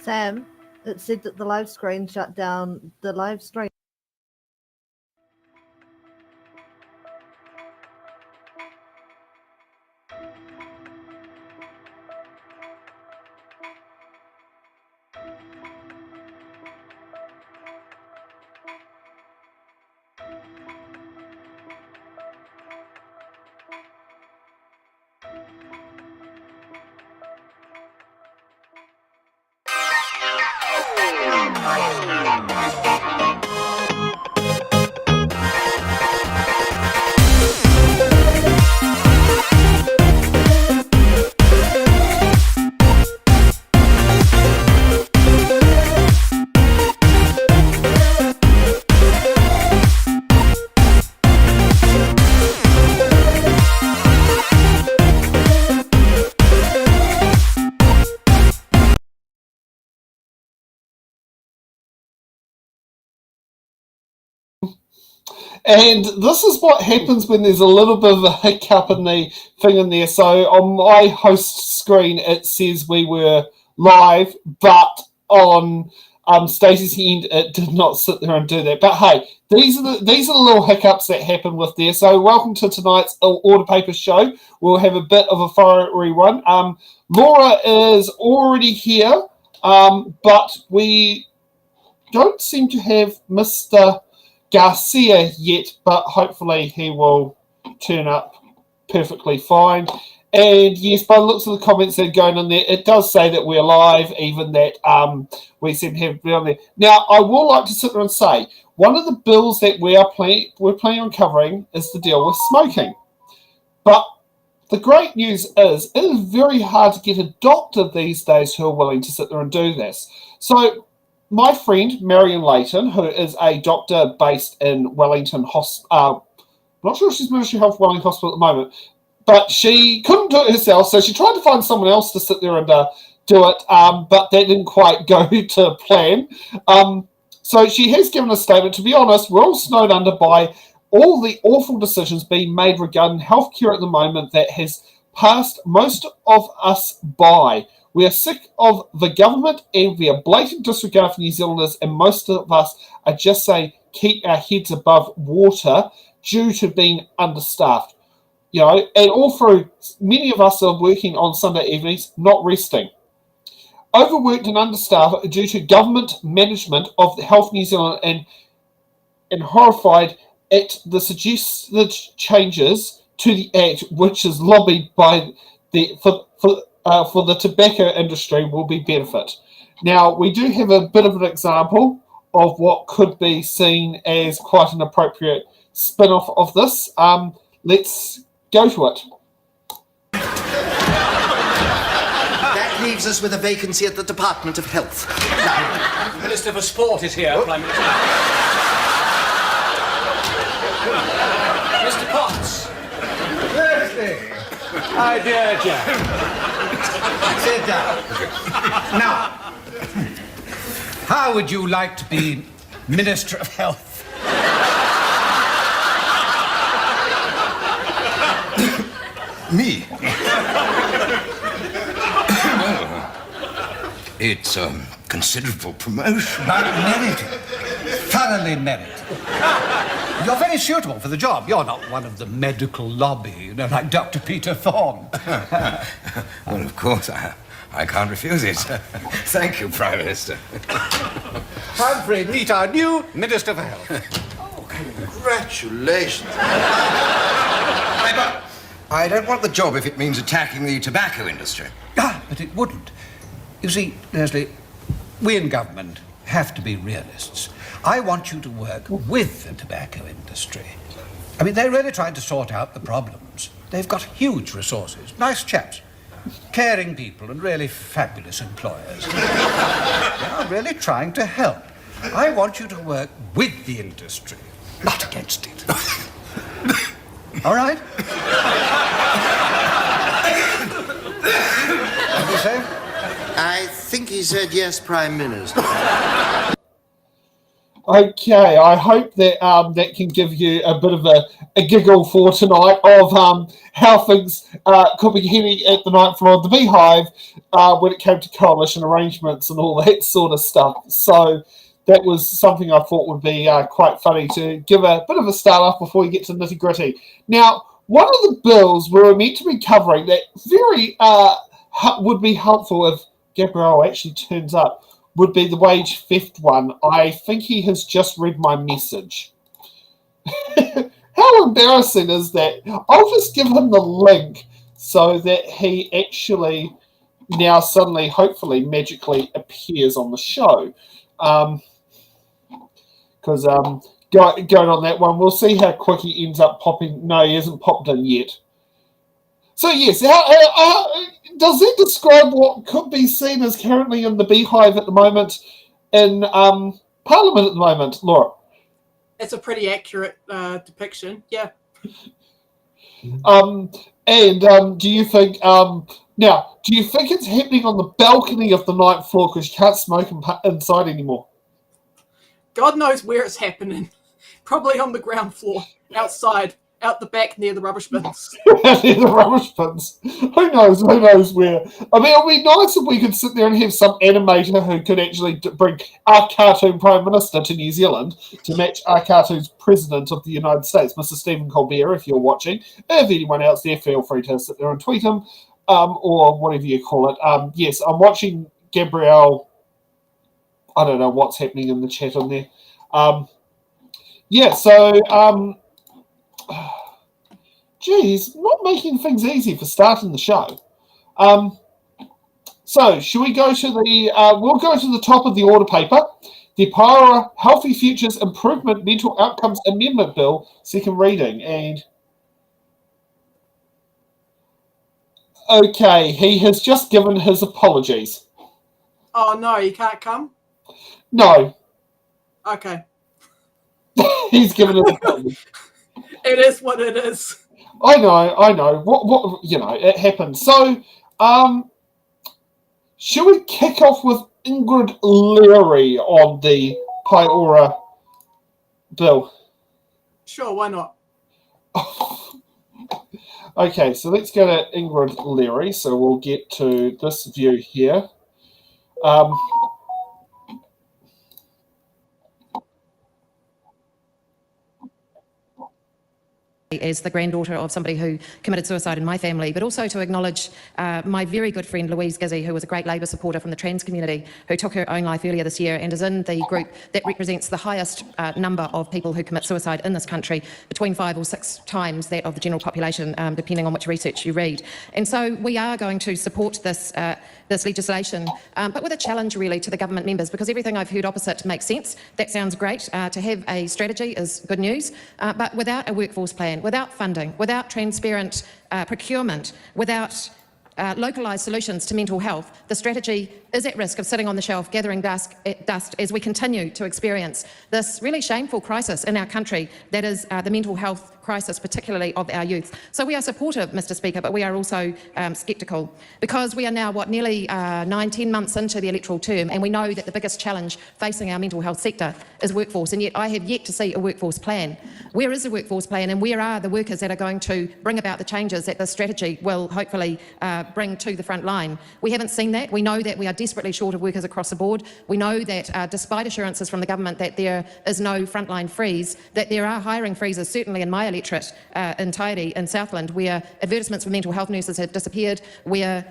Sam, it said that the live screen shut down the live stream. And this is what happens when there's a little bit of a hiccup in the thing in there. So on my host screen, it says we were live, but on Stacey's end, it did not sit there and do that. But hey, these are the little hiccups that happen with there. So welcome to tonight's Order Paper show. We'll have a bit of a fiery one. Laura is already here, but we don't seem to have Mr. Garcia yet, but hopefully he will turn up perfectly fine. And yes, by the looks of the comments that are going on there, it does say that we're live, even that we seem to have it on there. Now, I will like to sit there and say, one of the bills that we're planning on covering is to deal with smoking. But the great news is, it is very hard to get a doctor these days who are willing to sit there and do this. So my friend, Marion Layton, who is a doctor based in Wellington Hospital, I'm not sure if she's Ministry of Health Wellington Hospital at the moment, but she couldn't do it herself, so she tried to find someone else to sit there and do it, but that didn't quite go to plan. So she has given a statement. To be honest, we're all snowed under by all the awful decisions being made regarding healthcare at the moment that has passed most of us by. We are sick of the government and we are blatant disregard for New Zealanders, and most of us are just saying keep our heads above water due to being understaffed. You know, and all through, many of us are working on Sunday evenings, not resting. Overworked and understaffed due to government management of the Health New Zealand, and horrified at the suggested changes to the Act, which is lobbied by for the tobacco industry will be benefit. Now, we do have a bit of an example of what could be seen as quite an appropriate spin-off of this. Let's go to it. That leaves us with a vacancy at the Department of Health. Now, the Minister for Sport is here, Prime Minister. Mr. Potts. Thursday. My dear Jack. Sit down. Now, how would you like to be Minister of Health? Me? It's a considerable promotion. But merited. Thoroughly merited. You're very suitable for the job. You're not one of the medical lobby, you know, like Dr. Peter Thorne. Well, of course, I can't refuse it. Thank you, Prime Minister. Humphrey, meet our new Minister for Health. Oh, congratulations. I don't want the job if it means attacking the tobacco industry. Ah, but it wouldn't. You see, Leslie, we in government have to be realists. I want you to work with the tobacco industry. I mean, they're really trying to sort out the problems. They've got huge resources, nice chaps, caring people and really fabulous employers. They are really trying to help. I want you to work with the industry, not against it. All right? What did you say? I think he said yes, Prime Minister. Okay, I hope that that can give you a bit of a giggle for tonight of how things could be heading at the ninth floor of the Beehive when it came to coalition arrangements and all that sort of stuff. So that was something I thought would be quite funny to give a bit of a start off before we get to nitty gritty. Now, one of the bills we were meant to be covering that very would be helpful if Gabriel actually turns up would be the wage theft one. I think he has just read my message. How embarrassing is that? I'll just give him the link so that he actually now suddenly, hopefully, magically appears on the show. Because going on that one, we'll see how quick he ends up popping. No, he hasn't popped in yet. So yes, does it describe what could be seen as currently in the Beehive at the moment in Parliament at the moment, Laura? It's a pretty accurate depiction, yeah. Do you think now? Do you think it's happening on the balcony of the ninth floor because you can't smoke inside anymore? God knows where it's happening. Probably on the ground floor, outside, out the back near the rubbish bins. Near the rubbish bins. Who knows? Who knows where? I mean, it would be nice if we could sit there and have some animator who could actually bring our cartoon Prime Minister to New Zealand to match our cartoon's President of the United States, Mr. Stephen Colbert, if you're watching. If anyone else there, feel free to sit there and tweet him or whatever you call it. Yes, I'm watching Gabrielle. I don't know what's happening in the chat on there. Geez, not making things easy for starting the show. So, should we go to the... we'll go to the top of the order paper. The Paora Healthy Futures Improvement Mental Outcomes Amendment Bill, second reading. And... okay, he has just given his apologies. Oh, no, you can't come? No. Okay. He's given his apologies. It is what it is. I know. What you know, it happens. So, should we kick off with Ingrid Leary on the Paora bill? Sure, why not? Okay, so let's go to Ingrid Leary. So we'll get to this view here. As the granddaughter of somebody who committed suicide in my family, but also to acknowledge my very good friend Louise Gizzy, who was a great Labour supporter from the trans community, who took her own life earlier this year and is in the group that represents the highest number of people who commit suicide in this country, between 5 or 6 times that of the general population, depending on which research you read. And so we are going to support this this legislation, but with a challenge really to the government members, because everything I've heard opposite makes sense. That sounds great. To have a strategy is good news, but without a workforce plan, without funding, without transparent procurement, without localised solutions to mental health, the strategy is at risk of sitting on the shelf gathering dust as we continue to experience this really shameful crisis in our country that is the mental health crisis, particularly of our youth. So we are supportive, Mr. Speaker, but we are also sceptical, because we are now, nearly 9-10 months into the electoral term, and we know that the biggest challenge facing our mental health sector is workforce, and yet I have yet to see a workforce plan. Where is the workforce plan, and where are the workers that are going to bring about the changes that this strategy will hopefully bring to the front line? We haven't seen that. We know that we are desperately short of workers across the board. We know that despite assurances from the government that there is no frontline freeze, that there are hiring freezes, certainly in my electorate entirety in Southland, where advertisements for mental health nurses have disappeared, where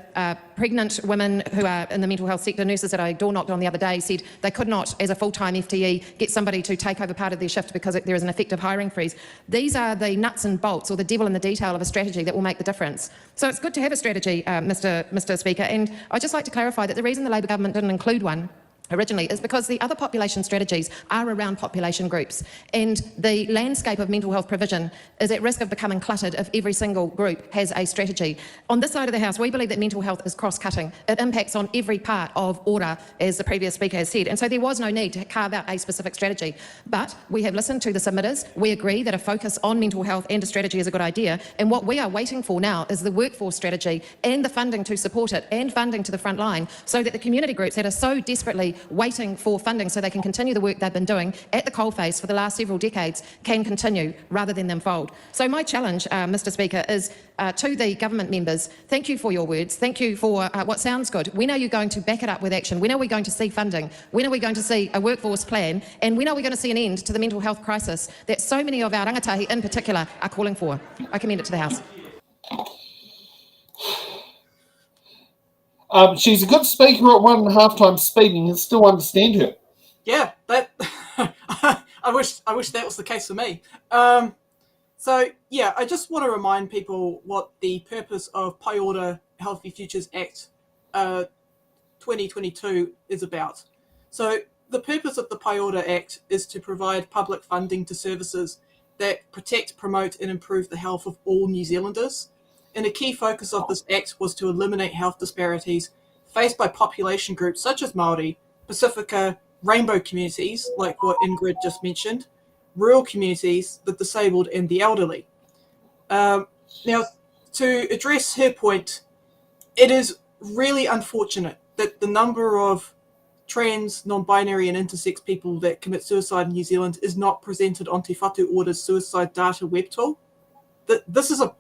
pregnant women who are in the mental health sector, nurses that I door knocked on the other day, said they could not, as a full-time FTE, get somebody to take over part of their shift because there is an effective hiring freeze. These are the nuts and bolts, or the devil in the detail of a strategy that will make the difference. So it's good to have a strategy, Mr. Speaker, and I'd just like to clarify that the reason the Labor government didn't include one originally is because the other population strategies are around population groups, and the landscape of mental health provision is at risk of becoming cluttered if every single group has a strategy. On this side of the House, we believe that mental health is cross-cutting. It impacts on every part of order, as the previous speaker has said, and so there was no need to carve out a specific strategy. But we have listened to the submitters. We agree that a focus on mental health and a strategy is a good idea, and what we are waiting for now is the workforce strategy and the funding to support it, and funding to the front line, so that the community groups that are so desperately waiting for funding so they can continue the work they've been doing at the coalface for the last several decades can continue rather than them fold. So my challenge, Mr. Speaker, is to the government members, thank you for your words, thank you for what sounds good. When are you going to back it up with action? When are we going to see funding? When are we going to see a workforce plan? And when are we going to see an end to the mental health crisis that so many of our rangatahi in particular are calling for? I commend it to the House. She's a good speaker at 1.5 times speed, and you can still understand her. Yeah, that I wish that was the case for me. So yeah, I just want to remind people what the purpose of Pai Ora Healthy Futures Act 2022 is about. So the purpose of the Pai Ora Act is to provide public funding to services that protect, promote and improve the health of all New Zealanders. And a key focus of this act was to eliminate health disparities faced by population groups such as Māori, Pacifica, rainbow communities, like what Ingrid just mentioned, rural communities, the disabled and the elderly. Now, to address her point, it is really unfortunate that the number of trans, non-binary and intersex people that commit suicide in New Zealand is not presented on Te Whatu Ora's suicide data web tool. This is a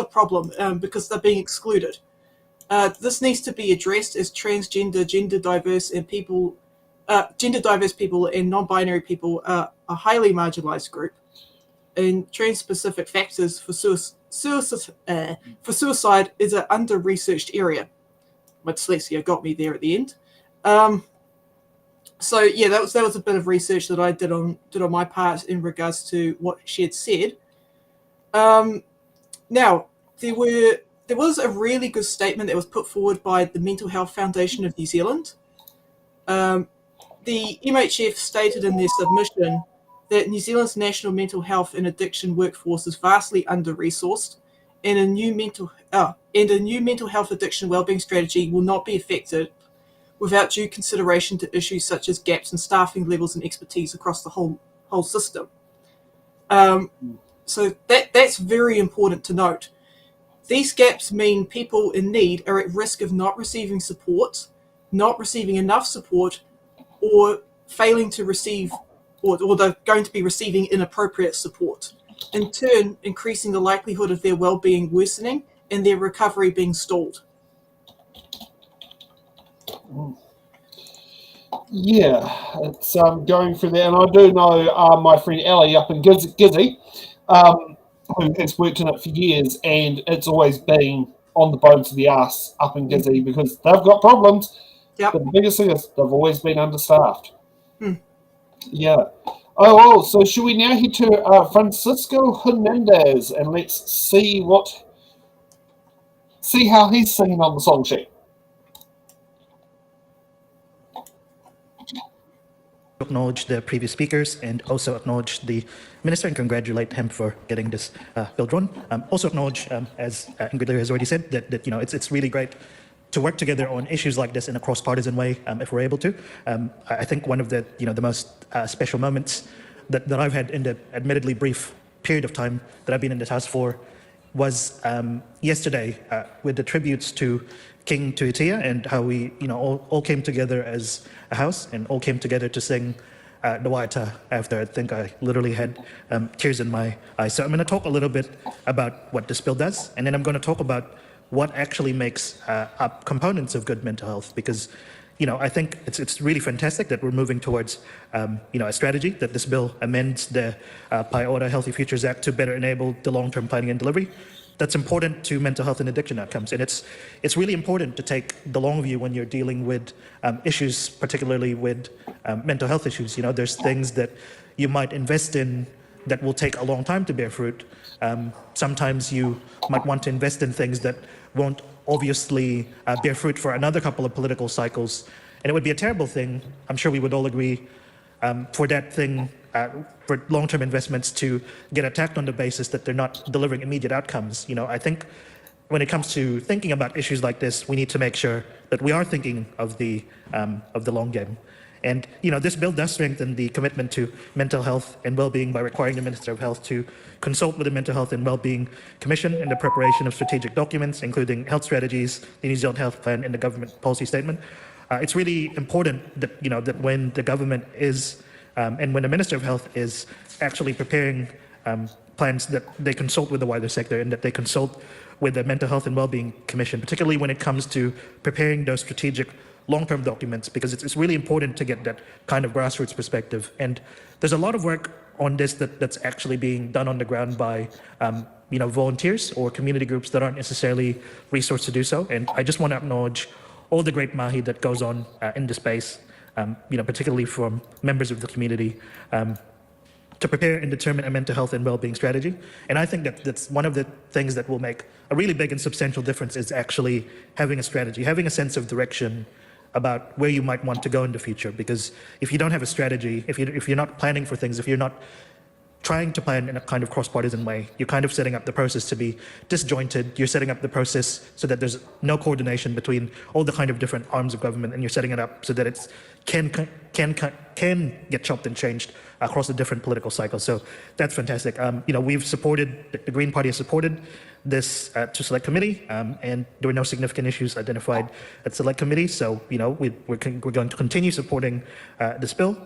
problem because they're being excluded. This needs to be addressed as transgender, gender diverse people and non-binary people are a highly marginalised group, and trans-specific factors for suicide is an under-researched area. My dyslexia got me there at the end. So yeah, that was a bit of research that I did on my part in regards to what she had said. Now, there was a really good statement that was put forward by the Mental Health Foundation of New Zealand. The MHF stated in their submission that New Zealand's national mental health and addiction workforce is vastly under-resourced, and a new mental health addiction wellbeing strategy will not be effected without due consideration to issues such as gaps in staffing levels and expertise across the whole system. So that's very important to note. These gaps mean people in need are at risk of not receiving support, not receiving enough support, or failing to receive, or they're going to be receiving inappropriate support, in turn increasing the likelihood of their well-being worsening and their recovery being stalled. Yeah, it's going through there, and I do know my friend Ellie up in Gizzy, who has worked in it for years, and it's always been on the bones of the arse up in Gizzy because they've got problems. Yep. But the biggest thing is they've always been understaffed. Yeah. Oh, well, so should we now head to Francisco Hernandez and let's see how he's singing on the song sheet. Acknowledge the previous speakers and also acknowledge the Minister and congratulate him for getting this bill drawn. Also acknowledge, as Ingrid has already said, that it's really great to work together on issues like this in a cross-partisan way, if we're able to. I think one of the most special moments that I've had in the admittedly brief period of time that I've been in this House for was yesterday with the tributes to King Tuitia and how we all came together as a House and all came together to sing the Waita after I think I literally had tears in my eyes. So I'm going to talk a little bit about what this bill does, and then I'm going to talk about what actually makes up components of good mental health, because I think it's really fantastic that we're moving towards a strategy, that this bill amends the Pai Ora Healthy Futures Act to better enable the long-term planning and delivery. That's important to mental health and addiction outcomes, and it's really important to take the long view when you're dealing with issues, particularly with mental health issues. There's things that you might invest in that will take a long time to bear fruit. Sometimes you might want to invest in things that won't obviously bear fruit for another couple of political cycles. And it would be a terrible thing, I'm sure we would all agree, for that thing, for long-term investments to get attacked on the basis that they're not delivering immediate outcomes. I think when it comes to thinking about issues like this, we need to make sure that we are thinking of the long game. And this bill does strengthen the commitment to mental health and well-being by requiring the Minister of Health to consult with the Mental Health and Wellbeing Commission in the preparation of strategic documents, including health strategies, the New Zealand Health Plan, and the government policy statement. it's really important that that when the government is and when the Minister of Health is actually preparing plans, that they consult with the wider sector and that they consult with the Mental Health and Wellbeing Commission, particularly when it comes to preparing those strategic long-term documents, because it's really important to get that kind of grassroots perspective. And there's a lot of work on this that's actually being done on the ground by volunteers or community groups that aren't necessarily resourced to do so. And I just want to acknowledge all the great mahi that goes on in the space, particularly from members of the community, to prepare and determine a mental health and well-being strategy. And I think that's one of the things that will make a really big and substantial difference, is actually having a strategy, having a sense of direction about where you might want to go in the future. Because if you don't have a strategy, if you're not planning for things, if you're not trying to plan in a kind of cross-partisan way, you're kind of setting up the process to be disjointed. You're setting up the process so that there's no coordination between all the kind of different arms of government, and you're setting it up so that it can get chopped and changed across the different political cycles. So that's fantastic. We've supported, the Green Party has supported this to select committee, and there were no significant issues identified at select committee. So we're going to continue supporting this bill,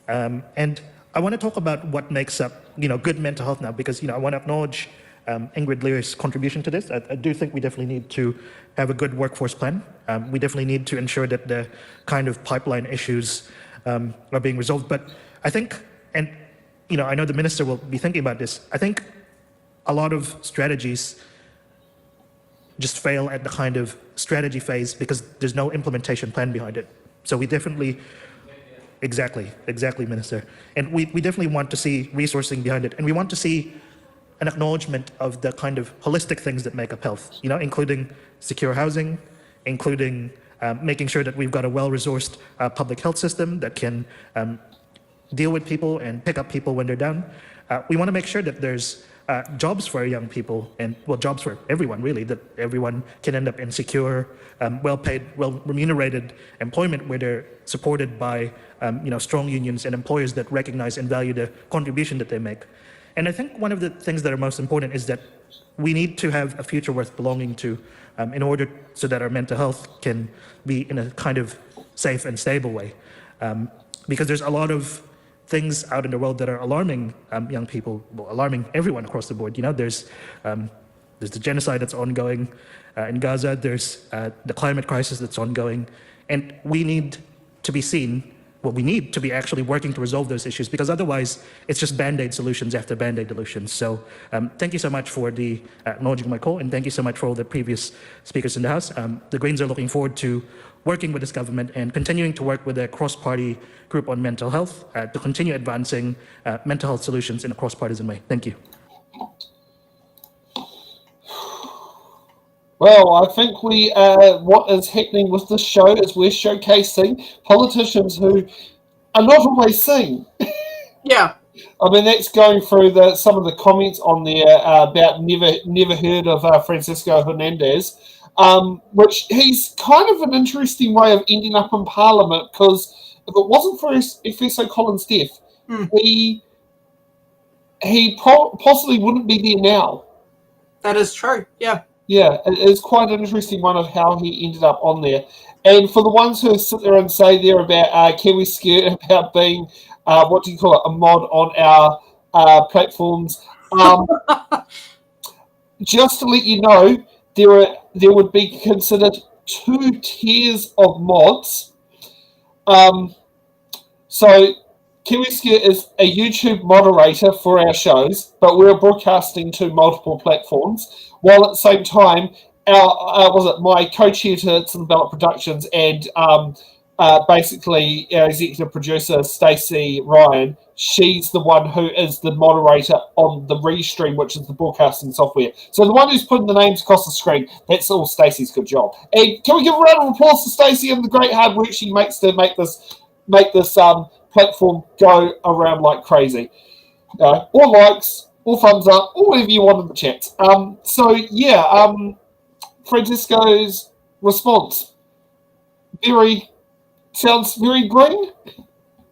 and I want to talk about what makes up, good mental health now, because, I want to acknowledge Ingrid Lear's contribution to this. I do think we definitely need to have a good workforce plan. We definitely need to ensure that the kind of pipeline issues are being resolved. But I think, and, I know the minister will be thinking about this, I think a lot of strategies just fail at the kind of strategy phase because there's no implementation plan behind it. So we definitely... Exactly, Minister. And we definitely want to see resourcing behind it. And we want to see an acknowledgement of the kind of holistic things that make up health, including secure housing, including making sure that we've got a well-resourced public health system that can deal with people and pick up people when they're down. We want to make sure that there's jobs for our young people, and jobs for everyone really, that everyone can end up in secure, well-paid, well-remunerated employment where they're supported by strong unions and employers that recognize and value the contribution that they make. And I think one of the things that are most important is that we need to have a future worth belonging to in order so that our mental health can be in a kind of safe and stable way. Because there's a lot of things out in the world that are alarming young people, alarming everyone across the board. There's the genocide that's ongoing in Gaza. There's the climate crisis that's ongoing, and we need to be seen. We need to be actually working to resolve those issues, because otherwise it's just band-aid solutions after band-aid solutions. So thank you so much for the acknowledging my call, and thank you so much for all the previous speakers in the House. The Greens are looking forward to working with this government and continuing to work with a cross-party group on mental health to continue advancing mental health solutions in a cross-partisan way. Thank you. Well, I think what is happening with this show is we're showcasing politicians who are not always seen. Yeah. I mean, that's going through some of the comments on there about never heard of Francisco Hernandez, which he's kind of an interesting way of ending up in Parliament, because if it wasn't for Efeso Collins' death, he possibly wouldn't be there now. That is true, yeah. Yeah, it's quite an interesting one of how he ended up on there. And for the ones who sit there and say they're about Kiwi Skirt, about being, a mod on our platforms, just to let you know, there would be considered 2 tiers of mods. So Kiwi Skirt is a YouTube moderator for our shows, but we're broadcasting to multiple platforms, while at the same time, my co-chair to It's in the Ballot Productions and basically our executive producer, Stacey Ryan, she's the one who is the moderator on the Restream, which is the broadcasting software. So the one who's putting the names across the screen, that's all Stacey's good job. And can we give a round of applause to Stacey and the great hard work she makes to make this platform go around like crazy. Or likes, or thumbs up, or whatever you want in the chat. Francisco's response sounds very green.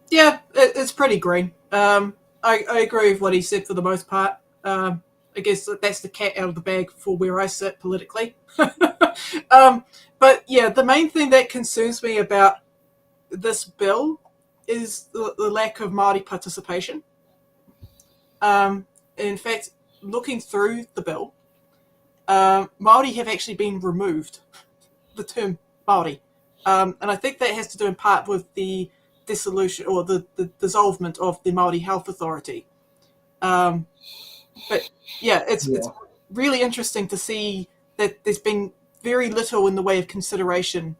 Yeah, it's pretty green. I agree with what he said for the most part. I guess that's the cat out of the bag for where I sit politically. But yeah, the main thing that concerns me about this bill is the lack of Māori participation. In fact, looking through the bill, Māori have actually been removed, the term Māori. And I think that has to do in part with the dissolution or the dissolvement of the Māori Health Authority. But yeah, it's really interesting to see that there's been very little in the way of consideration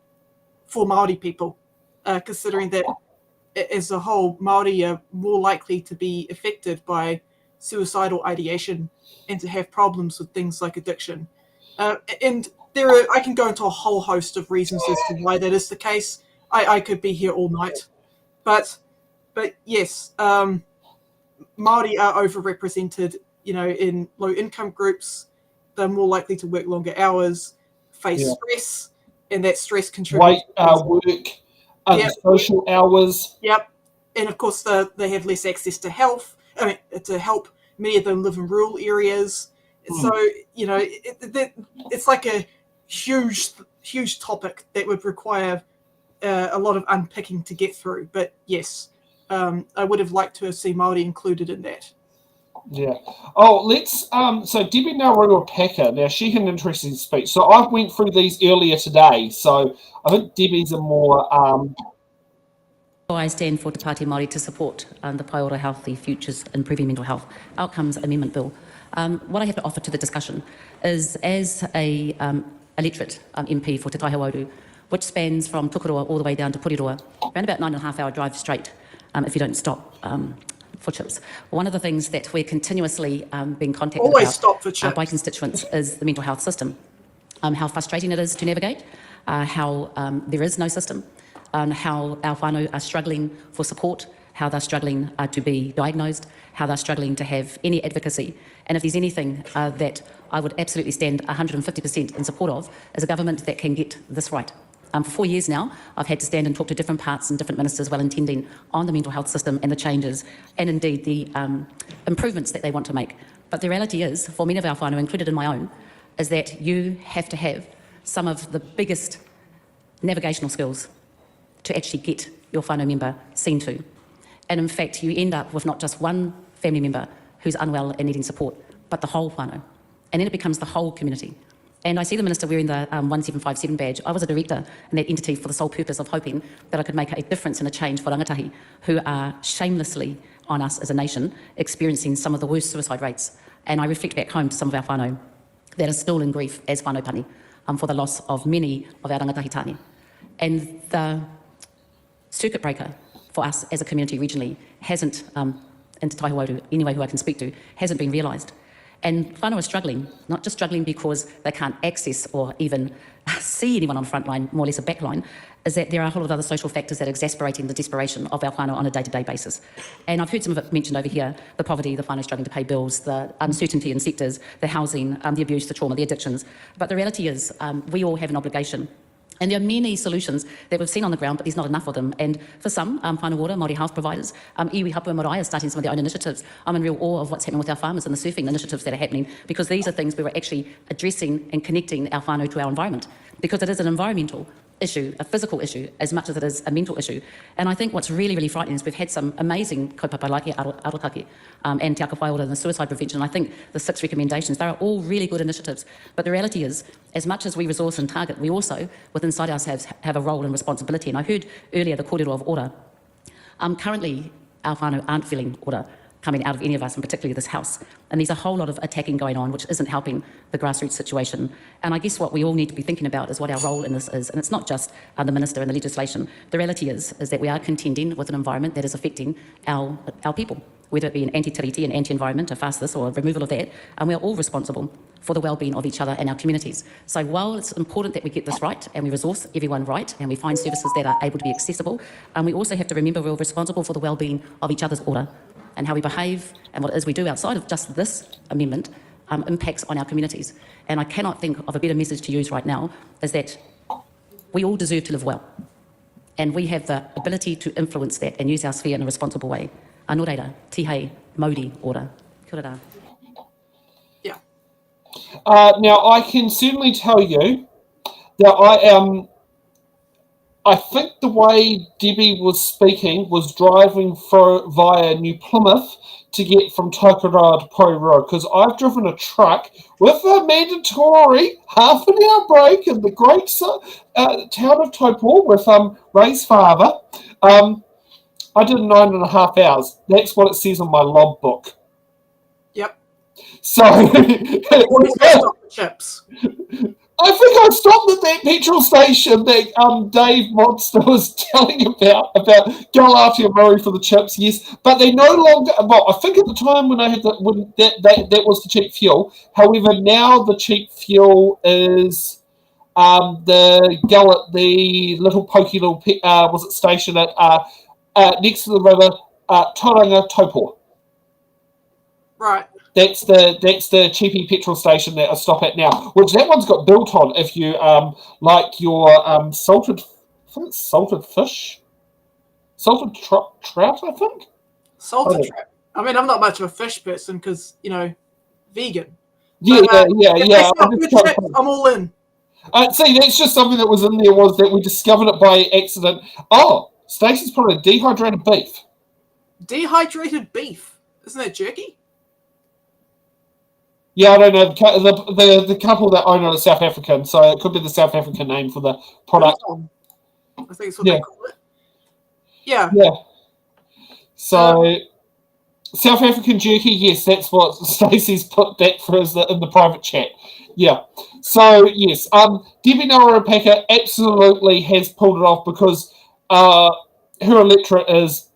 for Māori people, considering that as a whole, Māori are more likely to be affected by suicidal ideation and to have problems with things like addiction. And I can go into a whole host of reasons as to why that is the case. I could be here all night. But yes, Māori are overrepresented, in low income groups. They're more likely to work longer hours, face stress, and that stress contributes work, social hours. Yep. And of course, they have less access to health. To help, many of them live in rural areas. So, it's like a huge topic that would require a lot of unpicking to get through. But yes, I would have liked to have seen Māori included in that. Yeah. Oh, let's. So Debbie Naurua Packer. Now she had an interesting speech. So I went through these earlier today. So I think Debbie's a more. I stand for Te Pāti Māori to support the Paiora Healthy Futures Improving Mental Health Outcomes Amendment Bill. What I have to offer to the discussion is, as a electorate MP for Te Taihawauru, which spans from Tukuroa all the way down to Puriroa, around about 9.5 hour drive straight if you don't stop for chips. One of the things that we're continuously being contacted about by constituents is the mental health system, how frustrating it is to navigate, how there is no system, how our whānau are struggling for support, how they're struggling to be diagnosed, how they're struggling to have any advocacy. And if there's anything that I would absolutely stand 150% in support of, is a government that can get this right. For 4 years now, I've had to stand and talk to different parts and different ministers well-intending on the mental health system and the changes and indeed the improvements that they want to make. But the reality is, for many of our whānau, included in my own, is that you have to have some of the biggest navigational skills to actually get your whānau member seen to. And in fact, you end up with not just one family member who's unwell and needing support, but the whole whānau. And then it becomes the whole community. And I see the Minister wearing the 1757 badge. I was a director in that entity for the sole purpose of hoping that I could make a difference and a change for rangatahi who are shamelessly on us as a nation experiencing some of the worst suicide rates. And I reflect back home to some of our whānau that are still in grief as whānau pani for the loss of many of our rangatahi tāne. And the circuit breaker for us as a community regionally hasn't, in Te Taihawauru, anyway who I can speak to, hasn't been realised. And whānau are struggling, not just struggling because they can't access or even see anyone on the front line, more or less a back line, is that there are a whole lot of other social factors that are exacerbating the desperation of our whānau on a day-to-day basis. And I've heard some of it mentioned over here, the poverty, the whānau struggling to pay bills, the uncertainty in sectors, the housing, the abuse, the trauma, the addictions. But the reality is we all have an obligation. And there are many solutions that we've seen on the ground, but there's not enough of them. And for some, whānau Māori health providers, iwi hapua marae are starting some of their own initiatives. I'm in real awe of what's happening with our farmers and the surfing initiatives that are happening, because these are things where we're actually addressing and connecting our whānau to our environment, because it is an environmental issue, a physical issue, as much as it is a mental issue. And I think what's really, really frightening is we've had some amazing kaupapa like Arotaki and Te Aka Whaiora and the suicide prevention. I think the 6 recommendations, they are all really good initiatives. But the reality is, as much as we resource and target, we also, within inside ourselves, have a role and responsibility. And I heard earlier the kōrero of order. Currently, our whānau aren't feeling order coming out of any of us, and particularly this House. And there's a whole lot of attacking going on, which isn't helping the grassroots situation. And I guess what we all need to be thinking about is what our role in this is. And it's not just the Minister and the legislation. The reality is that we are contending with an environment that is affecting our people, whether it be an anti-tiriti and anti-environment, a fast this or a removal of that. And we are all responsible for the well-being of each other and our communities. So while it's important that we get this right and we resource everyone right and we find services that are able to be accessible, we also have to remember we're responsible for the well-being of each other's order, and how we behave and what it is we do outside of just this amendment impacts on our communities. And I cannot think of a better message to use right now, is that we all deserve to live well. And we have the ability to influence that and use our sphere in a responsible way. Anō reira, tihei, mauri ora. Kia ora. Yeah. Now, I can certainly tell you Now, I think the way Debbie was speaking was driving via New Plymouth to get from Tokoroa to Porirua, because I've driven a truck with a mandatory half an hour break in the great town of Taupo with Ray's father. I did 9.5 hours. That's what it says on my logbook. Yep. So Always stop the chips. I think I stopped at that petrol station that Dave Monster was telling about Galati and Murray for the chips, yes. But they no longer, well, I think at the time when I had that was the cheap fuel. However, now the cheap fuel is the little pokey little was it station at next to the river, Tauranga Taupo. Right. That's the cheapy petrol station that I stop at now, which that one's got built on if you like your salted fish, salted trout, I think. Salted trout. I mean, I'm not much of a fish person because, vegan. Yeah, but, yeah. It's not good chips, I'm all in. See, that's just something that was in there, was that we discovered it by accident. Oh, Stacey's put a dehydrated beef. Dehydrated beef? Isn't that jerky? Yeah, I don't know. The couple that own it are South African, so it could be the South African name for the product. I think it's what they call it. Yeah. Yeah. So, South African jerky, yes, that's what Stacey's put that for in the private chat. Yeah. So, yes, Debbie Nawarapaka absolutely has pulled it off because her electorate is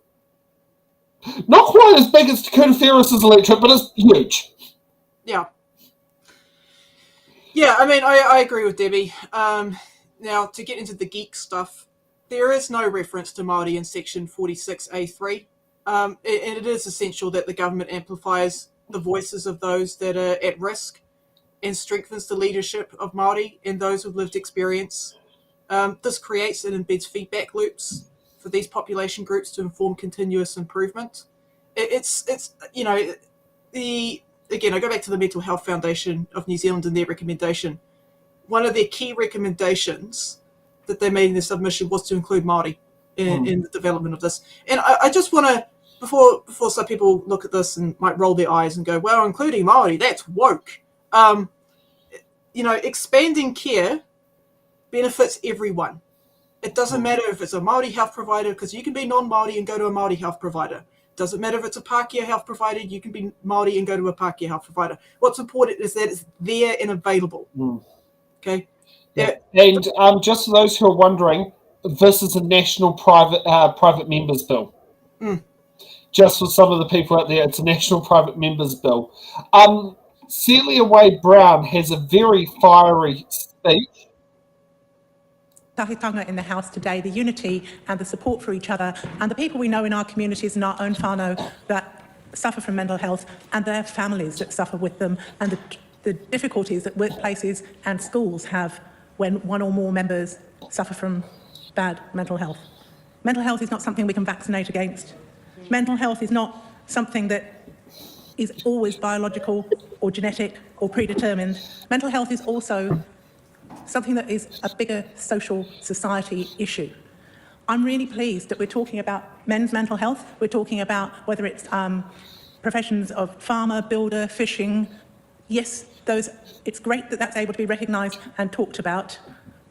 not quite as big as Dakota Ferris's electorate, but it's huge. Yeah. Yeah, I mean, I agree with Debbie. Now, to get into the geek stuff, there is no reference to Māori in Section 46A3. And it is essential that the government amplifies the voices of those that are at risk and strengthens the leadership of Māori and those with lived experience. This creates and embeds feedback loops for these population groups to inform continuous improvement. Again, I go back to the Mental Health Foundation of New Zealand and their recommendation. One of their key recommendations that they made in their submission was to include Māori in the development of this. And I just want to, before some people look at this and might roll their eyes and go, well, including Māori, that's woke. Expanding care benefits everyone. It doesn't matter if it's a Māori health provider, because you can be non-Māori and go to a Māori health provider. Doesn't matter if it's a Pākehā health provider, you can be Māori and go to a Pākehā health provider. What's important is that it's there and available. Okay? Yeah. And just for those who are wondering, this is a national private members bill. Just for some of the people out there, it's a national private members bill. Celia Wade-Brown has a very fiery speech. Tahitanga in the House today, the unity and the support for each other and the people we know in our communities and our own whānau that suffer from mental health and their families that suffer with them, and the difficulties that workplaces and schools have when one or more members suffer from bad mental health. Mental health is not something we can vaccinate against. Mental health is not something that is always biological or genetic or predetermined. Mental health is also something that is a bigger social society issue. I'm really pleased that we're talking about men's mental health. We're talking about whether it's professions of farmer, builder, fishing. Yes, it's great that that's able to be recognised and talked about,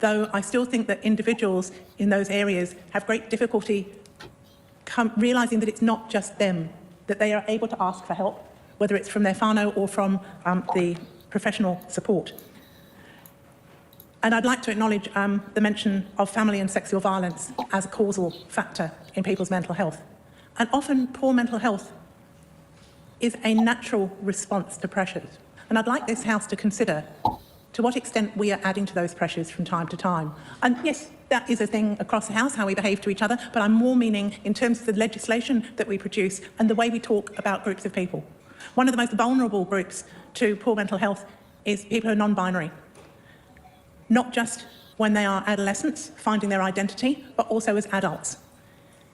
though I still think that individuals in those areas have great difficulty realising that it's not just them, that they are able to ask for help, whether it's from their whānau or from the professional support. And I'd like to acknowledge the mention of family and sexual violence as a causal factor in people's mental health. And often poor mental health is a natural response to pressures. And I'd like this House to consider to what extent we are adding to those pressures from time to time. And yes, that is a thing across the House, how we behave to each other, but I'm more meaning in terms of the legislation that we produce and the way we talk about groups of people. One of the most vulnerable groups to poor mental health is people who are non-binary. Not just when they are adolescents, finding their identity, but also as adults.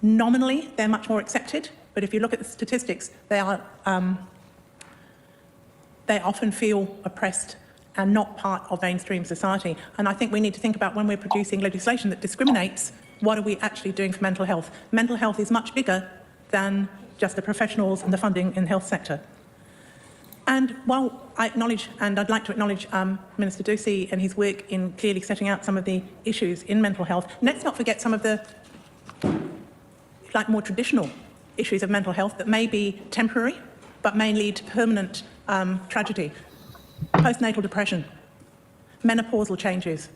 Nominally, they're much more accepted, but if you look at the statistics, they often feel oppressed and not part of mainstream society. And I think we need to think about, when we're producing legislation that discriminates, what are we actually doing for mental health? Mental health is much bigger than just the professionals and the funding in the health sector. And while I acknowledge, and I'd like to acknowledge Minister Ducey and his work in clearly setting out some of the issues in mental health, let's not forget some of the more traditional issues of mental health that may be temporary but may lead to permanent tragedy. Postnatal depression, menopausal changes,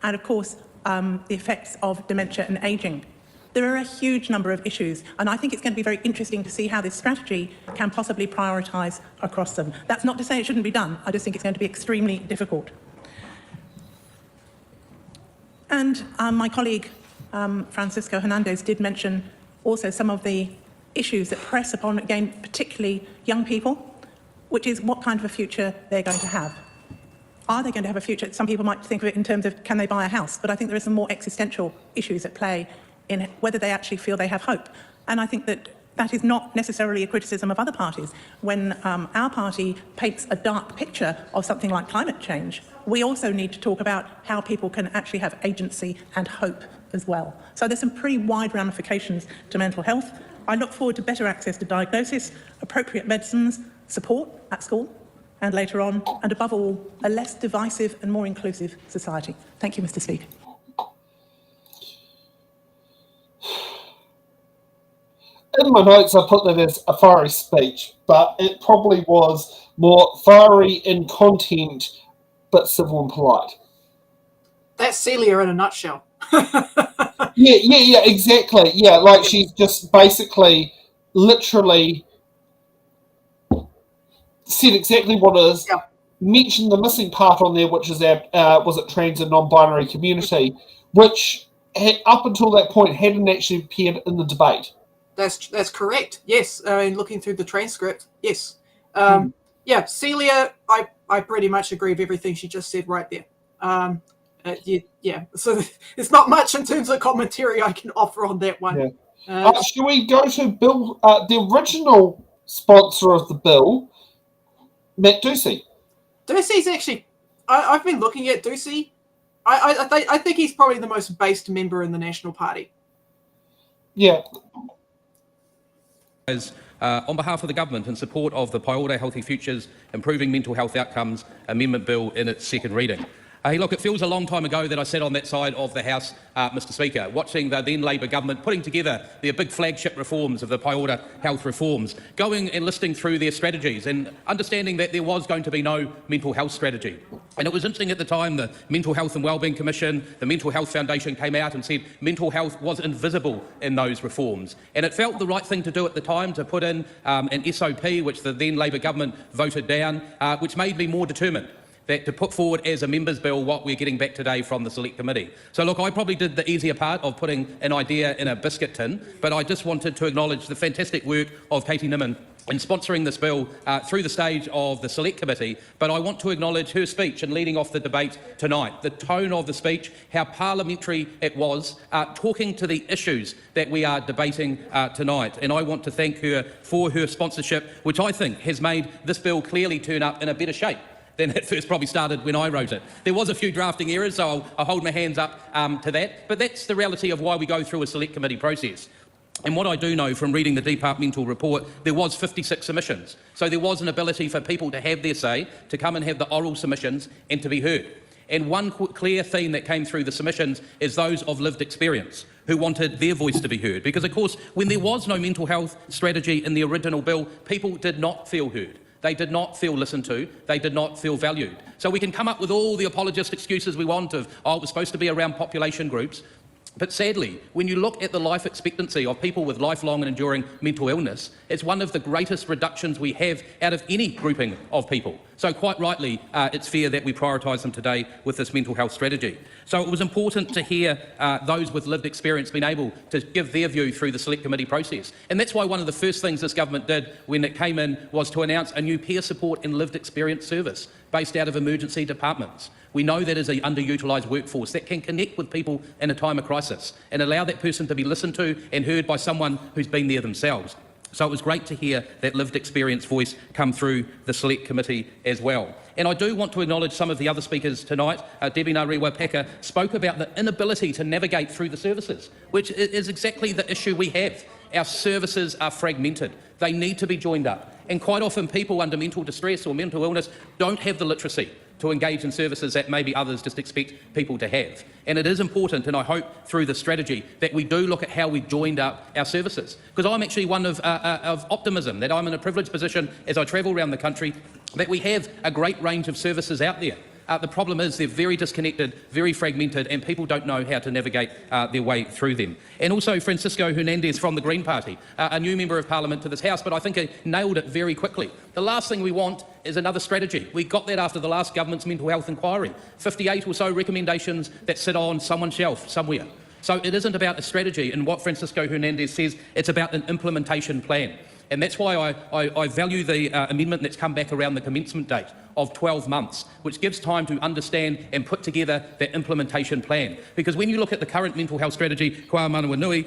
and of course the effects of dementia and ageing. There are a huge number of issues, and I think it's going to be very interesting to see how this strategy can possibly prioritise across them. That's not to say it shouldn't be done, I just think it's going to be extremely difficult. And my colleague Francisco Hernandez did mention also some of the issues that press upon, again, particularly young people, which is what kind of a future they're going to have. Are they going to have a future? Some people might think of it in terms of, can they buy a house? But I think there are some more existential issues at play in whether they actually feel they have hope. And I think that that is not necessarily a criticism of other parties. When our party paints a dark picture of something like climate change, we also need to talk about how people can actually have agency and hope as well. So there's some pretty wide ramifications to mental health. I look forward to better access to diagnosis, appropriate medicines, support at school and later on, and above all, a less divisive and more inclusive society. Thank you, Mr. Speaker. In my notes, I put that as a fiery speech, but it probably was more fiery in content, but civil and polite. That's Celia in a nutshell. Yeah, exactly. Yeah, like she's just basically, literally said exactly what it is. Yeah. Mentioned the missing part on there, which is our, was it trans and non-binary community, which up until that point hadn't actually appeared in the debate. That's correct. Yes, looking through the transcript, yes. Yeah, Celia, I pretty much agree with everything she just said right there. Yeah, so there's not much in terms of commentary I can offer on that one. Yeah. Should we go to Bill, the original sponsor of the bill, Matt Ducey? Ducey's actually, I've been looking at Ducey. I think he's probably the most based member in the National Party. Yeah. On behalf of the government, in support of the Paiora Healthy Futures Improving Mental Health Outcomes Amendment Bill in its second reading. Hey, look, it feels a long time ago that I sat on that side of the House, Mr. Speaker, watching the then Labor government putting together their big flagship reforms of the Paiora health reforms, going and listing through their strategies and understanding that there was going to be no mental health strategy. And it was interesting at the time, the Mental Health and Wellbeing Commission, the Mental Health Foundation came out and said mental health was invisible in those reforms. And it felt the right thing to do at the time to put in an SOP, which the then Labor government voted down, which made me more determined that to put forward as a members' bill what we're getting back today from the Select Committee. So look, I probably did the easier part of putting an idea in a biscuit tin, but I just wanted to acknowledge the fantastic work of Katie Nimmin in sponsoring this bill through the stage of the Select Committee, but I want to acknowledge her speech in leading off the debate tonight, the tone of the speech, how parliamentary it was, talking to the issues that we are debating tonight. And I want to thank her for her sponsorship, which I think has made this bill clearly turn up in a better shape than it first probably started when I wrote it. There was a few drafting errors, so I'll hold my hands up to that, but that's the reality of why we go through a Select Committee process. And what I do know from reading the departmental report, there was 56 submissions. So there was an ability for people to have their say, to come and have the oral submissions and to be heard. And one clear theme that came through the submissions is those of lived experience, who wanted their voice to be heard. Because, of course, when there was no mental health strategy in the original bill, people did not feel heard. They did not feel listened to. They did not feel valued. So we can come up with all the apologist excuses we want of, oh, it was supposed to be around population groups. But sadly, when you look at the life expectancy of people with lifelong and enduring mental illness, it's one of the greatest reductions we have out of any grouping of people. So quite rightly, it's fair that we prioritise them today with this mental health strategy. So it was important to hear those with lived experience being able to give their view through the Select Committee process. And that's why one of the first things this government did when it came in was to announce a new peer support and lived experience service based out of emergency departments. We know that is an underutilised workforce that can connect with people in a time of crisis and allow that person to be listened to and heard by someone who's been there themselves. So it was great to hear that lived experience voice come through the Select Committee as well. And I do want to acknowledge some of the other speakers tonight. Debbie Ngarewa-Paka spoke about the inability to navigate through the services, which is exactly the issue we have. Our services are fragmented. They need to be joined up. And quite often people under mental distress or mental illness don't have the literacy to engage in services that maybe others just expect people to have. And it is important, and I hope through the strategy, that we do look at how we've joined up our services. Because I'm actually one of optimism, that I'm in a privileged position as I travel around the country, that we have a great range of services out there. The problem is they're very disconnected, very fragmented, and people don't know how to navigate their way through them. And also Francisco Hernandez from the Green Party, a new Member of Parliament to this House, but I think he nailed it very quickly. The last thing we want is another strategy. We got that after the last government's mental health inquiry. 58 or so recommendations that sit on someone's shelf somewhere. So it isn't about a strategy, and what Francisco Hernandez says, it's about an implementation plan. And that's why I value the amendment that's come back around the commencement date of 12 months, which gives time to understand and put together that implementation plan. Because when you look at the current mental health strategy, Kua Manawa Nui,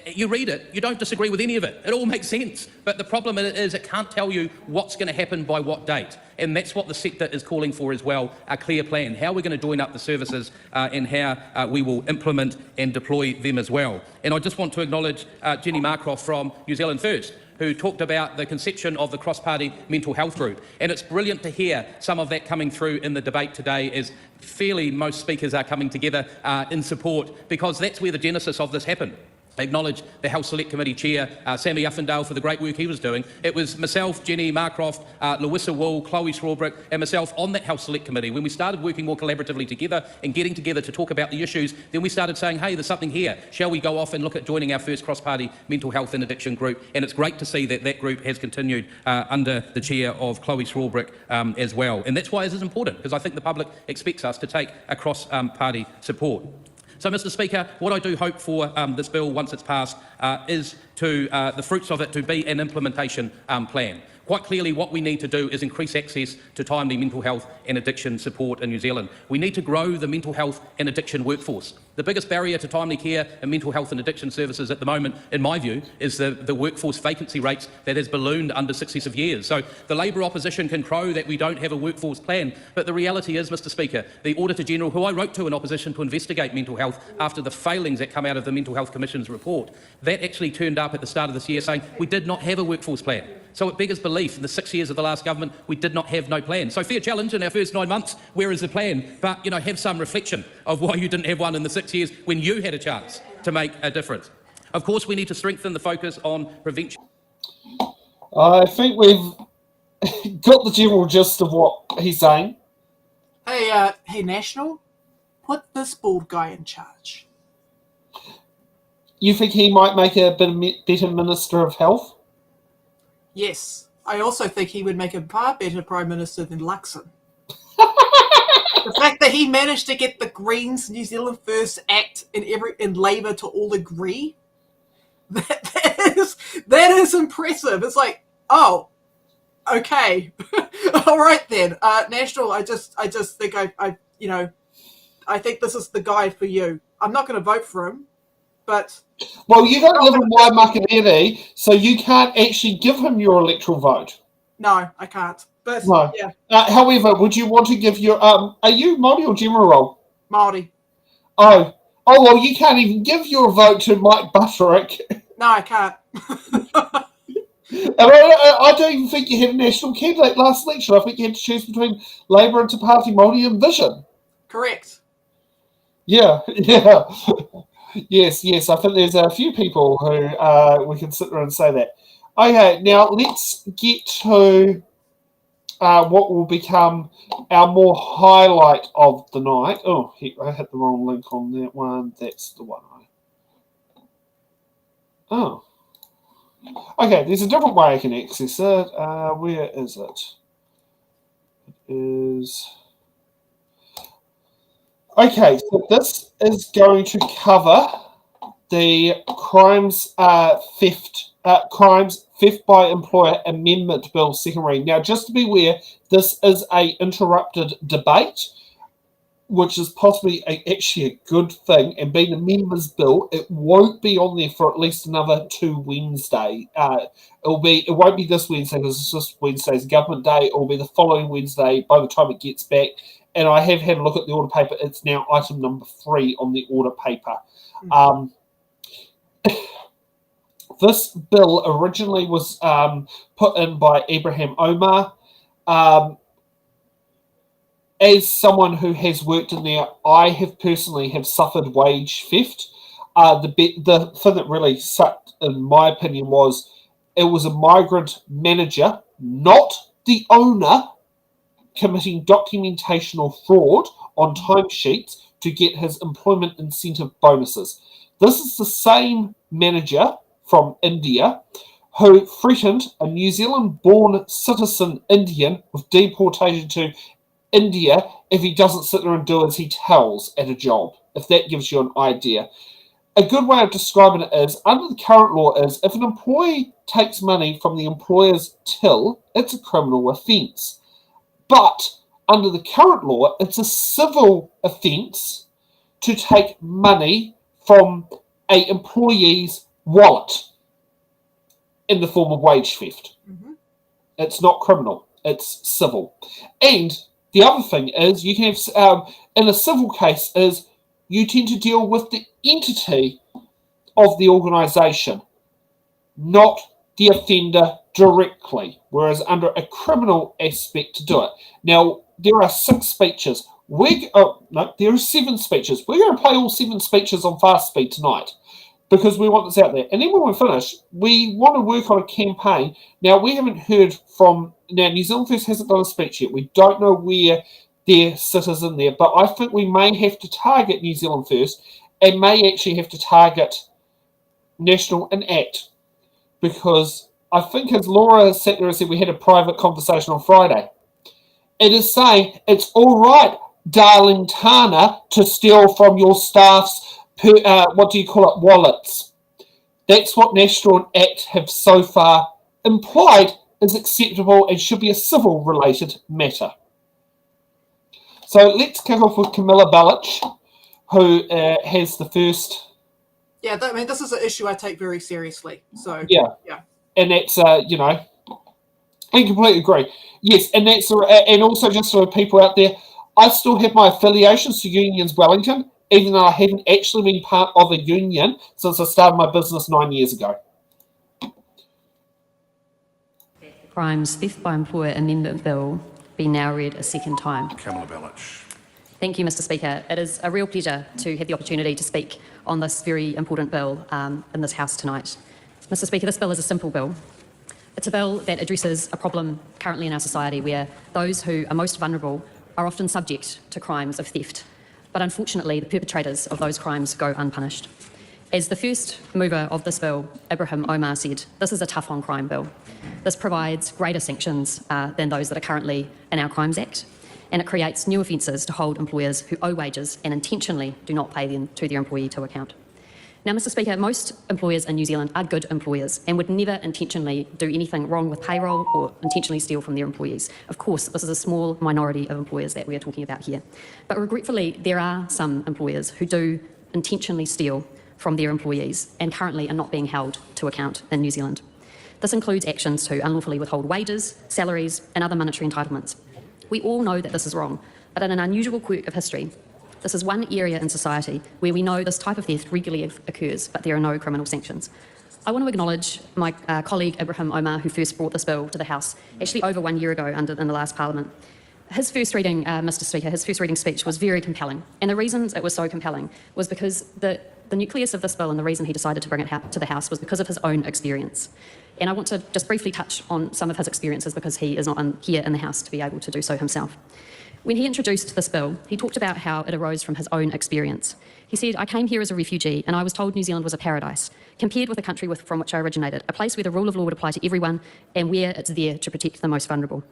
you read it, you don't disagree with any of it. It all makes sense. But the problem is it can't tell you what's going to happen by what date. And that's what the sector is calling for as well, a clear plan, how we're going to join up the services and how we will implement and deploy them as well. And I just want to acknowledge Jenny Marcroft from New Zealand First, who talked about the conception of the cross-party mental health group. And it's brilliant to hear some of that coming through in the debate today, as fairly most speakers are coming together in support, because that's where the genesis of this happened. I acknowledge the Health Select Committee Chair, Sammy Uffindale, for the great work he was doing. It was myself, Jenny Marcroft, Louisa Wool, Chloe Strawbrook and myself on that Health Select Committee. When we started working more collaboratively together and getting together to talk about the issues, then we started saying, hey, there's something here. Shall we go off and look at joining our first cross-party mental health and addiction group? And it's great to see that that group has continued under the chair of Chloe Strawbrook as well. And that's why this is important, because I think the public expects us to take a cross-party support. So, Mr Speaker, what I do hope for this bill, once it's passed, is to the fruits of it to be an implementation plan. Quite clearly, what we need to do is increase access to timely mental health and addiction support in New Zealand. We need to grow the mental health and addiction workforce. The biggest barrier to timely care and mental health and addiction services at the moment, in my view, is the workforce vacancy rates that has ballooned under successive years. So the Labour opposition can crow that we don't have a workforce plan, but the reality is, Mr Speaker, the Auditor-General, who I wrote to in opposition to investigate mental health after the failings that come out of the Mental Health Commission's report, that actually turned up at the start of this year saying we did not have a workforce plan. So it beggars belief, in the 6 years of the last government, we did not have no plan. So fair challenge in our first 9 months, where is the plan? But, you know, have some reflection of why you didn't have one in the 6 years when you had a chance to make a difference. Of course, we need to strengthen the focus on prevention. I think we've got the general gist of what he's saying. Hey, National, put this bald guy in charge. You think he might make a better Minister of Health? Yes, I also think he would make a far better Prime Minister than Luxon. The fact that he managed to get the Greens New Zealand First Act in Labour to all agree, that is impressive. It's like, oh, okay, all right then, National. I just think I think this is the guy for you. I'm not going to vote for him, but. Well, you don't live in Waimakariri, so you can't actually give him your electoral vote. No, I can't. But no. Yeah. However, would you want to give your are you Māori or General Roll? Māori. Oh, well, you can't even give your vote to Mike Butterick. No, I can't. And I don't even think you had a national candidate last election. I think you had to choose between Labour and Te Pāti Māori and Vision. Correct. Yeah. Yes. I think there's a few people who we can sit there and say that. Okay, now let's get to what will become our more highlight of the night. Oh, I hit the wrong link on that one. That's the one. Oh. Okay, there's a different way I can access it. Where is it? It is... Okay, so this is going to cover the crimes theft by employer amendment bill second reading. Now, just to be aware, this is a interrupted debate. which is possibly actually a good thing, and being a members' bill, it won't be on there for at least another 2 Wednesdays. It won't be this Wednesday because it's this Wednesday's government day. It will be the following Wednesday by the time it gets back. And I have had a look at the order paper. It's now item number 3 on the order paper. This bill originally was put in by Abraham Omar. As someone who has worked in there, I have personally suffered wage theft. The thing that really sucked, in my opinion, was it was a migrant manager, not the owner, committing documentational fraud on timesheets to get his employment incentive bonuses. This is the same manager from India who threatened a New Zealand-born citizen Indian with deportation to India if he doesn't sit there and do as he tells at a job, if that gives you an idea. A good way of describing it is, under the current law is, if an employee takes money from the employer's till, it's a criminal offence. But under the current law, it's a civil offence to take money from an employee's wallet in the form of wage theft. It's not criminal, it's civil. And the other thing is, you can have, in a civil case, is you tend to deal with the entity of the organisation, not the offender directly, whereas under a criminal aspect to do it. Now, there are 6 speeches. There are 7 speeches. We're going to play all 7 speeches on fast speed tonight because we want this out there. And then when we finish, we want to work on a campaign. Now, we haven't heard from... Now, New Zealand First hasn't done a speech yet. We don't know where their sit is in there, but I think we may have to target New Zealand First and may actually have to target National and ACT, because I think, as Laura sat there and said, we had a private conversation on Friday. It is saying it's all right, darling Tana, to steal from your staff's, wallets. That's what National and ACT have so far implied is acceptable and should be a civil-related matter. So let's kick off with Camilla Balich, who has the first... Yeah, this is an issue I take very seriously. So yeah. And that's, I completely agree. Yes, and that's, and also just for people out there, I still have my affiliations to Unions Wellington, even though I hadn't actually been part of a union since I started my business 9 years ago. Crimes Theft by Employer Amendment Bill be now read a second time. Camilla Balich. Thank you, Mr. Speaker. It is a real pleasure to have the opportunity to speak on this very important bill in this House tonight. Mr. Speaker, this bill is a simple bill. It's a bill that addresses a problem currently in our society where those who are most vulnerable are often subject to crimes of theft. But unfortunately, the perpetrators of those crimes go unpunished. As the first mover of this bill, Abraham Omar, said, this is a tough-on-crime bill. This provides greater sanctions than those that are currently in our Crimes Act, and it creates new offences to hold employers who owe wages and intentionally do not pay them to their employee to account. Now, Mr. Speaker, most employers in New Zealand are good employers and would never intentionally do anything wrong with payroll or intentionally steal from their employees. Of course, this is a small minority of employers that we are talking about here. But regretfully, there are some employers who do intentionally steal from their employees and currently are not being held to account in New Zealand. This includes actions to unlawfully withhold wages, salaries, and other monetary entitlements. We all know that this is wrong, but in an unusual quirk of history, this is one area in society where we know this type of theft regularly occurs, but there are no criminal sanctions. I want to acknowledge my colleague Abraham Omar, who first brought this bill to the House, actually over 1 year ago in the last Parliament. His first reading, Mr. Speaker, his first reading speech was very compelling. And the reasons it was so compelling was because the nucleus of this bill and the reason he decided to bring it to the House was because of his own experience. And I want to just briefly touch on some of his experiences because he is not here in the House to be able to do so himself. When he introduced this bill, he talked about how it arose from his own experience. He said, I came here as a refugee and I was told New Zealand was a paradise, compared with the country from which I originated, a place where the rule of law would apply to everyone and where it's there to protect the most vulnerable.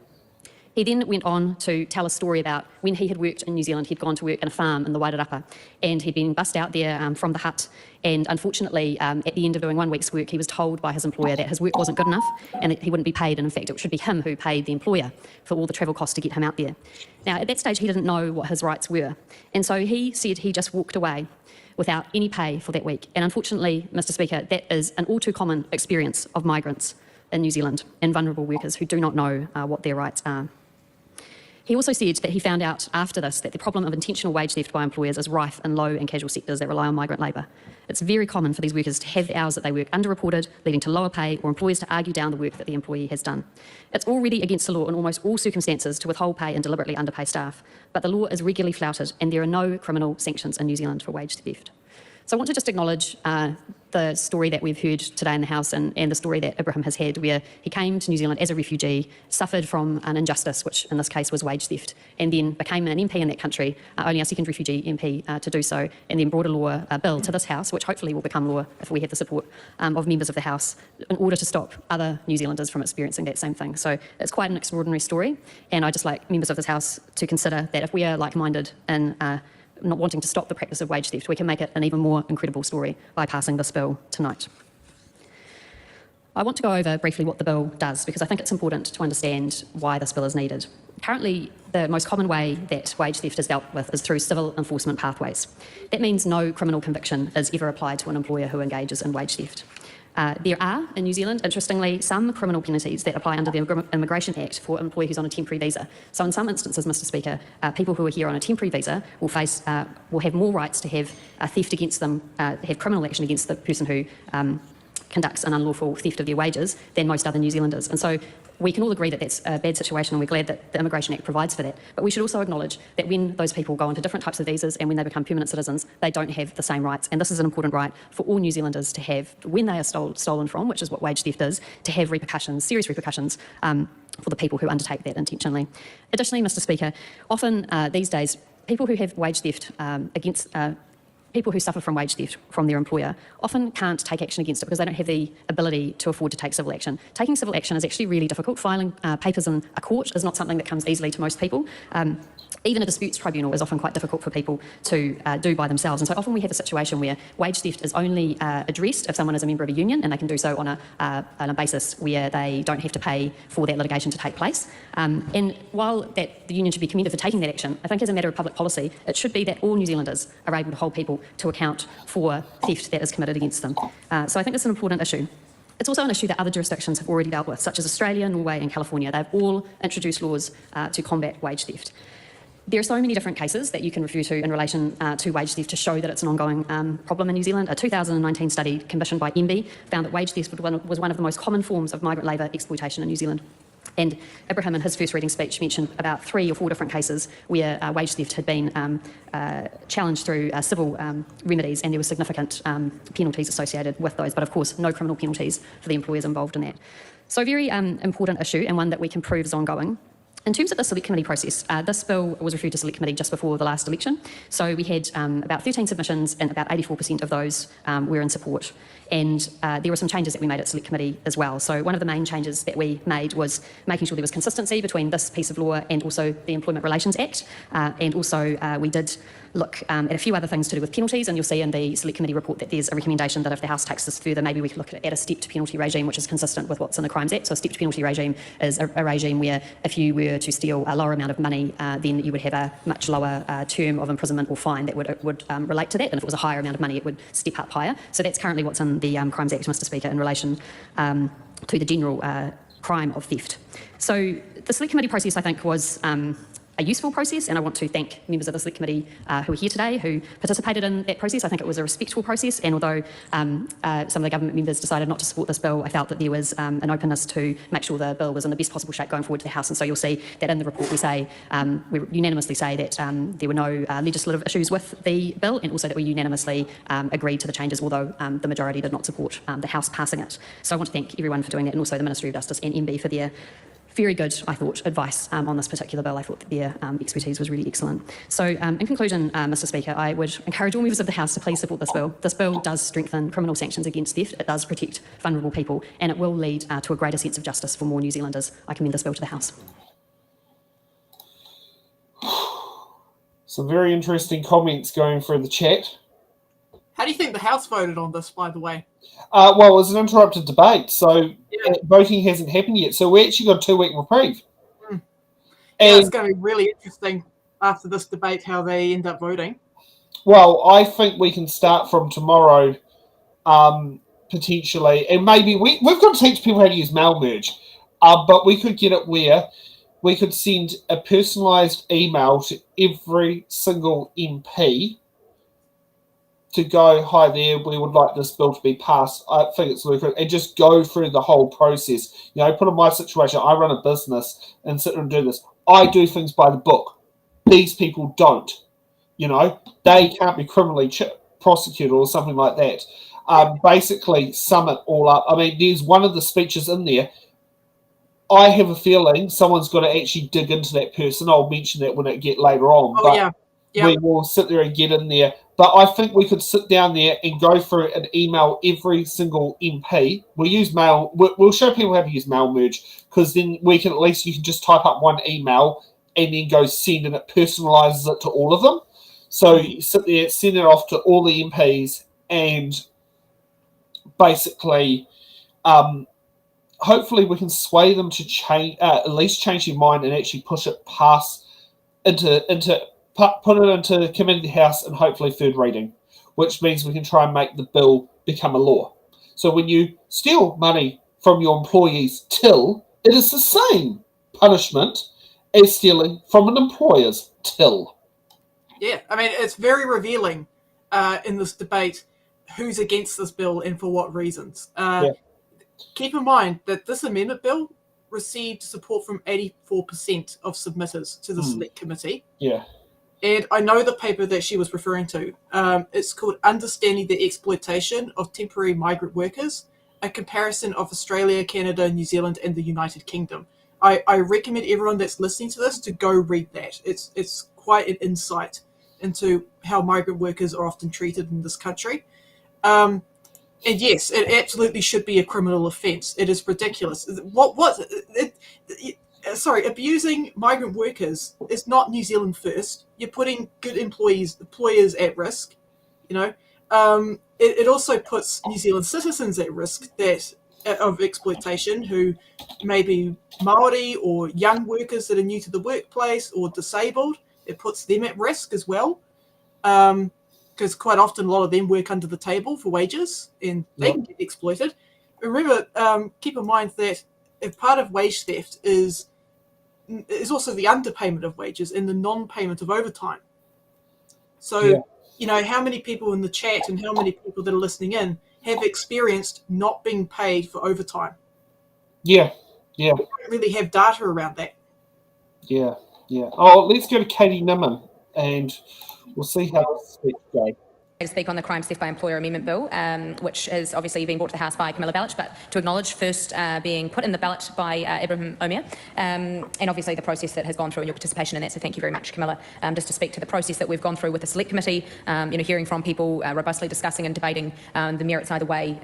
He then went on to tell a story about when he had worked in New Zealand. He'd gone to work in a farm in the Wairarapa, and he'd been bussed out there from the hut. And unfortunately, at the end of doing 1 week's work, he was told by his employer that his work wasn't good enough and that he wouldn't be paid. And in fact, it should be him who paid the employer for all the travel costs to get him out there. Now, at that stage, he didn't know what his rights were. And so he said he just walked away without any pay for that week. And unfortunately, Mr. Speaker, that is an all too common experience of migrants in New Zealand and vulnerable workers who do not know what their rights are. He also said that he found out after this that the problem of intentional wage theft by employers is rife in low and casual sectors that rely on migrant labour. It's very common for these workers to have the hours that they work underreported, leading to lower pay, or employers to argue down the work that the employee has done. It's already against the law in almost all circumstances to withhold pay and deliberately underpay staff, but the law is regularly flouted and there are no criminal sanctions in New Zealand for wage theft. So I want to just acknowledge the story that we've heard today in the House and the story that Ibrahim has had, where he came to New Zealand as a refugee, suffered from an injustice, which in this case was wage theft, and then became an MP in that country, only our second refugee MP to do so, and then brought a bill to this House, which hopefully will become law if we have the support of members of the House, in order to stop other New Zealanders from experiencing that same thing. So it's quite an extraordinary story, and I'd just like members of this House to consider that if we are like-minded in not wanting to stop the practice of wage theft, we can make it an even more incredible story by passing this bill tonight. I want to go over briefly what the bill does, because I think it's important to understand why this bill is needed. Currently, the most common way that wage theft is dealt with is through civil enforcement pathways. That means no criminal conviction is ever applied to an employer who engages in wage theft. There are, in New Zealand, interestingly, some criminal penalties that apply under the Immigration Act for an employee who's on a temporary visa. So in some instances, Mr. Speaker, people who are here on a temporary visa will have more rights to have theft against them, have criminal action against the person who conducts an unlawful theft of their wages than most other New Zealanders. And so we can all agree that that's a bad situation, and we're glad that the Immigration Act provides for that. But we should also acknowledge that when those people go into different types of visas and when they become permanent citizens, they don't have the same rights. And this is an important right for all New Zealanders to have when they are stolen from, which is what wage theft is, to have repercussions, serious repercussions, for the people who undertake that intentionally. Additionally, Mr. Speaker, often these days, people who have wage theft people who suffer from wage theft from their employer often can't take action against it because they don't have the ability to afford to take civil action. Taking civil action is actually really difficult. Filing papers in a court is not something that comes easily to most people. Even a disputes tribunal is often quite difficult for people to do by themselves. And so often we have a situation where wage theft is only addressed if someone is a member of a union, and they can do so on a basis where they don't have to pay for that litigation to take place. And while the union should be commended for taking that action, I think as a matter of public policy, it should be that all New Zealanders are able to hold people to account for theft that is committed against them. So I think it's an important issue. It's also an issue that other jurisdictions have already dealt with, such as Australia, Norway and California. They've all introduced laws to combat wage theft. There are so many different cases that you can refer to in relation to wage theft to show that it's an ongoing problem in New Zealand. A 2019 study commissioned by MB found that wage theft was one of the most common forms of migrant labour exploitation in New Zealand. And Ibrahim, in his first reading speech, mentioned about 3 or 4 different cases where wage theft had been challenged through civil remedies, and there were significant penalties associated with those, but of course no criminal penalties for the employers involved in that. So a very important issue, and one that we can prove is ongoing. In terms of the select committee process, this bill was referred to select committee just before the last election. So we had about 13 submissions, and about 84% of those were in support. And there were some changes that we made at select committee as well. So one of the main changes that we made was making sure there was consistency between this piece of law and also the Employment Relations Act. And also we did look at a few other things to do with penalties, and you'll see in the select committee report that there's a recommendation that if the House takes this further, maybe we could look at a stepped penalty regime, which is consistent with what's in the Crimes Act. So a stepped penalty regime is a regime where if you were to steal a lower amount of money, then you would have a much lower term of imprisonment or fine that would relate to that, and if it was a higher amount of money, it would step up higher. So that's currently what's in the Crimes Act, Mr. Speaker, in relation to the general crime of theft. So the select committee process, I think, was a useful process, and I want to thank members of the select committee who are here today who participated in that process. I think it was a respectful process, and although some of the government members decided not to support this bill, I felt that there was an openness to make sure the bill was in the best possible shape going forward to the House. And so you'll see that in the report we unanimously say that there were no legislative issues with the bill, and also that we unanimously agreed to the changes, although the majority did not support the House passing it. So I want to thank everyone for doing that, and also the Ministry of Justice and MB for their very good, I thought, advice on this particular bill. I thought that their expertise was really excellent. So in conclusion, Mr. Speaker, I would encourage all members of the House to please support this bill. This bill does strengthen criminal sanctions against theft, it does protect vulnerable people, and it will lead to a greater sense of justice for more New Zealanders. I commend this bill to the House. Some very interesting comments going through the chat. How do you think the House voted on this, by the way? Well, it was an interrupted debate, so voting hasn't happened yet. So we actually got a 2-week reprieve. Yeah, And, it's going to be really interesting after this debate how they end up voting. well, I think we can start from tomorrow, potentially, and maybe we've got to teach people how to use mail merge, but we could get it where we could send a personalised email to every single MP to go, hi there, we would like this bill to be passed. I think it's lucrative, and just go through the whole process. You know, put in my situation, I run a business and sit and do this. I do things by the book. These people don't. You know, they can't be criminally prosecuted or something like that. Basically, sum it all up. I mean, there's one of the speeches in there. I have a feeling someone's got to actually dig into that person. I'll mention that when it get later on. Oh, but yeah. we will sit there and get in there. But I think we could sit down there and go through and email every single MP. We'll use mail. We'll show people how to use mail merge, because then we can, at least you can just type up one email and then go send, and it personalizes it to all of them. So you sit there, send it off to all the MPs, and basically, hopefully we can sway them to change, at least change their mind and actually push it past put it into committee of the House and hopefully third reading, which means we can try and make the bill become a law. So when you steal money from your employees' till, it is the same punishment as stealing from an employer's till. Yeah, I mean, it's very revealing in this debate who's against this bill and for what reasons. Keep in mind that this amendment bill received support from 84% of submitters to the Select Committee. Yeah. And I know the paper that she was referring to. It's called Understanding the Exploitation of Temporary Migrant Workers, a comparison of Australia, Canada, New Zealand, and the United Kingdom. I recommend everyone that's listening to this to go read that. It's quite an insight into how migrant workers are often treated in this country. And yes, it absolutely should be a criminal offence. It is ridiculous. Abusing migrant workers is not New Zealand first. You're putting good employers at risk. You know, it also puts New Zealand citizens at risk of exploitation, who may be Maori or young workers that are new to the workplace or disabled. It puts them at risk as well, because quite often a lot of them work under the table for wages and they can get exploited. Remember, keep in mind that if part of wage theft is also the underpayment of wages and the non-payment of overtime. So, you know, how many people in the chat and how many people that are listening in have experienced not being paid for overtime? Yeah. We don't really have data around that. Yeah. Oh, let's go to Katie Nimmin, and we'll see how this speech goes. To speak on the Crime Theft by Employer Amendment Bill, which has obviously been brought to the House by Camilla Ballach, but to acknowledge first being put in the ballot by Ibrahim Omir, and obviously the process that has gone through and your participation in that, so thank you very much, Camilla. Just to speak to the process that we've gone through with the Select Committee, hearing from people, robustly discussing and debating the merits either way,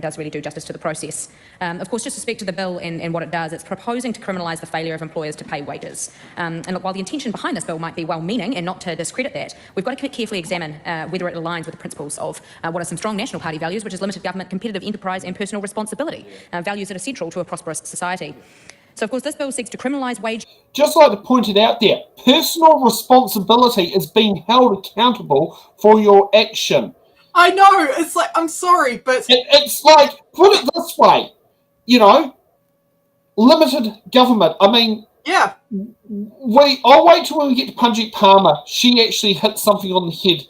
does really do justice to the process. Of course, just to speak to the bill and what it does, it's proposing to criminalise the failure of employers to pay wages. And look, while the intention behind this bill might be well-meaning, and not to discredit that, we've got to carefully examine whether it aligns with the principles of what are some strong National Party values, which is limited government, competitive enterprise and personal responsibility, values that are central to a prosperous society. So, of course, this bill seeks to criminalise wage... Just like to point it out there, personal responsibility is being held accountable for your action. I know, it's like, I'm sorry, but... It's like, put it this way, limited government. I mean... Yeah. I'll wait till we get to Punjit Palmer. She actually hit something on the head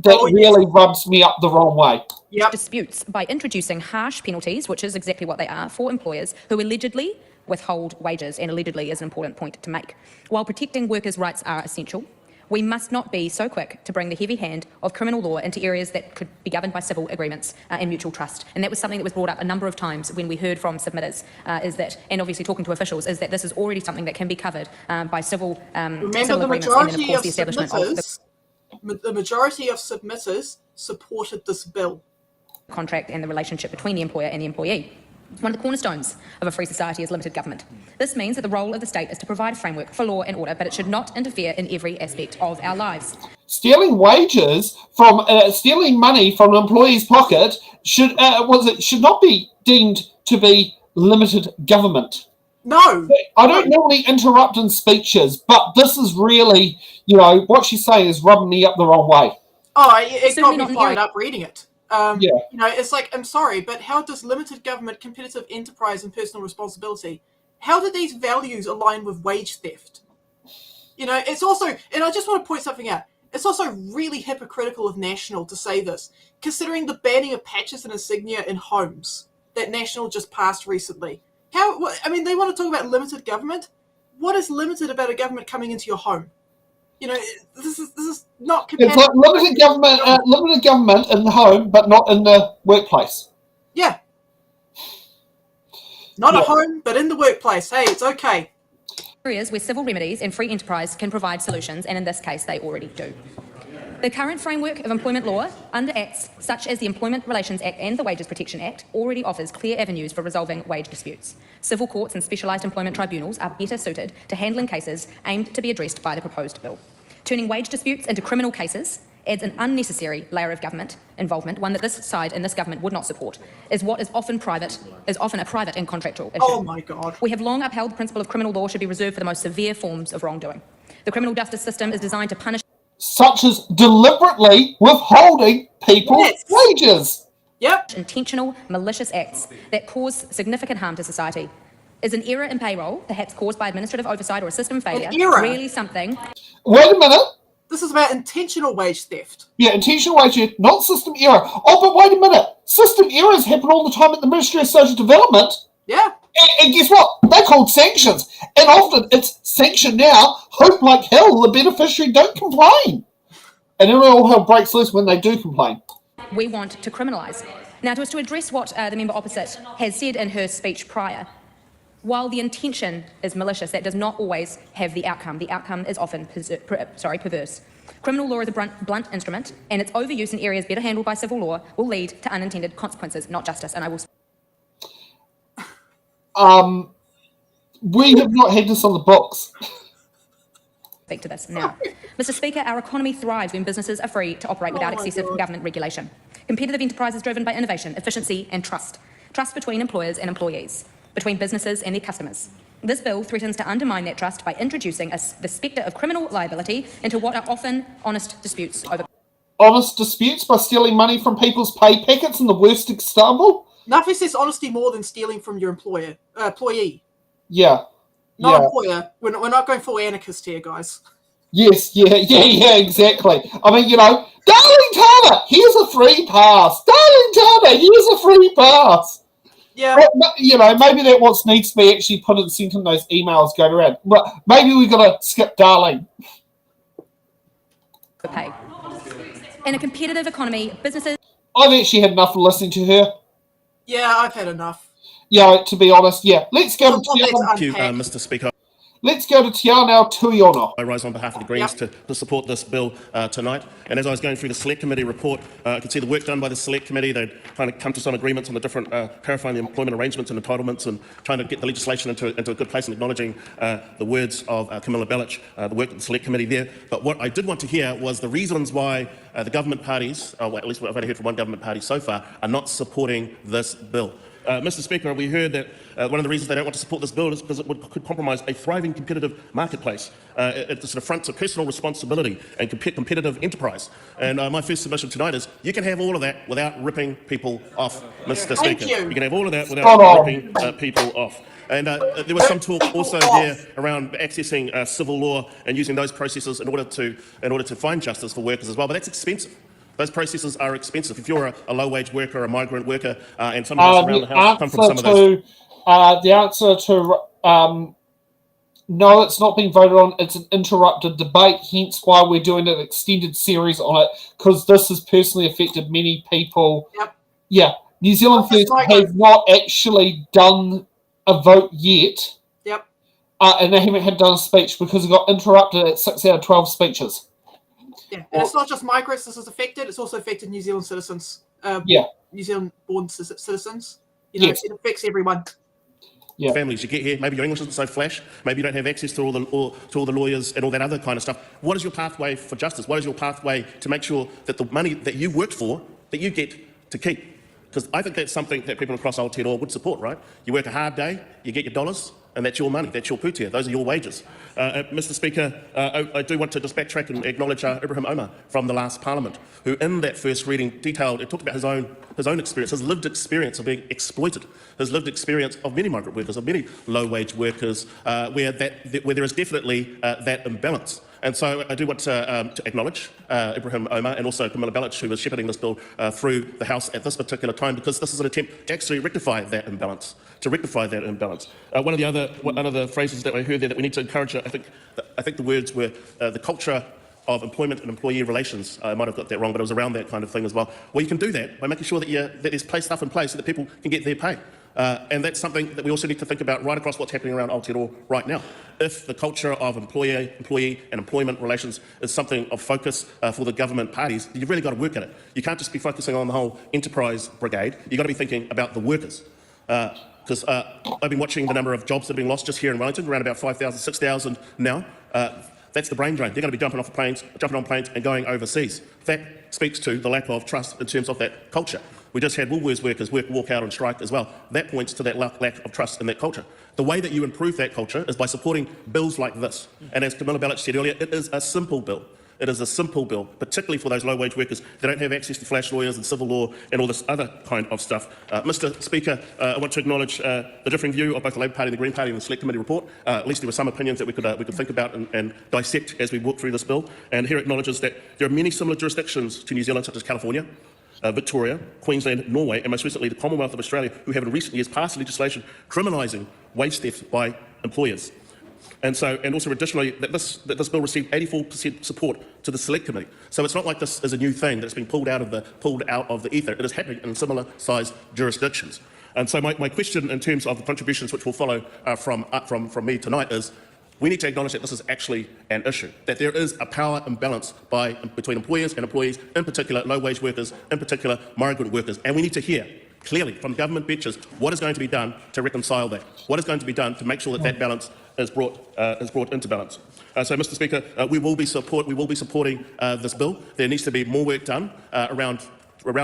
that really rubs me up the wrong way. Disputes by introducing harsh penalties, which is exactly what they are, for employers who allegedly withhold wages, and allegedly is an important point to make. While protecting workers' rights are essential, we must not be so quick to bring the heavy hand of criminal law into areas that could be governed by civil agreements and mutual trust. And that was something that was brought up a number of times when we heard from submitters, and obviously talking to officials, is that this is already something that can be covered by civil agreements, and then of course the establishment of the majority of submitters supported this bill. Contract and the relationship between the employer and the employee. One of the cornerstones of a free society is limited government. This means that the role of the state is to provide a framework for law and order, but it should not interfere in every aspect of our lives. Stealing wages from stealing money from an employee's pocket should not be deemed to be limited government. No, I don't normally interrupt in speeches, but this is really, what she's saying is rubbing me up the wrong way. Oh, it got me fired up reading it. It's like, I'm sorry, but how does limited government, competitive enterprise, and personal responsibility, how do these values align with wage theft? It's also, and I just want to point something out, it's also really hypocritical of National to say this, considering the banning of patches and insignia in homes that National just passed recently. They want to talk about limited government. What is limited about a government coming into your home? This is not compatible. It's like limited government in the home, but not in the workplace. Yeah. Not at home, but in the workplace. Hey, it's okay. Areas where civil remedies and free enterprise can provide solutions, and in this case, they already do. The current framework of employment law under acts such as the Employment Relations Act and the Wages Protection Act already offers clear avenues for resolving wage disputes. Civil courts and specialised employment tribunals are better suited to handling cases aimed to be addressed by the proposed bill. Turning wage disputes into criminal cases adds an unnecessary layer of government involvement, one that this side and this government would not support, is often a private and contractual issue. Oh my God. We have long upheld the principle of criminal law should be reserved for the most severe forms of wrongdoing. The criminal justice system is designed to punish such as deliberately withholding people's wages. Yep. Intentional, malicious acts that cause significant harm to society. Is an error in payroll, perhaps caused by administrative oversight or a system failure, really something? Wait a minute. This is about intentional wage theft. Yeah, intentional wage theft, not system error. Oh, but wait a minute. System errors happen all the time at the Ministry of Social Development. Yeah. And guess what? They're called sanctions. And often it's sanctioned now. Hope like hell the beneficiary don't complain. And then all hell breaks loose when they do complain. We want to criminalise. Now, to address what the member opposite has said in her speech prior, while the intention is malicious, that does not always have the outcome. The outcome is often perverse. Criminal law is a blunt instrument, and its overuse in areas better handled by civil law will lead to unintended consequences, not justice. And I will. We have not had this on the books. Speak to this now. Mr. Speaker, our economy thrives when businesses are free to operate without excessive government regulation. Competitive enterprise is driven by innovation, efficiency, and trust. Trust between employers and employees, between businesses and their customers. This bill threatens to undermine that trust by introducing the spectre of criminal liability into what are often honest disputes over. Honest disputes by stealing money from people's pay packets in the worst example? Nothing says honesty more than stealing from your employee. Yeah. Not employer. We're not going full anarchist here, guys. Yes, yeah, exactly. I mean, Darling Tana, here's a free pass. Darling Tana, here's a free pass. Yeah. Well, maybe that what needs to be actually put in sent in those emails going around. But maybe we got to skip Darling. For pay. In a competitive economy, businesses. I've actually had enough of listening to her. Yeah, I've had enough. Yeah, to be honest, yeah. Let's go to Tiana. Thank you, Mr. Speaker. Let's go to Tiana Tuiona. I rise on behalf of the Greens to support this bill tonight. And as I was going through the Select Committee report, I could see the work done by the Select Committee. They'd trying to come to some agreements on the different, clarifying the employment arrangements and entitlements and trying to get the legislation into a good place and acknowledging the words of Camilla Bellich, the work of the Select Committee there. But what I did want to hear was the reasons why the government parties, well, at least what I've only heard from one government party so far, are not supporting this bill. Mr. Speaker, we heard that one of the reasons they don't want to support this bill is because it could compromise a thriving competitive marketplace. It's an affront to personal responsibility and competitive enterprise. And my first submission tonight is you can have all of that without ripping people off, Mr. Speaker. You can have all of that without ripping people off. And there was some talk also there around accessing civil law and using those processes in order to find justice for workers as well. But that's expensive. Those processes are expensive. If you're a low-wage worker, a migrant worker, and some of us around the house come from some of those. The answer to no, it's not being voted on. It's an interrupted debate, hence why we're doing an extended series on it, because this has personally affected many people. Yep. Yeah, New Zealand First have not actually done a vote yet. Yep. And they haven't done a speech because it got interrupted at 6 out of 12 speeches. Yeah, and it's not just migrants this has affected, it's also affected New Zealand citizens. New Zealand-born citizens. You know, Yes. it affects everyone. Yeah. Families, you get here, maybe your English isn't so flash, maybe you don't have access to all the lawyers and all that other kind of stuff. What is your pathway for justice? What is your pathway to make sure that the money that you worked for, that you get to keep? Because I think that's something that people across Aotearoa would support, right? You work a hard day, you get your dollars, and that's your money, that's your putia, those are your wages. Mr Speaker, I do want to just backtrack and acknowledge Ibrahim Omar from the last Parliament, who in that first reading talked about his own experience, his lived experience of being exploited, his lived experience of many migrant workers, of many low-wage workers, where there is definitely that imbalance. And so I do want to acknowledge Ibrahim Omar and also Camilla Bellich, who was shepherding this bill through the House at this particular time, because this is an attempt to actually rectify that imbalance. One of the phrases that I heard there that we need to encourage, I think the words were the culture of employment and employee relations. I might have got that wrong, but it was around that kind of thing as well. Well, you can do that by making sure that there's stuff in place so that people can get their pay. And that's something that we also need to think about right across what's happening around Aotearoa right now. If the culture of employee, and employment relations is something of focus for the government parties, you've really got to work at it. You can't just be focusing on the whole enterprise brigade. You've got to be thinking about the workers. Because I've been watching the number of jobs that have been lost just here in Wellington, around about 5,000, 6,000 now. That's the brain drain. They're going to be jumping on planes and going overseas. That speaks to the lack of trust in terms of that culture. We just had Woolworths workers walk out on strike as well. That points to that lack of trust in that culture. The way that you improve that culture is by supporting bills like this. And as Camilla Bellich said earlier, it is a simple bill. It is a simple bill, particularly for those low-wage workers that don't have access to flash lawyers and civil law and all this other kind of stuff. Mr Speaker, I want to acknowledge the differing view of both the Labour Party and the Green Party in the Select Committee report. At least there were some opinions that we could think about and dissect as we walk through this bill. And here acknowledges that there are many similar jurisdictions to New Zealand, such as California, Victoria, Queensland, Norway, and most recently the Commonwealth of Australia, who have in recent years passed legislation criminalising wage theft by employers. And also additionally, that this bill received 84% support to the Select Committee. So it's not like this is a new thing that's been pulled out of the ether. It is happening in similar sized jurisdictions. And so my question in terms of the contributions which will follow from me tonight is, we need to acknowledge that this is actually an issue, that there is a power imbalance between employers and employees, in particular low-wage workers, in particular migrant workers. And we need to hear clearly from government benches what is going to be done to reconcile that, what is going to be done to make sure that that balance is brought into balance. So, Mr Speaker, we will be supporting this bill. There needs to be more work done around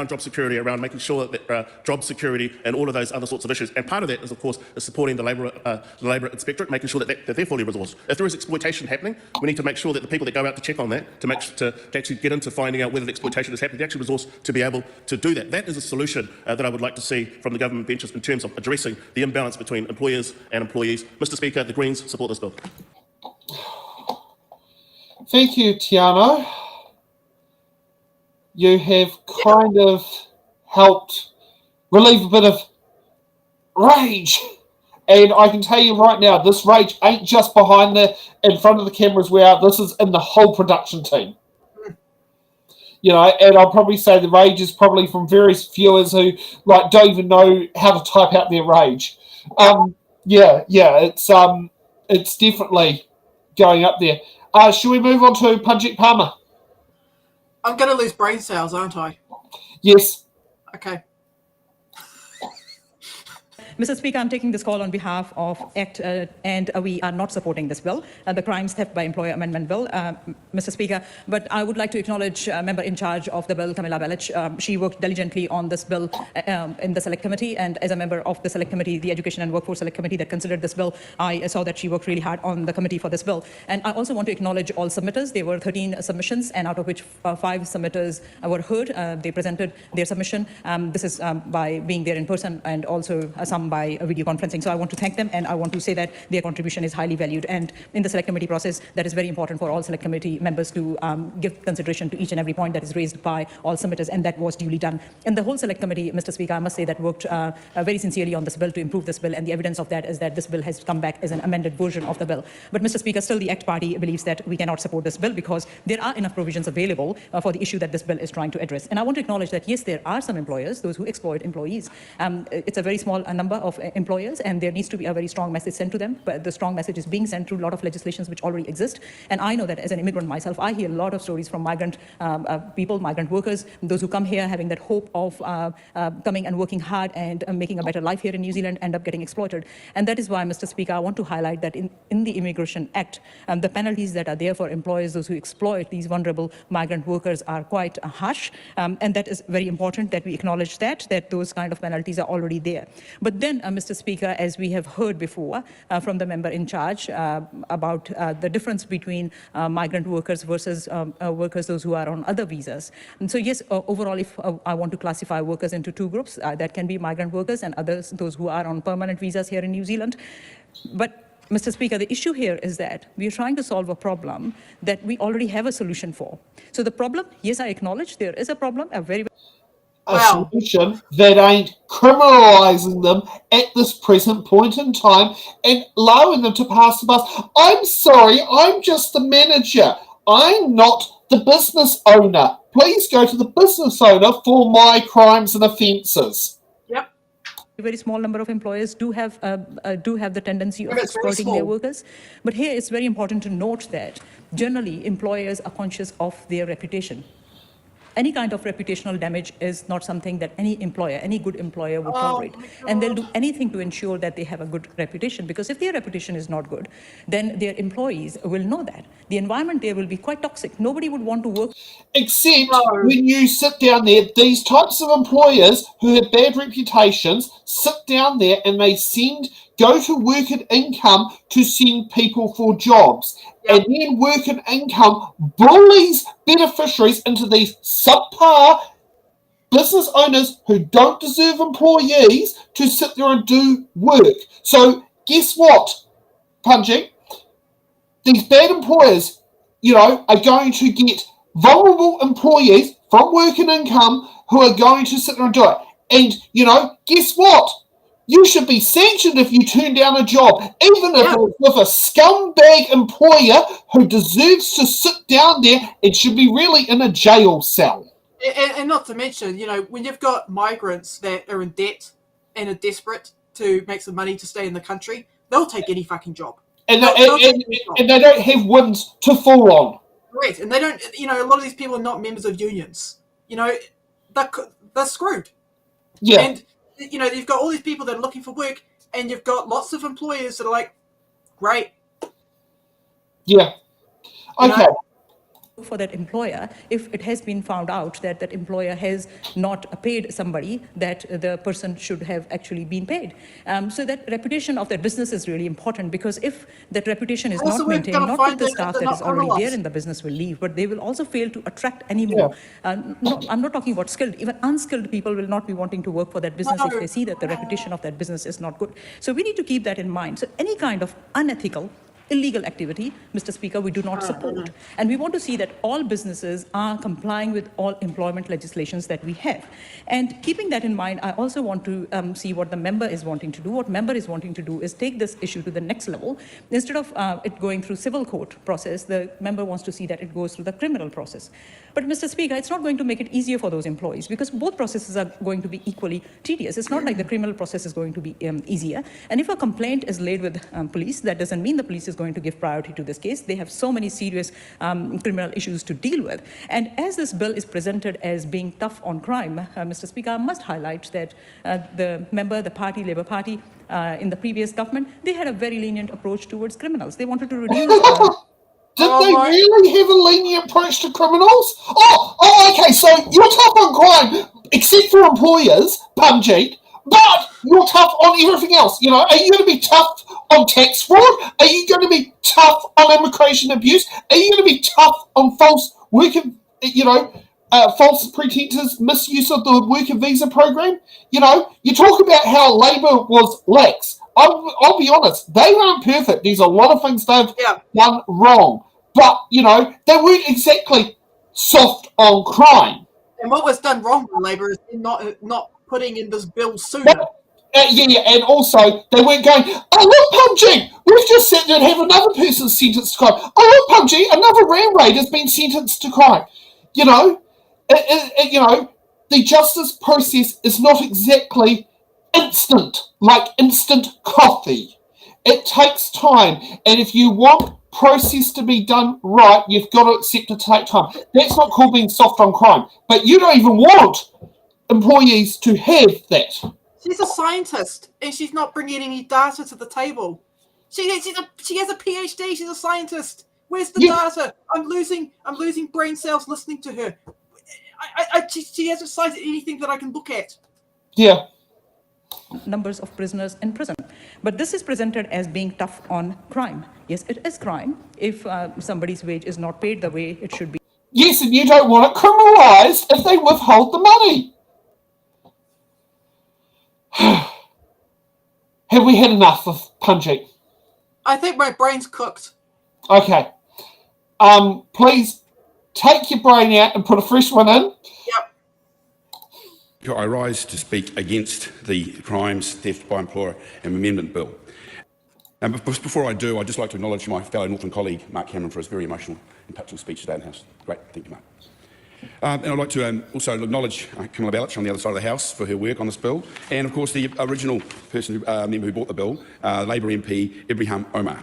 job security, around making sure that job security and all of those other sorts of issues. And part of that is, of course, supporting the Labour Inspectorate, making sure that they're fully resourced. If there is exploitation happening, we need to make sure that the people that go out to check on that, to actually get into finding out whether the exploitation is happening, to actually resource to be able to do that. That is a solution that I would like to see from the government benches in terms of addressing the imbalance between employers and employees. Mr Speaker, the Greens support this bill. Thank you, Tiano. You have kind of helped relieve a bit of rage. And I can tell you right now, this rage ain't just in front of the cameras we are. This is in the whole production team. You know, and I'll probably say the rage is probably from various viewers who don't even know how to type out their rage. It's definitely going up there. Should we move on to Punjit Palmer? I'm going to lose brain cells, aren't I? Yes. Okay. Mr. Speaker, I'm taking this call on behalf of ACT, and we are not supporting this bill, the Crimes Theft by Employer Amendment Bill, Mr. Speaker. But I would like to acknowledge a member in charge of the bill, Camilla Bellich. She worked diligently on this bill in the Select Committee, and as a member of the Select Committee, the Education and Workforce Select Committee that considered this bill, I saw that she worked really hard on the committee for this bill. And I also want to acknowledge all submitters. There were 13 submissions, and out of which 5 submitters were heard. They presented their submission. This is by being there in person, and also some by video conferencing. So I want to thank them, and I want to say that their contribution is highly valued. And in the Select Committee process, that is very important for all Select Committee members to give consideration to each and every point that is raised by all submitters, and that was duly done. And the whole Select Committee, Mr. Speaker, I must say that worked very sincerely on this bill to improve this bill, and the evidence of that is that this bill has come back as an amended version of the bill. But Mr. Speaker, still the ACT Party believes that we cannot support this bill because there are enough provisions available for the issue that this bill is trying to address. And I want to acknowledge that, yes, there are some employers, those who exploit employees. It's a very small number number of employers, and there needs to be a very strong message sent to them. But the strong message is being sent through a lot of legislations which already exist. And I know that as an immigrant myself, I hear a lot of stories from migrant people, migrant workers, those who come here having that hope of coming and working hard and making a better life here in New Zealand, end up getting exploited. And that is why, Mr. Speaker, I want to highlight that in the Immigration Act, the penalties that are there for employers, those who exploit these vulnerable migrant workers, are quite harsh. And that is very important that we acknowledge that those kind of penalties are already there. But then, Mr. Speaker, as we have heard before from the member in charge about the difference between migrant workers versus workers, those who are on other visas. And so yes, overall, if I want to classify workers into two groups, that can be migrant workers and others, those who are on permanent visas here in New Zealand. But Mr. Speaker, the issue here is that we are trying to solve a problem that we already have a solution for. So the problem, yes, I acknowledge there is a problem, a very solution that ain't criminalising them at this present point in time and allowing them to pass the bus. I'm sorry, I'm just the manager. I'm not the business owner. Please go to the business owner for my crimes and offences. Yep. A very small number of employers do have the tendency of exploiting their workers. But here it's very important to note that generally employers are conscious of their reputation. Any kind of reputational damage is not something that any employer, any good employer would tolerate. And they'll do anything to ensure that they have a good reputation, because if their reputation is not good, then their employees will know that. The environment there will be quite toxic. Nobody would want to work. Except when you sit down there, these types of employers who have bad reputations sit down there and they go to Work and Income to send people for jobs. Yep. And then Work and Income bullies beneficiaries into these subpar business owners who don't deserve employees to sit there and do work. So guess what, Punji? These bad employers, are going to get vulnerable employees from Work and Income who are going to sit there and do it. And, guess what? You should be sanctioned if you turn down a job, even if it's with a scumbag employer who deserves to sit down there and should be really in a jail cell. And not to mention, when you've got migrants that are in debt and are desperate to make some money to stay in the country, they'll take any fucking job. And they don't have wins to fall on. Correct. And they don't, a lot of these people are not members of unions. They're screwed. Yeah. And you've got all these people that are looking for work, and you've got lots of employers that are like, great. Yeah. Okay. For that employer, if it has been found out that that employer has not paid somebody that the person should have actually been paid. So that reputation of that business is really important, because if that reputation is also not maintained, not that the staff that is already there in the business will leave, but they will also fail to attract any more. I'm not talking about skilled, even unskilled people will not be wanting to work for that business if they see that the reputation of that business is not good. So we need to keep that in mind. So any kind of unethical, illegal activity, Mr. Speaker, we do not support. And we want to see that all businesses are complying with all employment legislations that we have. And keeping that in mind, I also want to see what the member is wanting to do. What member is wanting to do is take this issue to the next level. Instead of it going through civil court process, the member wants to see that it goes through the criminal process. But Mr. Speaker, it's not going to make it easier for those employees, because both processes are going to be equally tedious. It's not like the criminal process is going to be easier. And if a complaint is laid with police, that doesn't mean the police is going to give priority to this case. They have so many serious criminal issues to deal with. And as this bill is presented as being tough on crime, Mr. Speaker, I must highlight that the member, the party, Labour Party, in the previous government, they had a very lenient approach towards criminals. They wanted to reduce... Did they really have a lenient approach to criminals? Okay, so you're tough on crime, except for employers, Punji, but you're tough on everything else. Are you going to be tough on tax fraud? Are you going to be tough on immigration abuse? Are you going to be tough on false false pretenses, misuse of the worker visa program? You talk about how Labour was lax. I'll be honest, they aren't perfect. There's a lot of things they've done wrong. But, they weren't exactly soft on crime. And what was done wrong by Labour is not putting in this bill sooner. And also, they weren't going, look, Punji, we've just sat there and have another person sentenced to crime. Look, Punji, another ram raid has been sentenced to crime. The justice process is not exactly instant, like instant coffee. It takes time, and if you want process to be done right, you've got to accept it to take time. That's not called being soft on crime, but you don't even want employees to have that. She's a scientist, and she's not bringing any data to the table. She has a PhD. She's a scientist. Where's the data? I'm losing brain cells listening to her. She hasn't cited anything that I can look at. Yeah. Numbers of prisoners in prison. But this is presented as being tough on crime. Yes, it is crime if somebody's wage is not paid the way it should be. Yes, and you don't want it criminalised if they withhold the money. Have we had enough of punching? I think my brain's cooked. Okay. Please take your brain out and put a fresh one in. Yep. I rise to speak against the Crimes, Theft by Employer and Amendment Bill. And before I do, I'd just like to acknowledge my fellow Northern colleague, Mark Cameron, for his very emotional and touching speech today in the House. Great, thank you, Mark. And I'd like to also acknowledge Camilla Ballich on the other side of the House for her work on this bill, and of course the original person, member who brought the bill, Labour MP Ibrahim Omar.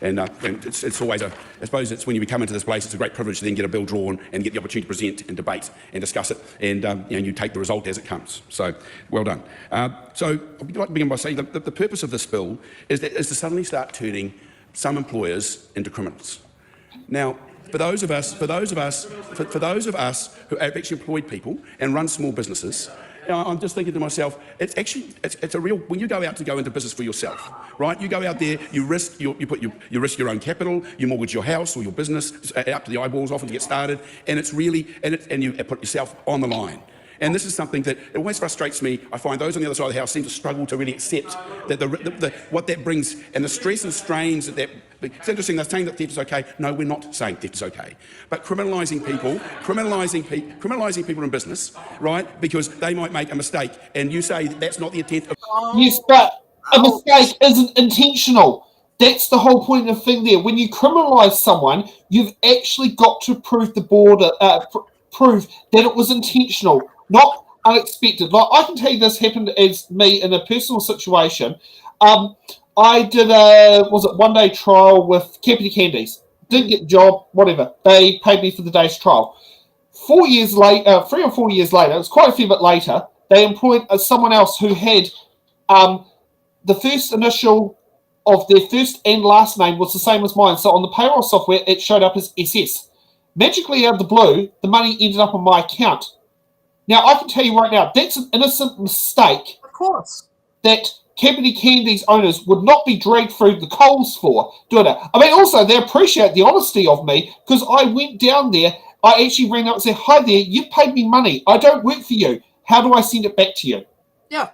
And it's always I suppose it's when you come into this place, it's a great privilege to then get a bill drawn and get the opportunity to present and debate and discuss it, and you take the result as it comes. So, well done. So, I'd like to begin by saying that the purpose of this bill is to suddenly start turning some employers into criminals. Now, for those of us who have actually employed people and run small businesses, I'm just thinking to myself, it's a real, when you go out to go into business for yourself, right? You go out there, you risk you risk your own capital, you mortgage your house or your business up to the eyeballs often to get started, and it's really, and you put yourself on the line. And this is something that it always frustrates me. I find those on the other side of the House seem to struggle to really accept that what that brings and the stress and strains that. It's interesting, they're saying that theft is okay. No, we're not saying theft is okay. But criminalising people in business, right, because they might make a mistake, and you say that's not the intent of... Yes, but a mistake isn't intentional. That's the whole point of the thing there. When you criminalise someone, you've actually got to prove prove that it was intentional, not unexpected. Like, I can tell you this happened as me in a personal situation. I did a one-day trial with Kiwi Candies. Didn't get the job, whatever. They paid me for the day's trial. 4 years later, 3 or 4 years later, it was quite a fair bit later, they employed someone else who had the first initial of their first and last name was the same as mine. So on the payroll software, it showed up as SS. Magically out of the blue, the money ended up on my account. Now, I can tell you right now, that's an innocent mistake. Of course. That Kiwi Candies owners would not be dragged through the coals for doing it. I mean, also, they appreciate the honesty of me because I went down there, I actually rang up and said, hi there, you've paid me money. I don't work for you. How do I send it back to you? Yeah.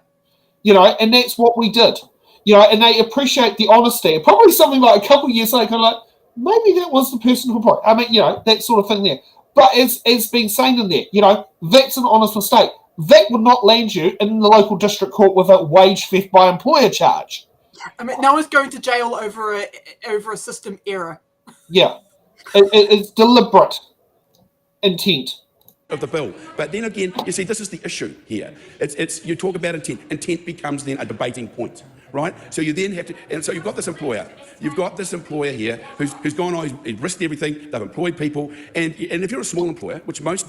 You know, and that's what we did. You know, and they appreciate the honesty. Probably something like a couple of years later, kind of like, maybe that was the person who brought it. I mean, you know, that sort of thing there. But as being saying in there, you know, that's an honest mistake. That would not land you in the local district court with a wage theft by employer charge. I mean, no one's going to jail over a system error. Yeah, it's deliberate intent of the bill. But then again, you see, this is the issue here. It's you talk about intent. Intent becomes then a debating point, right? So you then have to, and so you've got this employer. You've got this employer here who's gone on, he's risked everything, they've employed people, and if you're a small employer, which most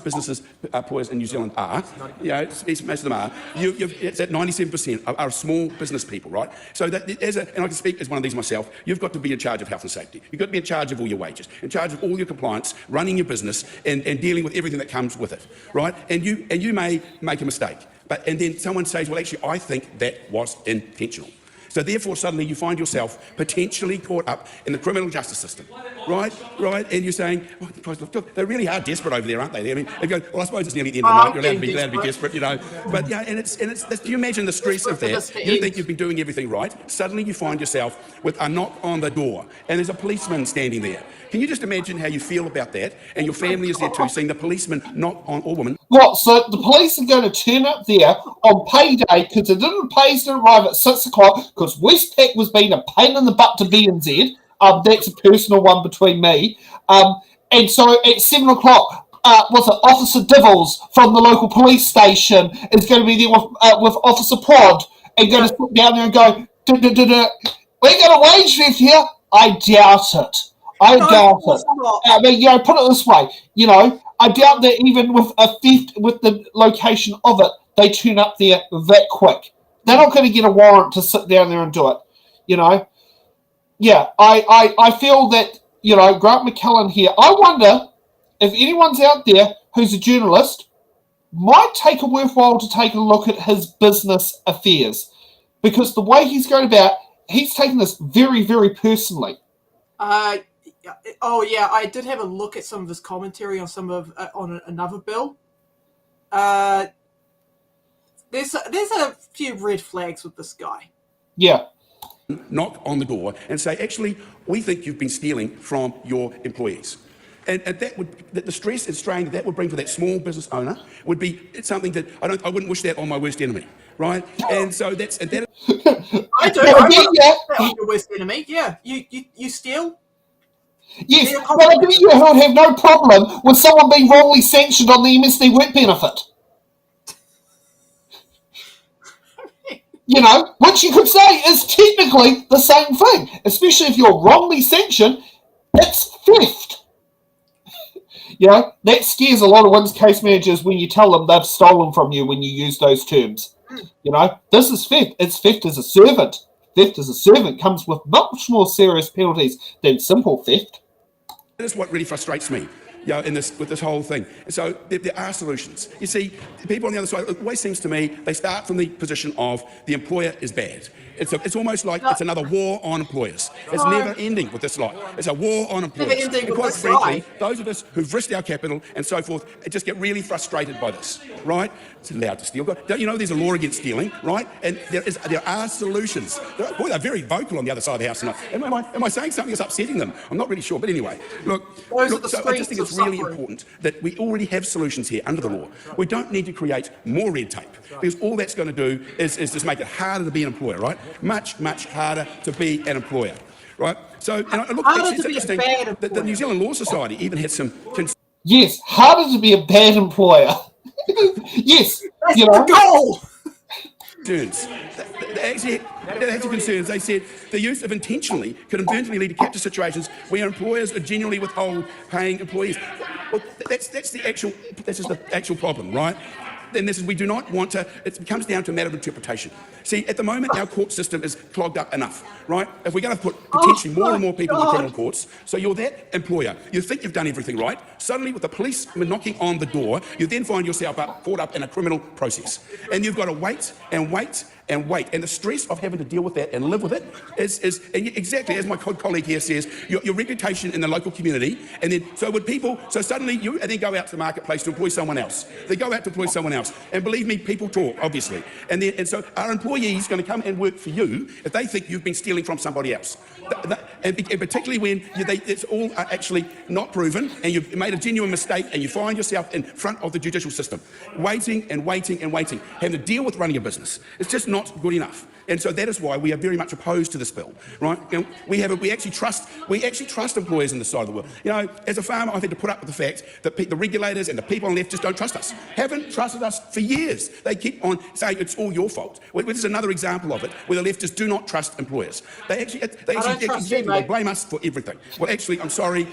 employers in New Zealand are, you know, most of them are, it's at 97% are small business people, right? So that and I can speak as one of these myself, you've got to be in charge of health and safety. You've got to be in charge of all your wages, in charge of all your compliance, running your business, and dealing with everything that comes with it, right? And you may make a mistake, and then someone says, well, actually, I think that was intentional. So therefore, suddenly you find yourself potentially caught up in the criminal justice system, right? And you're saying, oh, they really are desperate over there, aren't they? I mean, they go, well, I suppose it's nearly the end of the night. You're allowed to be desperate, you know. But yeah, and it's. Do you imagine the stress of that? You think you've been doing everything right. Suddenly you find yourself with a knock on the door, and there's a policeman standing there. Can you just imagine how you feel about that? And your family is there too, seeing the policeman knock on all women. What? So the police are going to turn up there on payday because they didn't arrive at 6 o'clock because Westpac was being a pain in the butt to BNZ. That's a personal one between me. And so at 7 o'clock, Officer Divils from the local police station is going to be there with Officer Prod and going to sit down there and go, we're going to wage theft here? I doubt it. I doubt it. I mean, put it this way, I doubt that even with a theft, with the location of it, they turn up there that quick. They're not going to get a warrant to sit down there and do it, Yeah, I feel that, Grant McKellen here, I wonder if anyone's out there who's a journalist might take a worthwhile to take a look at his business affairs, because the way he's going about, he's taking this very, very personally. I did have a look at some of his commentary on on another bill. There's a few red flags with this guy. Yeah. Knock on the door and say, actually, we think you've been stealing from your employees. And that would, the stress and strain that would bring for that small business owner would be something that I wouldn't wish that on my worst enemy, right? And so I do. I on your worst enemy. Yeah, you steal. Yes, but I bet you would have no problem with someone being wrongly sanctioned on the MSD work benefit. Which you could say is technically the same thing, especially if you're wrongly sanctioned. It's theft. That scares a lot of Wins case managers when you tell them they've stolen from you when you use those terms. This is theft. It's theft as a servant. Theft as a servant comes with much more serious penalties than simple theft. That is what really frustrates me, with this whole thing. And so there are solutions. You see, people on the other side, it always seems to me, they start from the position of the employer is bad. It's almost like it's another war on employers. It's never ending with this lot. It's a war on employers. And quite frankly, those of us who've risked our capital and so forth, just get really frustrated by this, right? It's allowed to steal. Don't you know there's a law against stealing, right? And there are solutions. They're very vocal on the other side of the house tonight. Am I saying something that's upsetting them? I'm not really sure. But anyway, so I just think it's really important that we already have solutions here under the law. We don't need to create more red tape, because all that's going to do is just make it harder to be an employer, right? Much, much harder to be an employer, right? So, it's interesting that the New Zealand Law Society even had some... Yes, harder to be a bad employer. Yes, that's the goal! Concerns. They actually had concerns. They said the use of intentionally could inadvertently lead to capture situations where employers are genuinely withhold paying employees. Well, that's the actual problem, right? And this is, we do not want to, it comes down to a matter of interpretation. See, at the moment, our court system is clogged up enough, right? If we're going to put potentially more and more people in the criminal courts, so you're that employer, you think you've done everything right, suddenly with the police knocking on the door, you then find yourself caught up in a criminal process. And you've got to wait and wait and wait. And the stress of having to deal with that and live with it is exactly as my colleague here says, your reputation in the local community. And then, so suddenly you then go out to the marketplace to employ someone else. They go out to employ someone else. And believe me, people talk, obviously. And so our employees going to come and work for you if they think you've been stealing from somebody else. And particularly when it's all actually not proven and you've made a genuine mistake and you find yourself in front of the judicial system, waiting and waiting and waiting, having to deal with running a business. It's just not good enough. And so that is why we are very much opposed to this bill, right? We actually trust employers on this side of the world. As a farmer, I've had to put up with the fact that the regulators and the people on the left just don't trust us. Haven't trusted us for years. They keep on saying it's all your fault. This is another example of it, where the leftists do not trust employers. They blame us for everything. Well, actually, I'm sorry.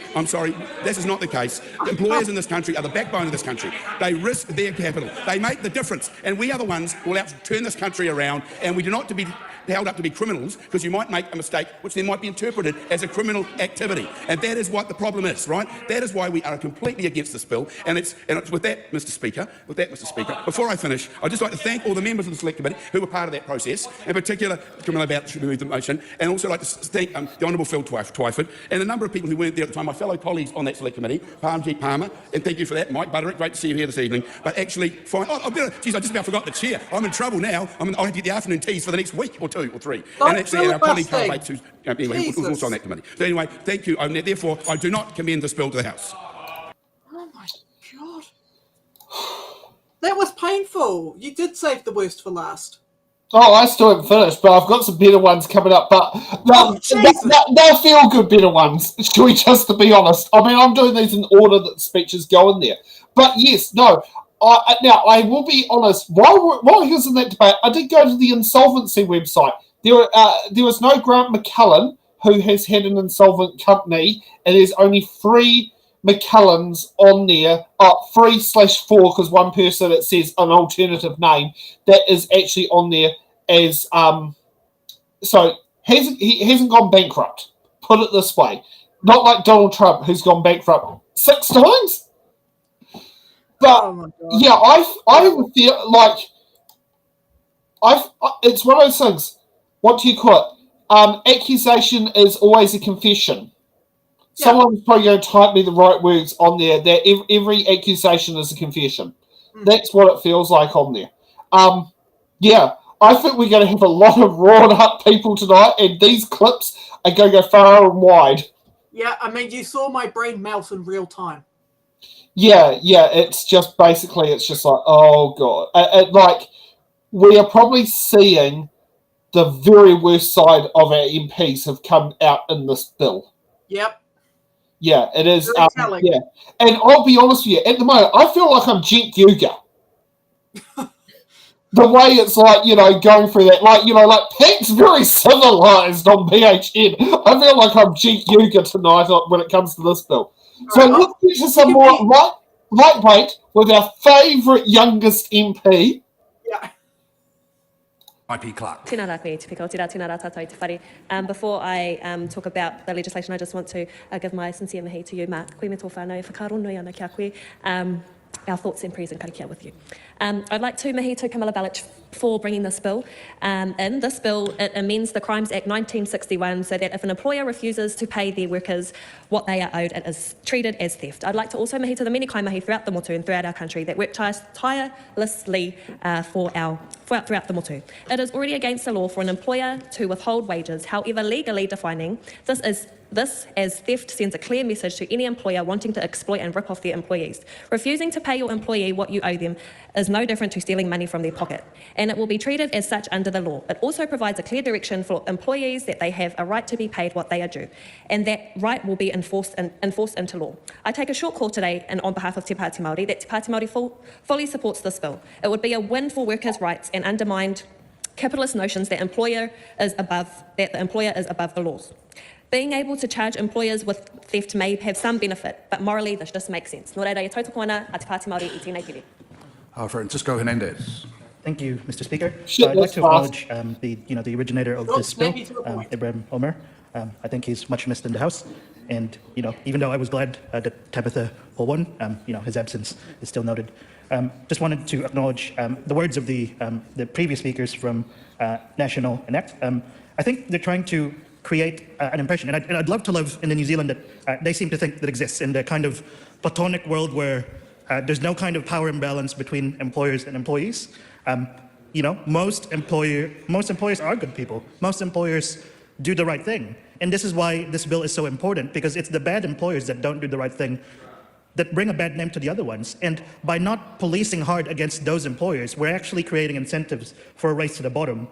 This is not the case. Employers in this country are the backbone of this country. They risk their capital. They make the difference. And we are the ones who will have to turn this country around, and we do not to be held up to be criminals, because you might make a mistake which then might be interpreted as a criminal activity. And that is what the problem is, right? That is why we are completely against this bill. And it's with that, Mr. Speaker, before I finish, I'd just like to thank all the members of the Select Committee who were part of that process, in particular, Camilla about to move the motion, and also like to thank the Honourable Phil Twyford, and a number of people who weren't there at the time, my fellow colleagues on that Select Committee, Parmjeet Palmer, and thank you for that, Mike Butterick, great to see you here this evening, but actually, I just about forgot the chair. I'm in trouble now. I'll have to get the afternoon teas for the next week or 2 or 3. And actually, our colleague Carl Bates, who's also on that committee. So anyway, thank you. Therefore, I do not commend this bill to the House. Oh my God. That was painful. You did save the worst for last. Oh, I still haven't finished, but I've got some better ones coming up. But they'll feel good better ones, just to be honest. I mean, I'm doing these in order that speeches go in there. But yes, no, now, I will be honest, while he was in that debate, I did go to the insolvency website. There was no Grant McCullen, who has had an insolvent company, and there's only 3 McCullens on there, 3/4, because one person, it says an alternative name, that is actually on there as, so he hasn't gone bankrupt, put it this way. Not like Donald Trump, who's gone bankrupt 6 times. But yeah, I feel like it's one of those things. What do you call it? Accusation is always a confession. Yeah. Someone's probably going to type me the right words on there. That every accusation is a confession. That's what it feels like on there. Yeah, I think we're going to have a lot of riled up people tonight, and these clips are going to go far and wide. Yeah, I mean, you saw my brain melt in real time. Yeah, it's just basically, it's just like, oh God. Like, we are probably seeing the very worst side of our MPs have come out in this bill. Yep. Yeah, it is. Telling. Yeah, and I'll be honest with you, at the moment, I feel like I'm Jet Yuga. The way it's like, going through that, like Pat's very civilized on BHN. I feel like I'm Jet Yuga tonight when it comes to this bill. So let's get to some more lightweight with our favourite youngest MP. Yeah. IP Clark. Tēnā rā koe, Te Piko, tēnā rā tātou te whare. Before I talk about the legislation, I just want to give my sincere mihi to you, Mark. Koe me tō whānau e whakaro nui ana kia koe. Our thoughts and prayers and karakia with you. I'd like to mihi to Camilla Balich for bringing this bill in. This bill, it amends the Crimes Act 1961 so that if an employer refuses to pay their workers what they are owed, it is treated as theft. I'd like to also mihi to the many kaimahi throughout the motu and throughout our country that work tirelessly throughout the motu. It is already against the law for an employer to withhold wages. However, legally defining this as theft sends a clear message to any employer wanting to exploit and rip off their employees. Refusing to pay your employee what you owe them is no different to stealing money from their pocket, and it will be treated as such under the law. It also provides a clear direction for employees that they have a right to be paid what they are due, and that right will be enforced into law. I take a short call today and on behalf of Te Pāti Māori that Te Pāti Māori fully supports this bill. It would be a win for workers' rights and undermined capitalist notions that the employer is above the laws. Being able to charge employers with theft may have some benefit, but morally this just makes sense. Nō reira, e tautoko ana a Te Pāti Māori I tēnei kere. Francisco Hernandez. Thank you, Mr. Speaker. I'd like to acknowledge the originator of this bill, Ibrahim Omer. I think he's much missed in the House, and even though I was glad that Tabitha Paul won, his absence is still noted. Just wanted to acknowledge the words of the previous speakers from National Enact. I think they're trying to create an impression, and I'd love to live in the New Zealand that they seem to think that exists, in the kind of platonic world where there's no kind of power imbalance between employers and employees. Most employers are good people. Most employers do the right thing, and this is why this bill is so important, because it's the bad employers that don't do the right thing that bring a bad name to the other ones. And by not policing hard against those employers, we're actually creating incentives for a race to the bottom.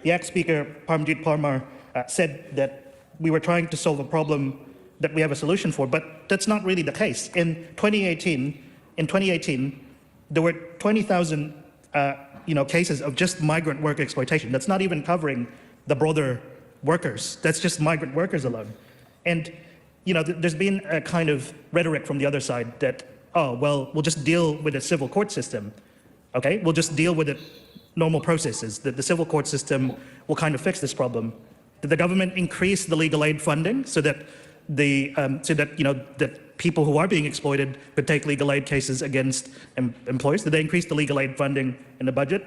The ACT Speaker, Parmjit Parmar, said that we were trying to solve a problem that we have a solution for, but that's not really the case. In 2018, there were 20,000 cases of just migrant work exploitation. That's not even covering the broader workers. That's just migrant workers alone. And there's been a kind of rhetoric from the other side that, we'll just deal with the civil court system. Okay, we'll just deal with the normal processes. That the civil court system will kind of fix this problem. Did the government increase the legal aid funding so that that people who are being exploited could take legal aid cases against employers? Did they increase the legal aid funding in the budget?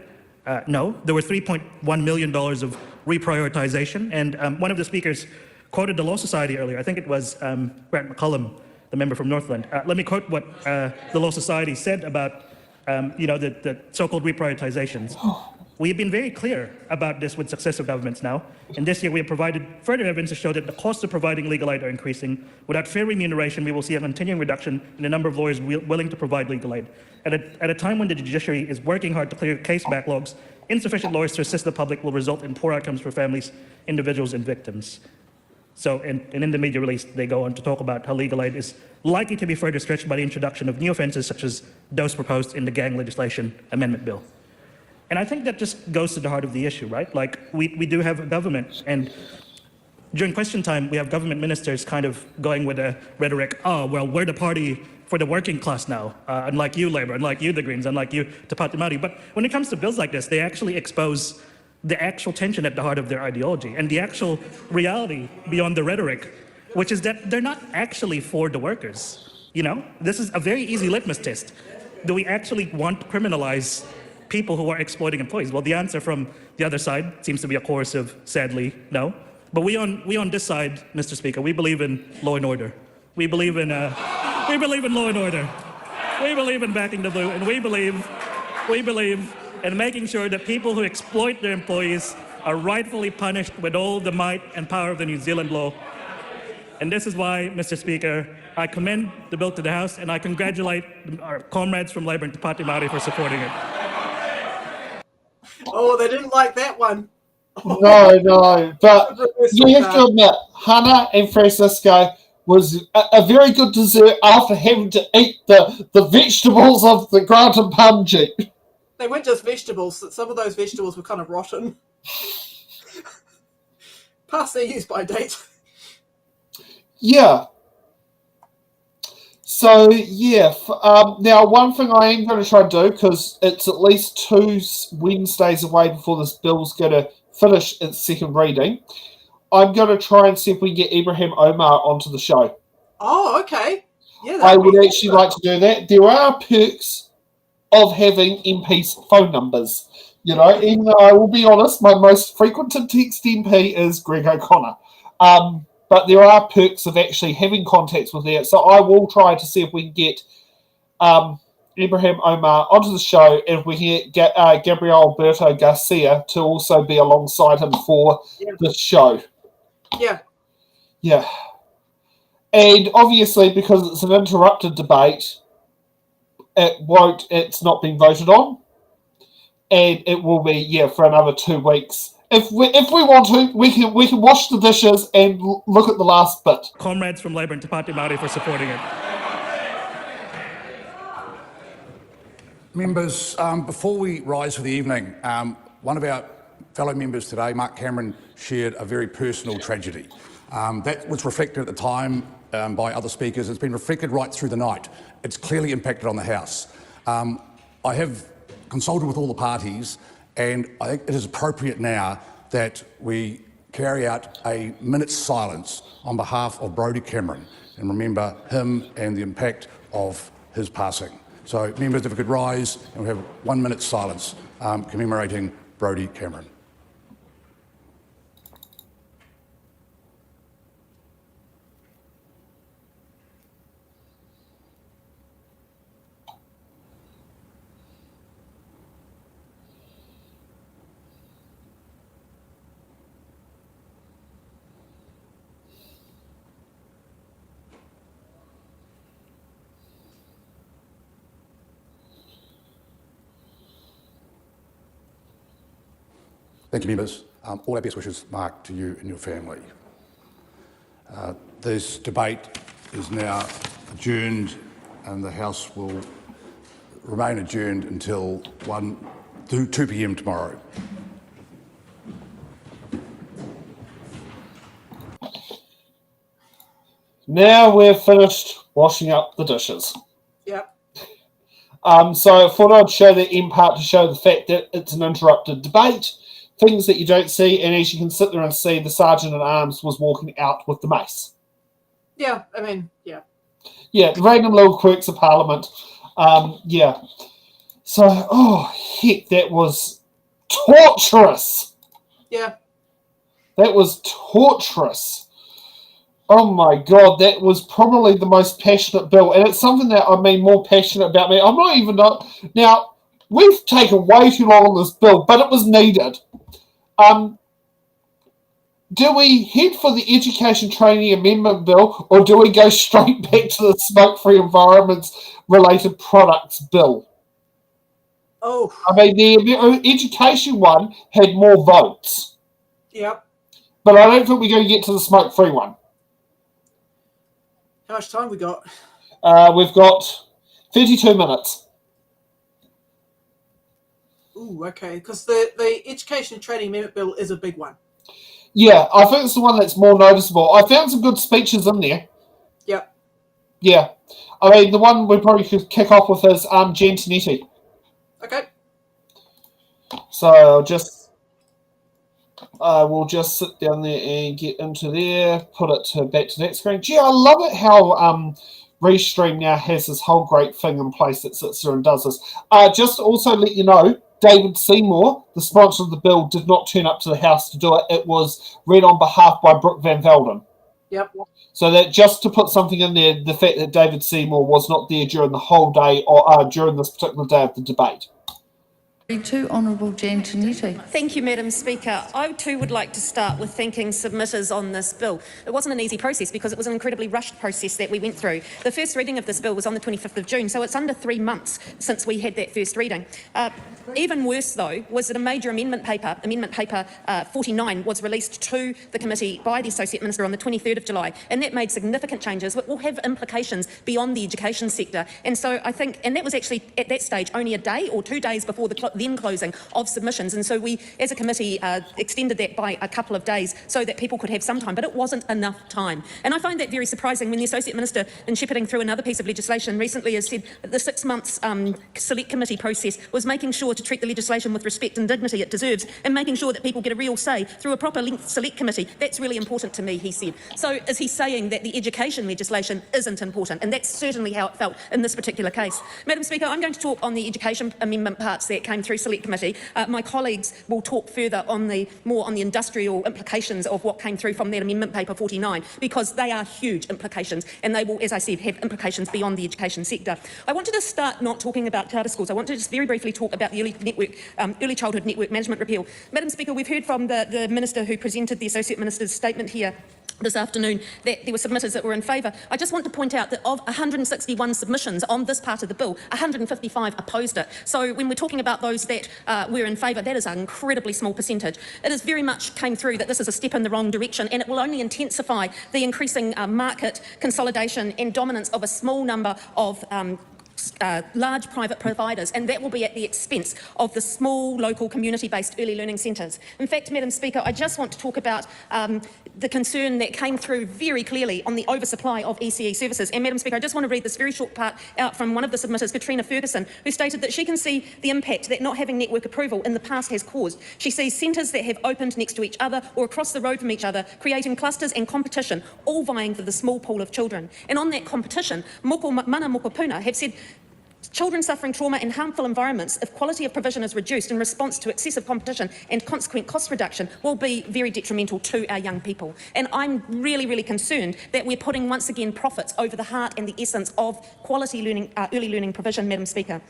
No. There were $3.1 million of reprioritization, and one of the speakers quoted the Law Society earlier. I think it was Grant McCullum, the member from Northland. Let me quote what the Law Society said about the so-called reprioritizations. We have been very clear about this with successive governments now, and this year we have provided further evidence to show that the costs of providing legal aid are increasing. Without fair remuneration, we will see a continuing reduction in the number of lawyers willing to provide legal aid. At a time when the judiciary is working hard to clear case backlogs, insufficient lawyers to assist the public will result in poor outcomes for families, individuals, and victims. So, and in the media release, they go on to talk about how legal aid is likely to be further stretched by the introduction of new offences such as those proposed in the gang legislation amendment bill. And I think that just goes to the heart of the issue, right? Like, we do have a government, and during question time, we have government ministers kind of going with a rhetoric, oh, well, we're the party for the working class now, unlike you, Labour, unlike you, the Greens, unlike you, Te Pāti Māori. But when it comes to bills like this, they actually expose the actual tension at the heart of their ideology and the actual reality beyond the rhetoric, which is that they're not actually for the workers. You know, this is a very easy litmus test. Do we actually want to criminalize people who are exploiting employees? Well, the answer from the other side seems to be a chorus of, sadly, no. But we on this side, Mr. Speaker, we believe in law and order. We believe in law and order. We believe in backing the blue, and we believe in making sure that people who exploit their employees are rightfully punished with all the might and power of the New Zealand law. And this is why, Mr. Speaker, I commend the bill to the House, and I congratulate our comrades from Labour and Te Pāti Māori for supporting it. Oh, they didn't like that one. No, but you have to admit, Hana and Francisco was a very good dessert after having to eat the vegetables of the Grant and Punji. They weren't just vegetables. Some of those vegetables were kind of rotten. Past their use-by date. Yeah. So, yeah. Now, one thing I am going to try and do, because it's at least 2 Wednesdays away before this bill's going to finish its second reading, I'm going to try and see if we can get Ibrahim Omar onto the show. Oh, okay. Yeah, I would actually like to do that. There are perks of having MPs' phone numbers. You know, even though I will be honest, my most frequented text MP is Greg O'Connor. But there are perks of actually having contacts with that. So I will try to see if we can get Ibrahim Omar onto the show, and if we can get Gabriel Alberto Garcia to also be alongside him for the show. Yeah. Yeah. And obviously, because it's an interrupted debate, it's not been voted on. And it will be, for another 2 weeks. If we want to, we can wash the dishes and look at the last bit. Comrades from Labour and Te Pāti Māori for supporting it. Members, before we rise for the evening, one of our fellow members today, Mark Cameron, shared a very personal tragedy. That was reflected at the time by other speakers. It's been reflected right through the night. It's clearly impacted on the House. I have consulted with all the parties, and I think it is appropriate now that we carry out a minute's silence on behalf of Brodie Cameron and remember him and the impact of his passing. So, members, if we could rise and we have 1 minute's silence commemorating Brodie Cameron. Thank you, members. All our best wishes, Mark, to you and your family. This debate is now adjourned, and the House will remain adjourned until 2 p.m. tomorrow. Now we're finished washing up the dishes. Yep. So I thought I'd show that in part to show the fact that it's an interrupted debate. Things that you don't see, and as you can sit there and see, the Sergeant-at-Arms was walking out with the mace. Yeah, I mean, yeah. Yeah, random little quirks of Parliament. Yeah. So, heck, that was torturous. Yeah. That was torturous. Oh my God, that was probably the most passionate bill. And it's something that I'm more passionate about me. I'm not even now, we've taken way too long on this bill, but it was needed. Do we head for the Education Training Amendment Bill, or do we go straight back to the Smoke-Free Environments Related Products Bill? Oh. I mean, the education one had more votes. Yep. but I don't think we're going to get to the smoke-free one. How much time we got? We've got 32 minutes. Ooh, okay, because the Education and Training Amendment Bill is a big one. Yeah, I think it's the one that's more noticeable. I found some good speeches in there. Yep. Yeah. I mean, the one we probably could kick off with is Jen Tinetti. Okay. So we'll just sit down there and get into there, put it back to that screen. Gee, I love it how Restream now has this whole great thing in place that sits there and does this. Just to also let you know, David Seymour, the sponsor of the bill, did not turn up to the House to do it. It was read on behalf by Brooke Van Velden. Yep. So that just to put something in there, the fact that David Seymour was not there during the whole day or during this particular day of the debate. Honourable Jen Tinetti. Thank you, Madam Speaker. I too would like to start with thanking submitters on this bill. It wasn't an easy process because it was an incredibly rushed process that we went through. The first reading of this bill was on the 25th of June, so it's under 3 months since we had that first reading. Even worse, though, was that a major amendment paper 49, was released to the committee by the Associate Minister on the 23rd of July, and that made significant changes that will have implications beyond the education sector. And so I think, and that was actually at that stage only a day or 2 days before the then closing of submissions, and so we as a committee extended that by a couple of days so that people could have some time, but it wasn't enough time. And I find that very surprising when the Associate Minister, in shepherding through another piece of legislation recently, has said that the 6 months select committee process was making sure to treat the legislation with respect and dignity it deserves, and making sure that people get a real say through a proper length select committee. That's really important to me, he said. So is he saying that the education legislation isn't important? And that's certainly how it felt in this particular case. Madam Speaker, I'm going to talk on the education amendment parts that came through select committee. My colleagues will talk further on the industrial implications of what came through from that amendment paper 49, because they are huge implications, and they will, as I said, have implications beyond the education sector. I wanted to start not talking about charter schools. I want to just very briefly talk about the early childhood network management repeal. Madam Speaker, we've heard from the Minister who presented the Associate Minister's statement here this afternoon that there were submitters that were in favour. I just want to point out that of 161 submissions on this part of the bill, 155 opposed it. So when we're talking about those that were in favour, that is an incredibly small percentage. It has very much came through that this is a step in the wrong direction, and it will only intensify the increasing market consolidation and dominance of a small number of large private providers, and that will be at the expense of the small local community-based early learning centres. In fact, Madam Speaker, I just want to talk about the concern that came through very clearly on the oversupply of ECE services. And Madam Speaker, I just want to read this very short part out from one of the submitters, Katrina Ferguson, who stated that she can see the impact that not having network approval in the past has caused. She sees centres that have opened next to each other or across the road from each other, creating clusters and competition, all vying for the small pool of children. And on that competition, Mana Mokopuna have said children suffering trauma in harmful environments, if quality of provision is reduced in response to excessive competition and consequent cost reduction, will be very detrimental to our young people. And I'm really, really concerned that we're putting once again profits over the heart and the essence of quality learning, early learning provision, Madam Speaker.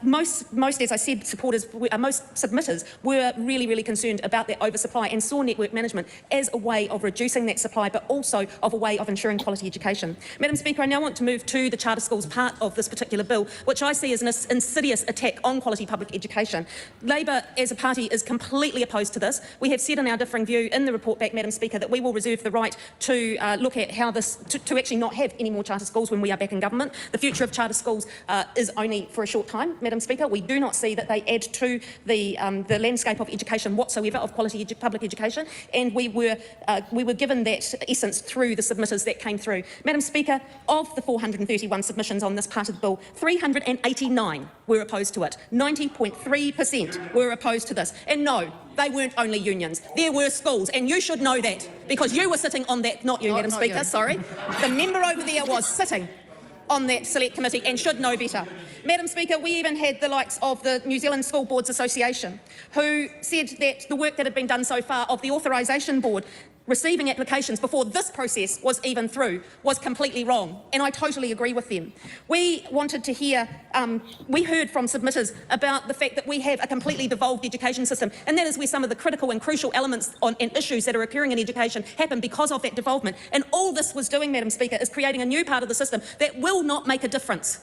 Most, as I said, most submitters were really, really concerned about that oversupply and saw network management as a way of reducing that supply, but also of a way of ensuring quality education. Madam Speaker, I now want to move to the charter schools part of this particular bill, which I see as an insidious attack on quality public education. Labor, as a party, is completely opposed to this. We have said in our differing view in the report back, Madam Speaker, that we will reserve the right to look at how this, to actually not have any more charter schools when we are back in government. The future of charter schools is only for a short time, Madam Speaker. We do not see that they add to the landscape of education whatsoever, of quality public education, and we were given that essence through the submitters that came through. Madam Speaker, of the 431 submissions on this part of the bill, 389 were opposed to it. 90.3% were opposed to this. And no, they weren't only unions. There were schools, and you should know that, because you were sitting on that, not you, Madam Speaker, sorry. The member over there was sitting on that select committee and should know better. Madam Speaker, we even had the likes of the New Zealand School Boards Association, who said that the work that had been done so far of the authorisation board receiving applications before this process was even through was completely wrong, and I totally agree with them. We wanted to hear, we heard from submitters about the fact that we have a completely devolved education system, and that is where some of the critical and crucial elements and issues that are occurring in education happen because of that devolvement. And all this was doing, Madam Speaker, is creating a new part of the system that will not make a difference,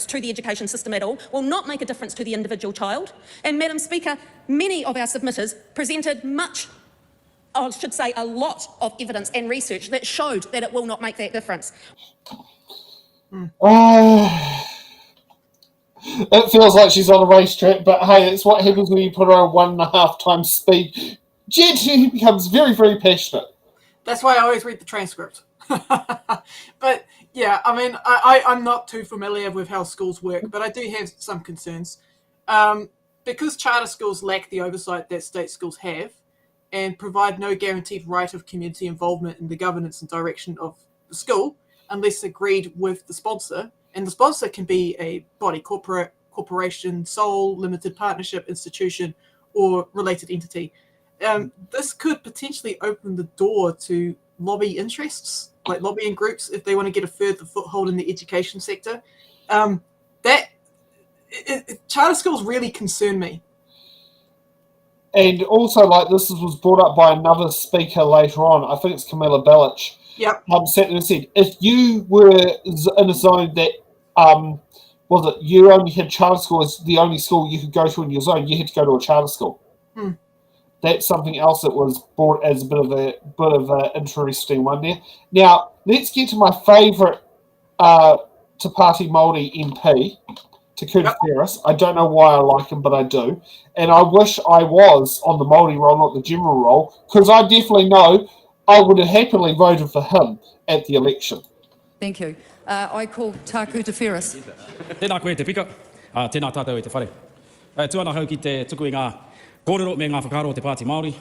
to the education system at all, will not make a difference to the individual child. And Madam Speaker, many of our submitters presented much I should say a lot of evidence and research that showed that it will not make that difference. It feels like she's on a racetrack, but hey, it's what happens when you put her on 1.5 times speed. Jen becomes very, very passionate. That's why I always read the transcript. But yeah, I mean, I'm not too familiar with how schools work, but I do have some concerns. Because charter schools lack the oversight that state schools have and provide no guaranteed right of community involvement in the governance and direction of the school, unless agreed with the sponsor, and the sponsor can be a body, corporation, sole, limited partnership, institution, or related entity. This could potentially open the door to lobby interests, like lobbying groups, if they want to get a further foothold in the education sector. Charter schools really concern me. And also, like, this was brought up by another speaker later on. I think it's Camilla Bellich. Yep. Sat there and said, if you were in a zone that you only had charter school as the only school you could go to in your zone, you had to go to a charter school. That's something else that was brought as a bit of an interesting one there. Now, let's get to my favourite Te Pāti Māori MP, Te Kuta Ferris. I don't know why I like him, but I do. And I wish I was on the Māori roll, not the general roll, because I definitely know I would have happily voted for him at the election. Thank you. I call Te Kuta Ferris. Tēnā koe te pika, tēnā tātou e te whare. Tuana hau ki te tuku i ngā kōrero me ngā whakaro o te Pāti Māori,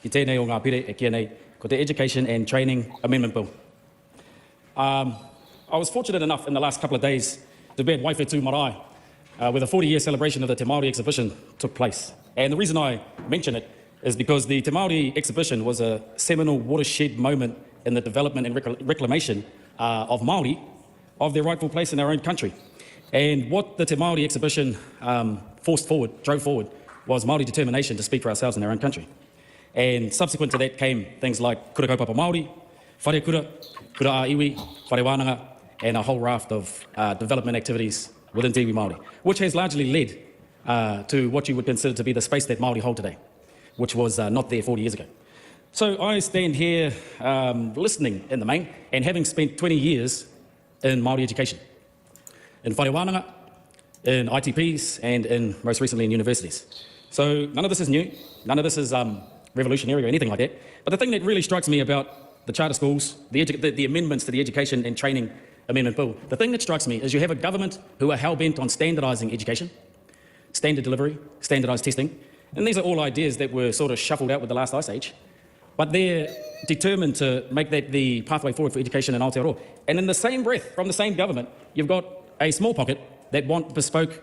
ki tēnei o ngā pire e kia nei, ko te Education and Training Amendment Bill. I was fortunate enough in the last couple of days to be at Waifetu Marae, where the 40-year celebration of the Te Māori exhibition took place. And the reason I mention it is because the Te Māori exhibition was a seminal watershed moment in the development and reclamation of Māori, of their rightful place in our own country. And what the Te Māori exhibition drove forward, was Māori determination to speak for ourselves in our own country. And subsequent to that came things like kura kaupapa Māori, whare kura, kura a iwi, whare wānanga, and a whole raft of development activities within Te Iwi Māori, which has largely led to what you would consider to be the space that Māori hold today, which was not there 40 years ago. So I stand here listening in the main, and having spent 20 years in Māori education, in whare wānanga, in ITPs, and in most recently in universities. So none of this is new, none of this is revolutionary or anything like that. But the thing that really strikes me about the charter schools, the amendments to the Education and Training Amendment Bill, the thing that strikes me is you have a government who are hell-bent on standardising education, standard delivery, standardised testing, and these are all ideas that were sort of shuffled out with the last Ice Age, but they're determined to make that the pathway forward for education in Aotearoa. And in the same breath, from the same government, you've got a small pocket that want bespoke,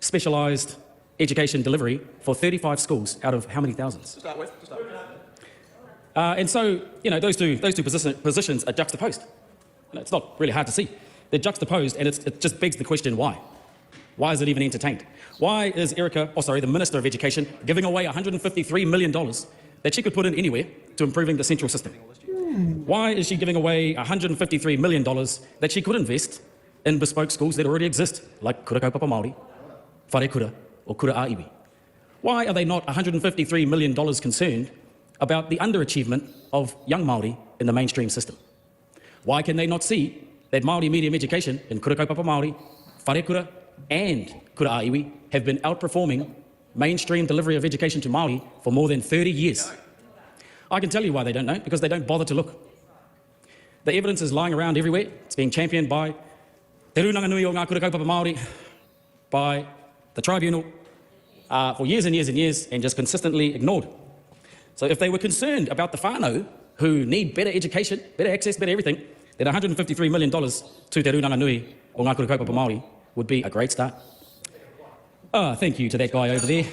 specialised education delivery for 35 schools out of how many thousands? And so, you know, those two positions are juxtaposed. It's not really hard to see. They're juxtaposed, and it just begs the question, why? Why is it even entertained? Why is the Minister of Education, giving away $153 million that she could put in anywhere to improving the central system? Why is she giving away $153 million that she could invest in bespoke schools that already exist, like kura kaupapa Māori, whare kura, or kura a iwi? Why are they not $153 million concerned about the underachievement of young Māori in the mainstream system? Why can they not see that Māori medium education in kura kaupapa Māori, whare kura, and kura a iwi have been outperforming mainstream delivery of education to Māori for more than 30 years? I can tell you why they don't know, because they don't bother to look. The evidence is lying around everywhere. It's being championed by Te Runanga Nui o ngā kura kaupapa Māori, by the tribunal, for years and years and years, and just consistently ignored. So if they were concerned about the whānau who need better education, better access, better everything, then $153 million to Te Runanga Nui o ngā kura kaupapa Māori would be a great start. Thank you to that guy over there.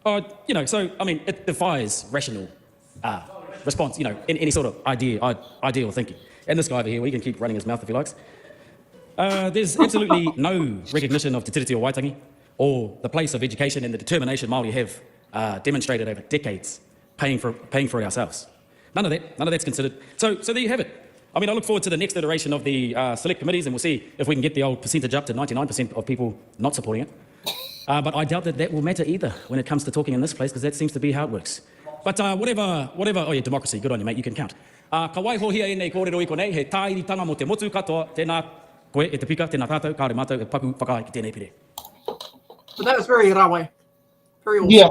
It defies rational response, in any sort of ideal thinking. And this guy over here, he can keep running his mouth if he likes. There's absolutely no recognition of Te Tiriti o Waitangi or the place of education and the determination Māori have demonstrated over decades, paying for it ourselves. None of that's considered. So there you have it. I look forward to the next iteration of the select committees, and we'll see if we can get the old percentage up to 99% of people not supporting it. But I doubt that that will matter either when it comes to talking in this place, because that seems to be how it works. But whatever, oh yeah, democracy, good on you, mate, you can count. Ka waiho hia e nei kōrero I konei, he tāiritanga mo te motu katoa, tēnā koe e te pika, tēnā tātou, kāre mātou e paku whakaai ki tēnei pire. But that was very rawe. Very awesome. Yeah.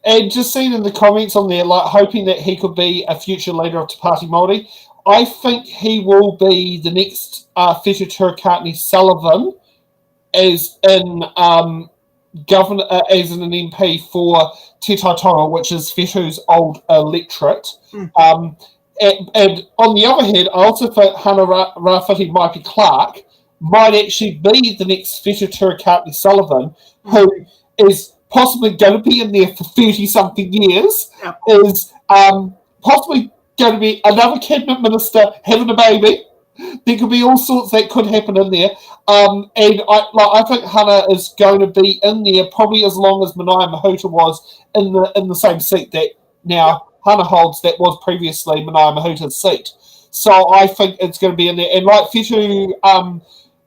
And just seeing in the comments on there, like hoping that he could be a future leader of Te Pāti Māori, I think he will be the next Whetū Turakatini Sullivan as in governor, as an MP for Te Tai Tonga, which is Whetū's old electorate. And on the other hand, I also think Hana Rāwhiti Maipi Clark might actually be the next Whetū Turakatini Sullivan, who is possibly going to be in there for 30-something years, is possibly going to be another cabinet minister having a baby. There could be all sorts that could happen in there. And I think Hana is going to be in there probably as long as Manaia Mahuta was in the same seat that now Hana holds, that was previously Manaia Mahuta's seat. So I think it's going to be in there. And like Whetū,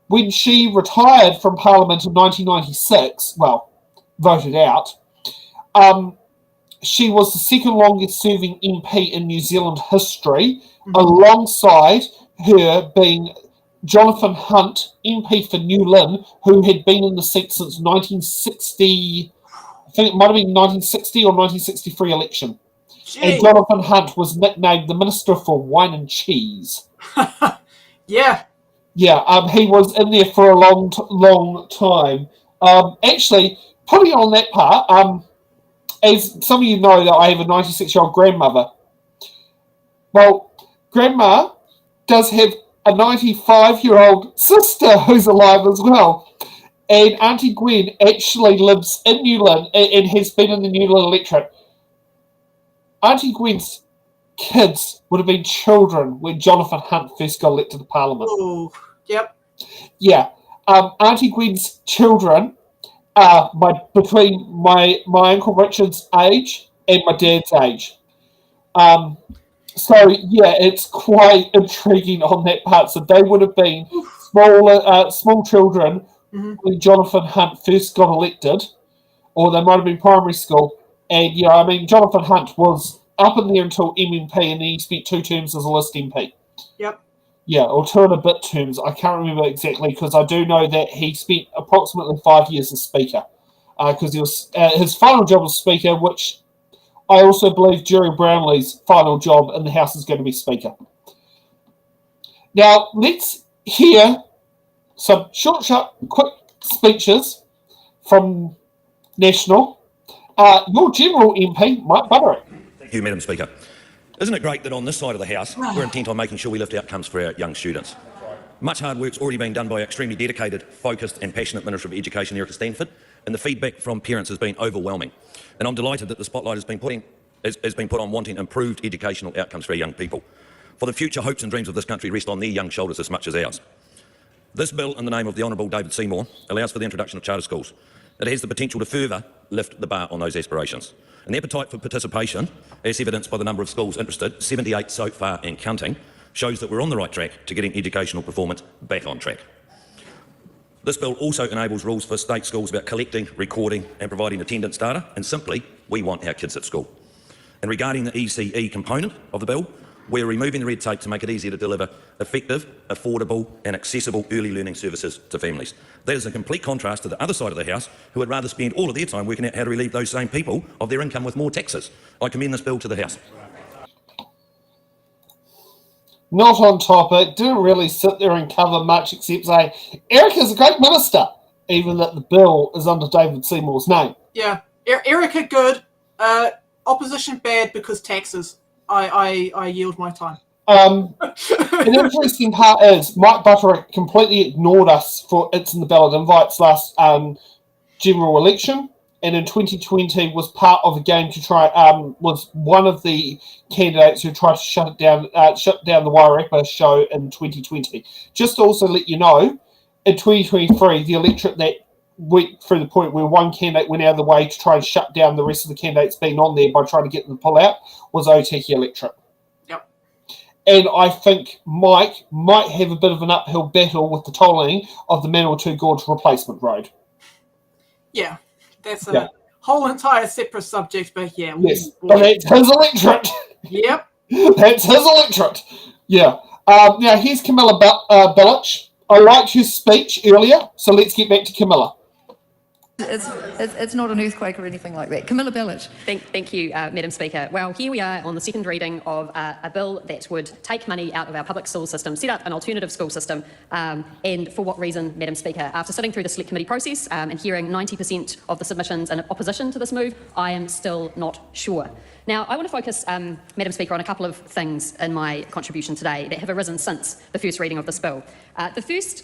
when she retired from Parliament in 1996, well, voted out, she was the second longest serving MP in New Zealand history, alongside her being Jonathan Hunt, MP for New Lynn, who had been in the seat since 1960, I think it might have been 1960 or 1963 election. Gee. And Jonathan Hunt was nicknamed the Minister for Wine and Cheese. Yeah. Yeah, he was in there for a long time. Actually, putting on that part, as some of you know that I have a 96-year-old grandmother. Well, Grandma does have a 95-year-old sister who's alive as well. And Auntie Gwen actually lives in New Lynn and has been in the New Lynn electorate. Auntie Gwen's kids would have been children when Jonathan Hunt first got elected to Parliament. Oh, yep. Yeah. Auntie Gwen's children are between my Uncle Richard's age and my dad's age. So, yeah, it's quite intriguing on that part. So they would have been small children when Jonathan Hunt first got elected, or they might have been primary school. And, yeah, I mean, Jonathan Hunt was up in there until MMP, and then he spent 2 terms as a list MP. Yep. Yeah, or 2 and a bit terms. I can't remember exactly, because I do know that he spent approximately 5 years as Speaker. Because he was his final job was Speaker, which I also believe Jerry Brownlee's final job in the House is going to be Speaker. Now, let's hear some short, quick speeches from National. Your General MP, Mike Butterick. Thank you, Madam Speaker. Isn't it great that on this side of the House, we're intent on making sure we lift outcomes for our young students? Much hard work's already being done by extremely dedicated, focused and passionate Minister of Education, Erica Stanford, and the feedback from parents has been overwhelming. And I'm delighted that the spotlight has been put on wanting improved educational outcomes for our young people. For the future hopes and dreams of this country rest on their young shoulders as much as ours. This bill, in the name of the Honourable David Seymour, allows for the introduction of charter schools. It has the potential to further lift the bar on those aspirations. And the appetite for participation, as evidenced by the number of schools interested, 78 so far and counting, shows that we're on the right track to getting educational performance back on track. This bill also enables rules for state schools about collecting, recording and providing attendance data, and simply, we want our kids at school. And regarding the ECE component of the bill, we're removing the red tape to make it easier to deliver effective, affordable and accessible early learning services to families. That is a complete contrast to the other side of the House, who would rather spend all of their time working out how to relieve those same people of their income with more taxes. I commend this bill to the House. Not on topic, didn't really sit there and cover much except say, Erica's a great minister, even that the bill is under David Seymour's name. Yeah. Erica, good. Opposition, bad because taxes. I yield my time. An interesting part is Mike Butterick completely ignored us for It's in the Ballot Invites last general election, and in 2020 was part of a game to try, was one of the candidates who tried to shut down the Wairarapa show in 2020. Just to also let you know, in 2023, the electorate that went through the point where one candidate went out of the way to try and shut down the rest of the candidates being on there by trying to get them to pull out was Otaki electorate. Yep. And I think Mike might have a bit of an uphill battle with the tolling of the Manawatu Gorge replacement road. Yeah. that's a whole entire separate subject, but yeah. Yes, but it's his electorate. Yep. That's his electorate. Yeah. Now, here's Camilla Billich. I liked her speech earlier, so let's get back to Camilla. It's not an earthquake or anything like that. Camilla Bellich. Thank you, Madam Speaker. Well, here we are on the second reading of a bill that would take money out of our public school system, set up an alternative school system, and for what reason, Madam Speaker? After sitting through the Select Committee process and hearing 90% of the submissions in opposition to this move, I am still not sure. Now, I want to focus, Madam Speaker, on a couple of things in my contribution today that have arisen since the first reading of this bill. The first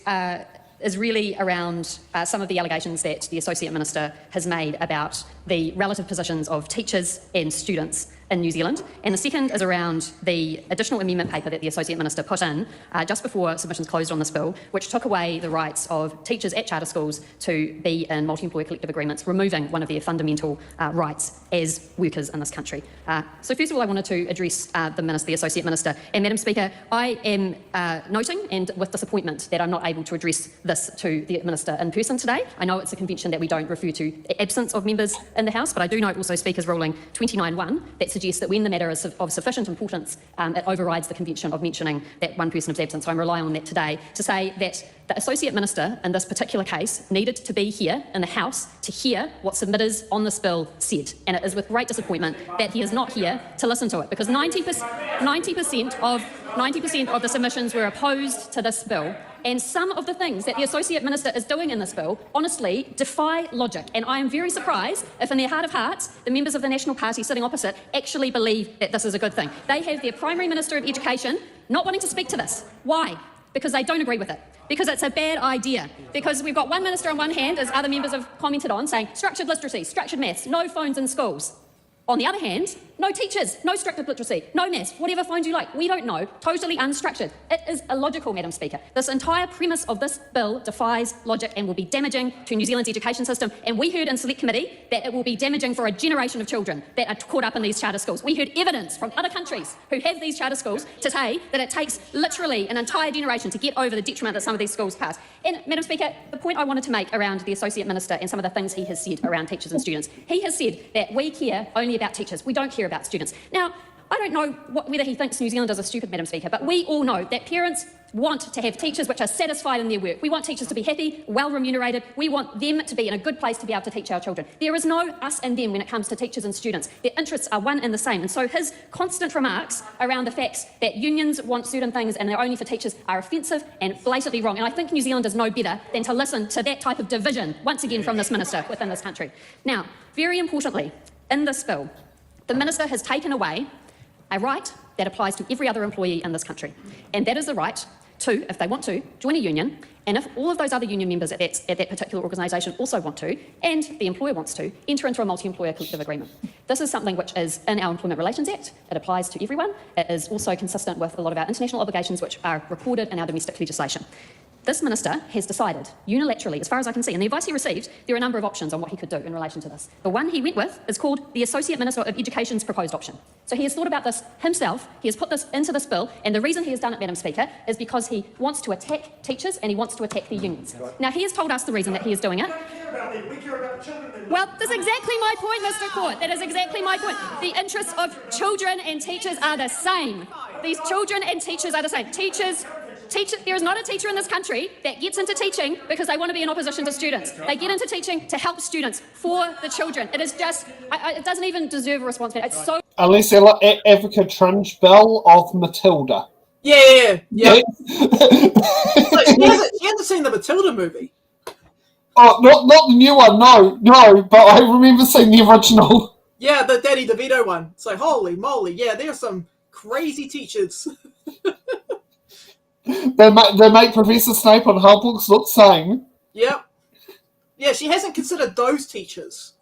is really around some of the allegations that the Associate Minister has made about the relative positions of teachers and students in New Zealand. And the second is around the additional amendment paper that the Associate Minister put in just before submissions closed on this bill, which took away the rights of teachers at charter schools to be in multi-employer collective agreements, removing one of their fundamental rights as workers in this country. So first of all, I wanted to address the Associate Minister. And Madam Speaker, I am noting and with disappointment that I'm not able to address this to the Minister in person today. I know it's a convention that we don't refer to absence of members in the House, but I do note also Speaker's ruling 29.1 that suggests that when the matter is of sufficient importance, it overrides the convention of mentioning that one person is absent. So I'm relying on that today to say that the Associate Minister in this particular case needed to be here in the House to hear what submitters on this bill said. And it is with great disappointment that he is not here to listen to it, because 90% of the submissions were opposed to this bill. And some of the things that the Associate Minister is doing in this bill, honestly, defy logic. And I am very surprised if in their heart of hearts, the members of the National Party sitting opposite actually believe that this is a good thing. They have their Primary Minister of Education not wanting to speak to this. Why? Because they don't agree with it. Because it's a bad idea. Because we've got one minister on one hand, as other members have commented on, saying structured literacy, structured maths, no phones in schools. On the other hand, no teachers, no structured literacy, no maths, whatever phones you like, we don't know, totally unstructured. It is illogical, Madam Speaker. This entire premise of this bill defies logic and will be damaging to New Zealand's education system. And we heard in Select Committee that it will be damaging for a generation of children that are caught up in these charter schools. We heard evidence from other countries who have these charter schools to say that it takes literally an entire generation to get over the detriment that some of these schools pass. And, Madam Speaker, the point I wanted to make around the Associate Minister and some of the things he has said around teachers and students, he has said that we care only about teachers. We don't care about students. Now, I don't know whether he thinks New Zealanders are stupid, Madam Speaker, but we all know that parents want to have teachers which are satisfied in their work. We want teachers to be happy, well remunerated. We want them to be in a good place to be able to teach our children. There is no us and them when it comes to teachers and students. Their interests are one and the same. And so his constant remarks around the facts that unions want certain things and they're only for teachers are offensive and blatantly wrong. And I think New Zealanders know better than to listen to that type of division, once again, from this minister within this country. Now, very importantly, in this bill, the minister has taken away a right that applies to every other employee in this country. And that is the right to, if they want to, join a union, and if all of those other union members at that particular organisation also want to, and the employer wants to, enter into a multi-employer collective agreement. This is something which is in our Employment Relations Act. It applies to everyone. It is also consistent with a lot of our international obligations which are recorded in our domestic legislation. This minister has decided unilaterally, as far as I can see, and the advice he received, there are a number of options on what he could do in relation to this. The one he went with is called the Associate Minister of Education's proposed option. So he has thought about this himself, he has put this into this bill, and the reason he has done it, Madam Speaker, is because he wants to attack teachers and he wants to attack the unions. Now, he has told us the reason that he is doing it. Well, that's exactly my point, Mr. Court. That is exactly my point. The interests of children and teachers are the same. These children and teachers are the same. There is not a teacher in this country that gets into teaching because they want to be in opposition to students. They get into teaching to help students, for the children. It is just, it doesn't even deserve a response. It's so... Unless they're like Advocate Tringe Bell of Matilda. Yeah. She hasn't seen the Matilda movie. Oh, not the new one, no, but I remember seeing the original. Yeah, the Danny DeVito one. It's like, holy moly, yeah, there's some crazy teachers. They make Professor Snape on her books look sane. Yep. Yeah, she hasn't considered those teachers.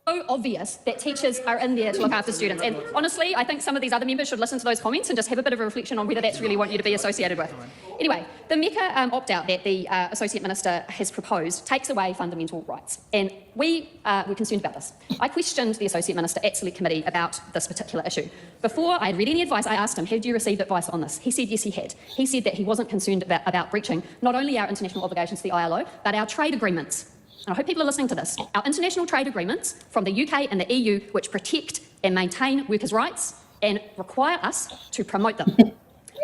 So obvious that teachers are in there to look after students. And honestly, I think some of these other members should listen to those comments and just have a bit of a reflection on whether that's really what you to be associated with. Anyway, the MECA opt-out that the Associate Minister has proposed takes away fundamental rights. And we were concerned about this. I questioned the Associate Minister at Select Committee about this particular issue. Before I had read any advice, I asked him, had you received advice on this? He said yes, he had. He said that he wasn't concerned about breaching not only our international obligations to the ILO, but our trade agreements and I hope people are listening to this, our international trade agreements from the UK and the EU, which protect and maintain workers' rights and require us to promote them.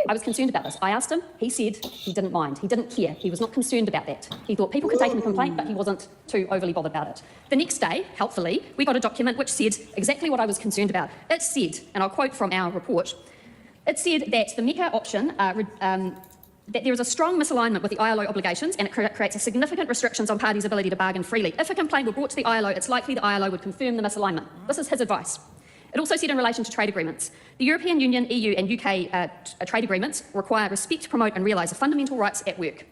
I was concerned about this. I asked him. He said he didn't mind. He didn't care. He was not concerned about that. He thought people could take him a complaint, but he wasn't too overly bothered about it. The next day, helpfully, we got a document which said exactly what I was concerned about. It said, and I'll quote from our report, it said that the MECA option, that there is a strong misalignment with the ILO obligations and it creates a significant restrictions on parties' ability to bargain freely. If a complaint were brought to the ILO, it's likely the ILO would confirm the misalignment. This is his advice. It also said in relation to trade agreements, the European Union, EU and UK trade agreements require respect, promote and realise the fundamental rights at work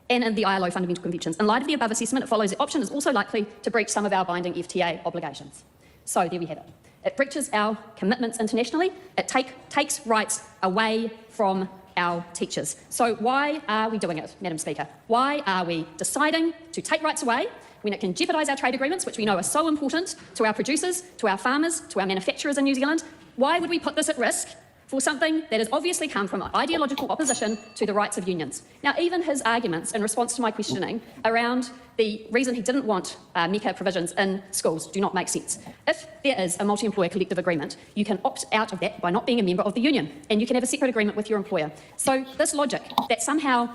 and in the ILO fundamental conventions. In light of the above assessment, it follows the option is also likely to breach some of our binding FTA obligations. So there we have it. It breaches our commitments internationally. It takes rights away from our teachers. So why are we doing it, Madam Speaker? Why are we deciding to take rights away when it can jeopardise our trade agreements, which we know are so important to our producers, to our farmers, to our manufacturers in New Zealand? Why would we put this at risk for something that has obviously come from ideological opposition to the rights of unions? Now, even his arguments in response to my questioning around the reason he didn't want MECA provisions in schools do not make sense. If there is a multi-employer collective agreement, you can opt out of that by not being a member of the union, and you can have a separate agreement with your employer. So this logic that somehow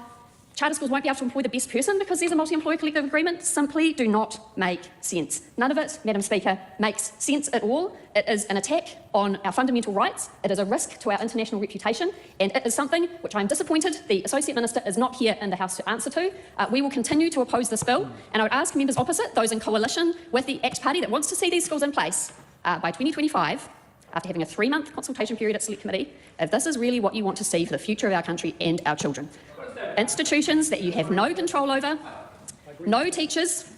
charter schools won't be able to employ the best person because there's a multi-employer collective agreement simply do not make sense. None of it, Madam Speaker, makes sense at all. It is an attack on our fundamental rights. It is a risk to our international reputation, and it is something which I'm disappointed the Associate Minister is not here in the House to answer to. We will continue to oppose this bill, and I would ask members opposite, those in coalition with the ACT Party that wants to see these schools in place by 2025, after having a 3-month consultation period at Select Committee, if this is really what you want to see for the future of our country and our children. Institutions that you have no control over, no teachers,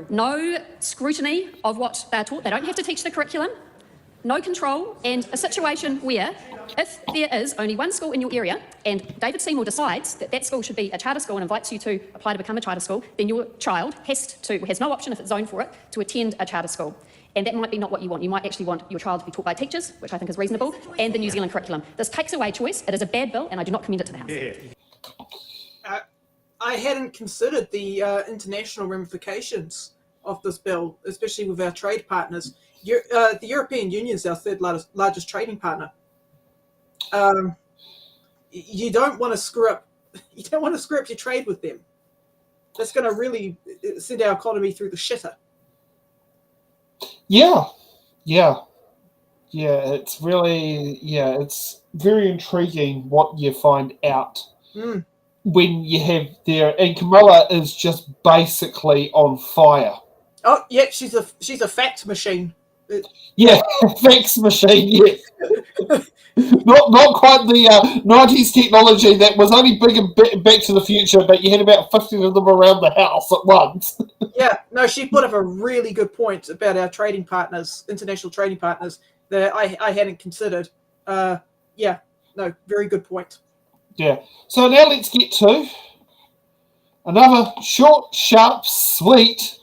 no scrutiny of what they're taught, they don't have to teach the curriculum, no control, and a situation where if there is only one school in your area and David Seymour decides that that school should be a charter school and invites you to apply to become a charter school, then your child has no option if it's zoned for it to attend a charter school. And that might be not what you want. You might actually want your child to be taught by teachers, which I think is reasonable, and the New Zealand curriculum. This takes away choice. It is a bad bill, and I do not commend it to the House. I hadn't considered the international ramifications of this bill, especially with our trade partners. The European Union is our third largest trading partner. You don't want to screw up. You don't want to screw up your trade with them. That's going to really send our economy through the shitter. Yeah. It's really it's very intriguing what you find out. When you have there, and Camilla is just basically on fire. Oh yeah, she's a fact machine. Yeah, fax machine. Yeah, not quite the 90s technology that was only big in Back to the Future, but you had about 50 of them around the house at once. Yeah, no, she put up a really good point about our trading partners, international trading partners, that I hadn't considered. Very good point. Yeah. So now let's get to another short, sharp, sweet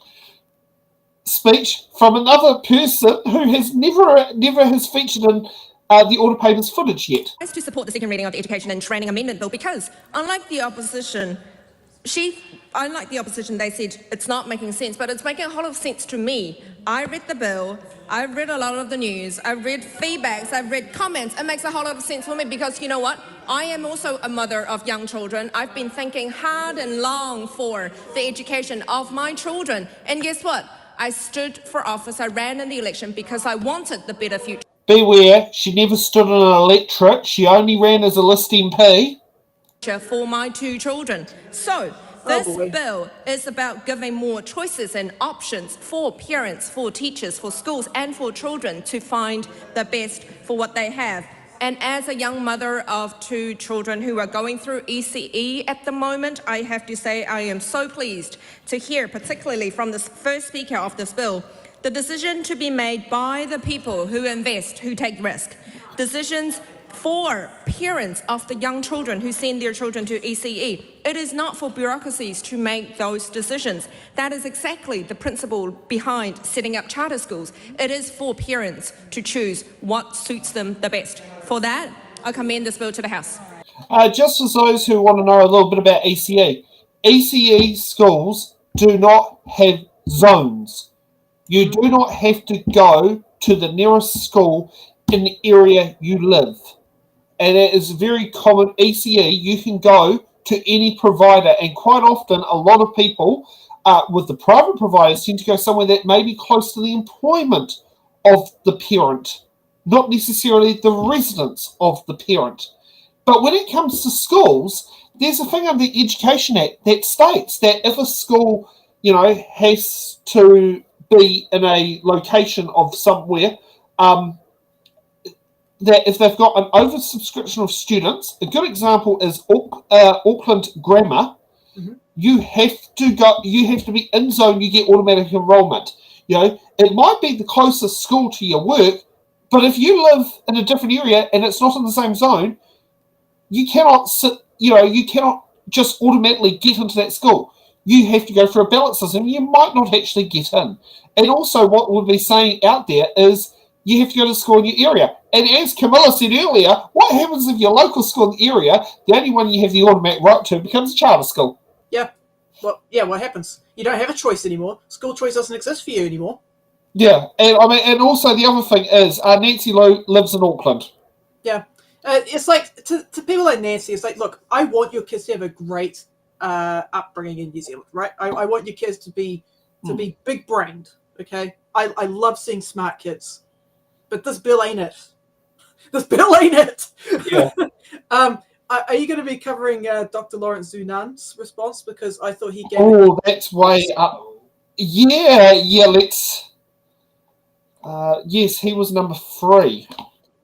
speech from another person who has never has featured in the Order Papers footage yet. To support the second reading of the Education and Training Amendment Bill because, unlike the opposition, they said it's not making sense, but it's making a whole lot of sense to me. I read the bill, I've read a lot of the news, I've read feedbacks, I've read comments. It makes a whole lot of sense for me because you know what? I am also a mother of young children. I've been thinking hard and long for the education of my children. And guess what? I stood for office, I ran in the election because I wanted the better future. Beware, she never stood in an electorate. She only ran as a list MP. For my 2 children. So, this bill is about giving more choices and options for parents, for teachers, for schools and for children to find the best for what they have. And as a young mother of 2 children who are going through ECE at the moment, I have to say I am so pleased to hear, particularly from the first speaker of this bill, the decision to be made by the people who invest, who take risk. Decisions for parents of the young children who send their children to ECE. It is not for bureaucracies to make those decisions. That is exactly the principle behind setting up charter schools. It is for parents to choose what suits them the best. For that, I commend this bill to the House. Just as those who want to know a little bit about ECE. ECE schools do not have zones. You do not have to go to the nearest school in the area you live. And it is very common. ECE, you can go to any provider, and quite often a lot of people with the private providers tend to go somewhere that may be close to the employment of the parent, not necessarily the residence of the parent. But when it comes to schools, there's a thing under the Education Act that states that if a school, has to be in a location of somewhere, that if they've got an oversubscription of students, a good example is Auckland Grammar. You have to be in zone. You get automatic enrolment. It might be the closest school to your work, but if you live in a different area and it's not in the same zone, you cannot you cannot just automatically get into that school. You have to go through a ballot system. You might not actually get in. And also what we'll be saying out there is you have to go to school in your area. And as Camilla said earlier, what happens if your local school in the area, the only one you have the automatic right to, becomes a charter school? Yeah. Well, yeah, what happens? You don't have a choice anymore. School choice doesn't exist for you anymore. Yeah, and also the other thing is Nancy Lou lives in Auckland. Yeah. It's like, to people like Nancy, it's like, look, I want your kids to have a great upbringing in New Zealand, right? I want your kids to be big-brained, okay? I love seeing smart kids. But this bill ain't it. This bill ain't it. Yeah. Are you going to be covering Dr. Lawrence Zunan's response? Because I thought he gave... Oh, that's way up. Yeah, let's... yes, he was number 3.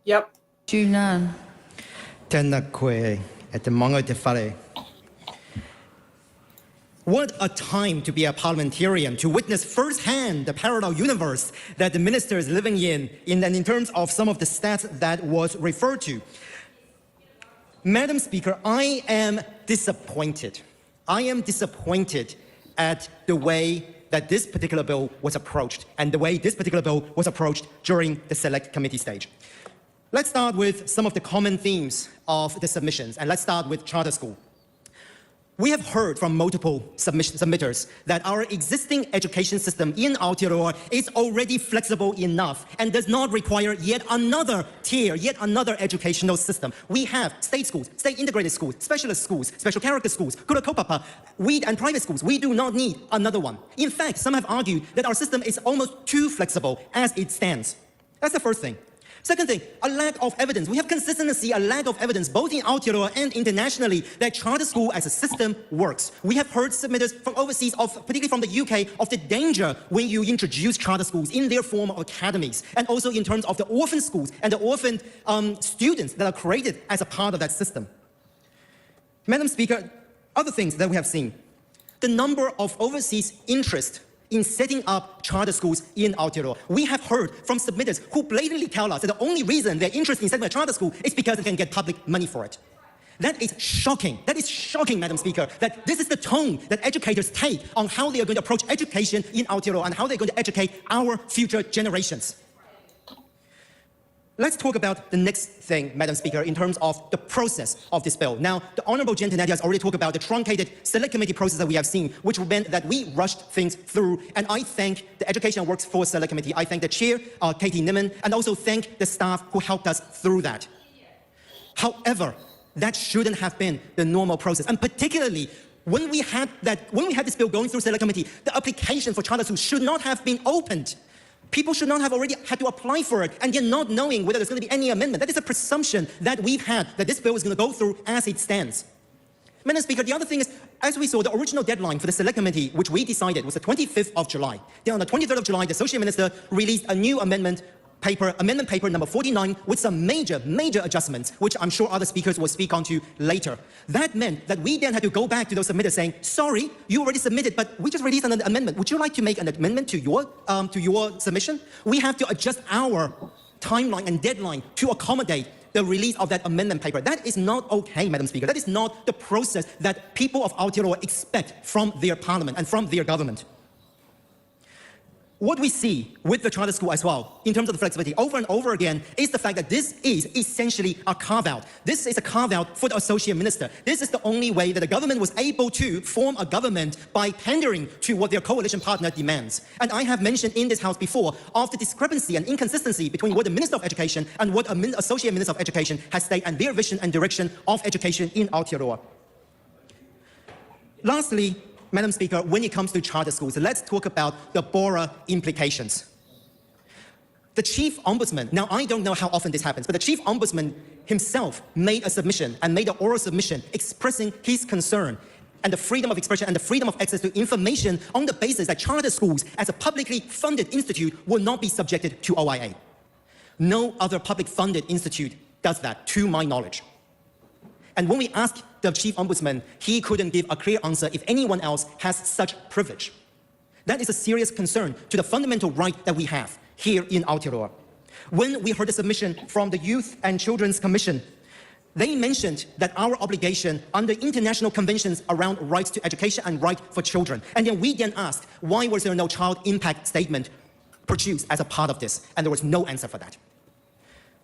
Yep. Junan. Tēnā koe e te mango te whare. What a time to be a parliamentarian, to witness firsthand the parallel universe that the minister is living in terms of some of the stats that was referred to. Madam Speaker, I am disappointed. I am disappointed at the way that this particular bill was approached and the way this particular bill was approached during the select committee stage. Let's start with some of the common themes of the submissions, and let's start with charter school. We have heard from multiple submitters that our existing education system in Aotearoa is already flexible enough and does not require yet another tier, yet another educational system. We have state schools, state integrated schools, specialist schools, special character schools, kura kaupapa, and private schools. We do not need another one. In fact, some have argued that our system is almost too flexible as it stands. That's the first thing. Second thing, a lack of evidence. We have consistently seen a lack of evidence, both in Aotearoa and internationally, that charter school as a system works. We have heard submitters from overseas, particularly from the UK, of the danger when you introduce charter schools in their form of academies, and also in terms of the orphan schools and the orphan students that are created as a part of that system. Madam Speaker, other things that we have seen. The number of overseas interest in setting up charter schools in Aotearoa. We have heard from submitters who blatantly tell us that the only reason they're interested in setting up a charter school is because they can get public money for it. That is shocking. That is shocking, Madam Speaker, that this is the tone that educators take on how they are going to approach education in Aotearoa and how they're going to educate our future generations. Let's talk about the next thing, Madam Speaker, in terms of the process of this bill. Now, the Honourable Jen Tenedia has already talked about the truncated select committee process that we have seen, which meant that we rushed things through. And I thank the Education and Workforce Select Committee. I thank the chair, Katie Niman, and also thank the staff who helped us through that. However, that shouldn't have been the normal process. And particularly, when we had this bill going through select committee, the application for charter schools should not have been opened. People should not have already had to apply for it, and yet not knowing whether there's going to be any amendment. That is a presumption that we've had, that this bill is going to go through as it stands. Madam Speaker, the other thing is, as we saw, the original deadline for the select committee, which we decided was the 25th of July. Then on the 23rd of July, the Associate Minister released a new amendment paper number 49, with some major adjustments, which I'm sure other speakers will speak on to later. That meant that we then had to go back to those submitters saying, sorry, you already submitted, but we just released an amendment. Would you like to make an amendment to your submission? We have to adjust our timeline and deadline to accommodate the release of that amendment paper. That is not okay, Madam Speaker. That is not the process that people of Aotearoa expect from their parliament and from their government. what we see with the charter school as well, in terms of the flexibility, over and over again, is the fact that this is essentially a carve-out. This is a carve-out for the associate minister. This is the only way that the government was able to form a government by pandering to what their coalition partner demands. And I have mentioned in this house before of the discrepancy and inconsistency between what the Minister of Education and what an associate minister of education has stated and their vision and direction of education in Aotearoa. Lastly, Madam Speaker, when it comes to charter schools, let's talk about the Bora implications. The Chief Ombudsman, now I don't know how often this happens, but the Chief Ombudsman himself made a submission and made an oral submission expressing his concern and the freedom of expression and the freedom of access to information on the basis that charter schools as a publicly funded institute will not be subjected to OIA. No other public funded institute does that, to my knowledge. And when we asked the Chief Ombudsman, he couldn't give a clear answer if anyone else has such privilege. That is a serious concern to the fundamental right that we have here in Aotearoa. When we heard the submission from the Youth and Children's Commission, they mentioned that our obligation under international conventions around rights to education and right for children. And then we then asked, why was there no child impact statement produced as a part of this? And there was no answer for that.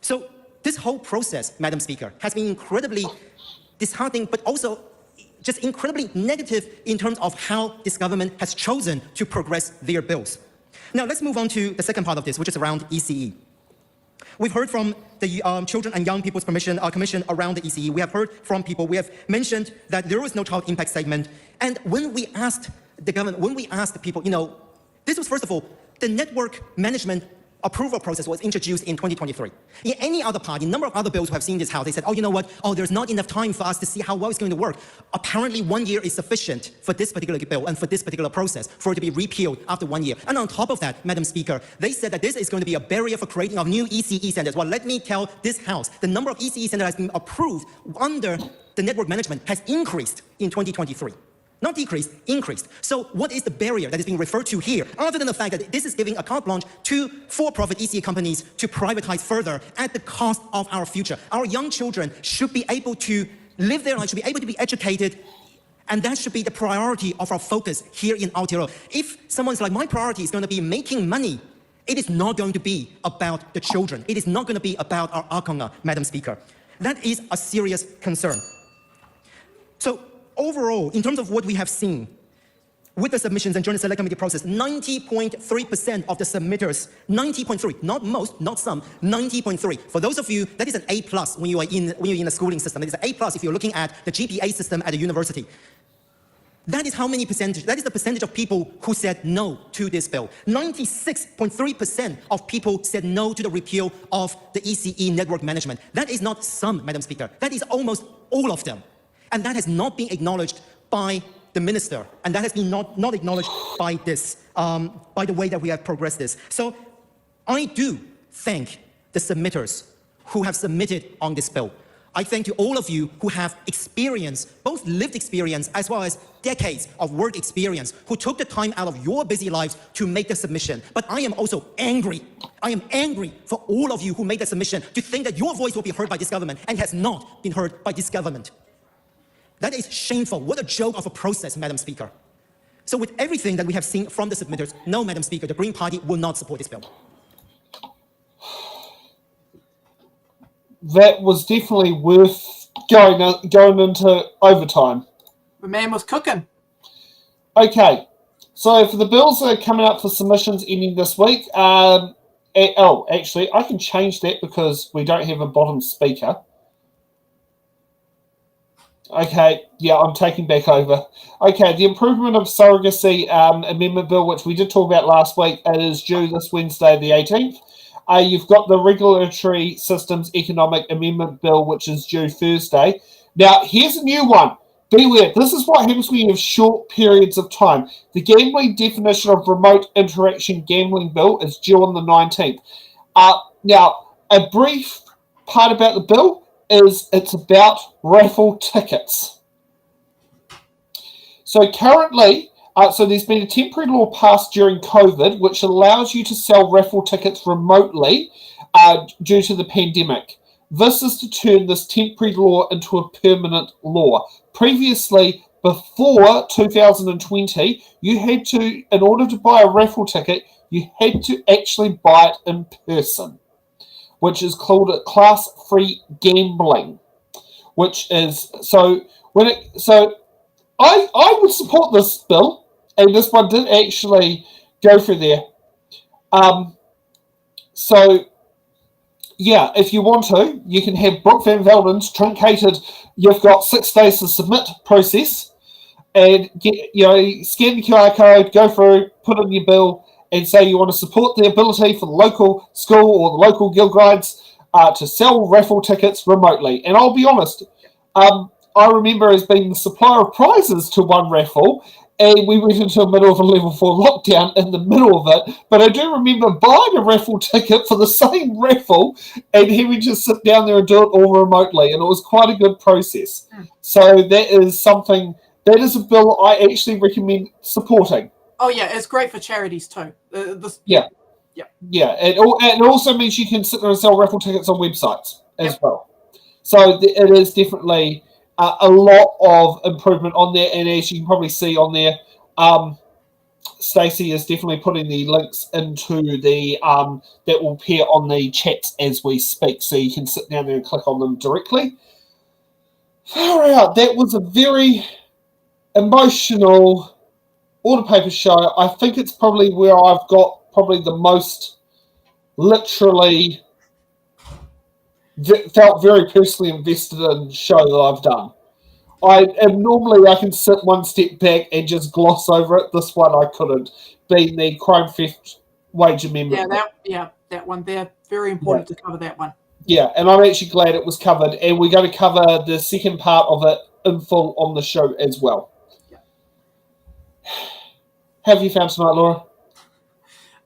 So this whole process, Madam Speaker, has been incredibly disheartening, but also just incredibly negative in terms of how this government has chosen to progress their bills. Now let's move on to the second part of this, which is around ECE. We've heard from the Children and Young People's Commission around the ECE. We have heard from people. We have mentioned that there was no child impact statement. And when we asked the government, when we asked the people, this was, first of all, the network management approval process was introduced in 2023. In any other party, a number of other bills who have seen this house, they said, oh, you know what? Oh, there's not enough time for us to see how well it's going to work. Apparently, 1 year is sufficient for this particular bill and for this particular process for it to be repealed after 1 year. And on top of that, Madam Speaker, they said that this is going to be a barrier for creating of new ECE centers. Well, let me tell this house, the number of ECE centers that has been approved under the network management has increased in 2023. Not decreased, increased. So what is the barrier that is being referred to here, other than the fact that this is giving a carte blanche to for-profit ECE companies to privatize further at the cost of our future? Our young children should be able to live their lives, should be able to be educated, and that should be the priority of our focus here in Aotearoa. If someone's like, my priority is going to be making money, it is not going to be about the children. It is not going to be about our akonga, Madam Speaker. That is a serious concern. So, overall, in terms of what we have seen with the submissions and joint select committee process, 90.3% of the submitters, 90.3, not most, not some, 90.3. For those of you, that is an A+ when you're in a schooling system. It is an A+ if you're looking at the GPA system at a university. That is how many percentage, that is the percentage of people who said no to this bill. 96.3% of people said no to the repeal of the ECE network management. That is not some, Madam Speaker. That is almost all of them. And that has not been acknowledged by the minister, and that has been not acknowledged by this, by the way that we have progressed this. So I do thank the submitters who have submitted on this bill. I thank to all of you who have experience, both lived experience as well as decades of work experience, who took the time out of your busy lives to make the submission. But I am also angry. I am angry for all of you who made the submission to think that your voice will be heard by this government and has not been heard by this government. That is shameful. What a joke of a process, Madam Speaker. So with everything that we have seen from the submitters, no, Madam Speaker, the Green Party will not support this bill. That was definitely worth going into overtime. The man was cooking. Okay, so for the bills that are coming up for submissions ending this week, actually, I can change that because we don't have a bottom speaker. Okay, yeah, I'm taking back over. Okay, the improvement of surrogacy amendment bill, which we did talk about last week, it is due this Wednesday, the 18th. You've got the regulatory systems economic amendment bill, which is due Thursday. Now, here's a new one. Beware, this is what happens when you have short periods of time. The gambling definition of remote interaction gambling bill is due on the 19th. Now, a brief part about the bill is it's about raffle tickets. So currently, so there's been a temporary law passed during COVID which allows you to sell raffle tickets remotely due to the pandemic. This is to turn this temporary law into a permanent law. Previously, before 2020, you had to, in order to buy a raffle ticket, you had to actually buy it in person, which is called a class-free gambling, which is I would support this bill, and this one did actually go through there. Yeah, if you want to, you can have Brooke Van Velden's truncated, you've got 6 days to submit process, and scan the QR code, go through, put in your bill, and say you want to support the ability for the local school or the local guild guides to sell raffle tickets remotely. And I'll be honest, I remember as being the supplier of prizes to one raffle, and we went into the middle of a level 4 lockdown in the middle of it. But I do remember buying a raffle ticket for the same raffle and having to sit down there and do it all remotely, and it was quite a good process. So that is a bill I actually recommend supporting. Oh yeah, it's great for charities too. Yeah. It also means you can sit there and sell raffle tickets on websites as well. So it is definitely a lot of improvement on there, and as you can probably see on there, Stacey is definitely putting the links into the that will appear on the chats as we speak, so you can sit down there and click on them directly. Far out, that was a very emotional Order Paper show. I think it's probably where I've got probably the most literally felt very personally invested in show that I've done. Normally I can sit one step back and just gloss over it. This one I couldn't, being the crime theft wage amendment. That one there. Very important to cover that one. Yeah, and I'm actually glad it was covered, and we're going to cover the second part of it in full on the show as well. How have you found tonight, Laura?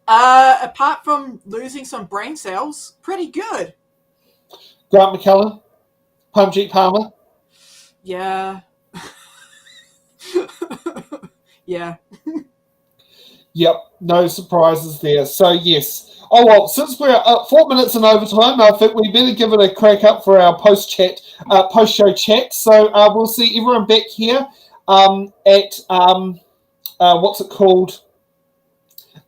Apart from losing some brain cells, pretty good. Grant McCallum, Pamjeet Palmer. Yeah. Yeah. Yep, no surprises there. So, yes. Oh, well, since we're 4 minutes in overtime, I think we better give it a crack up for our post-show chat. So, we'll see everyone back here at, what's it called?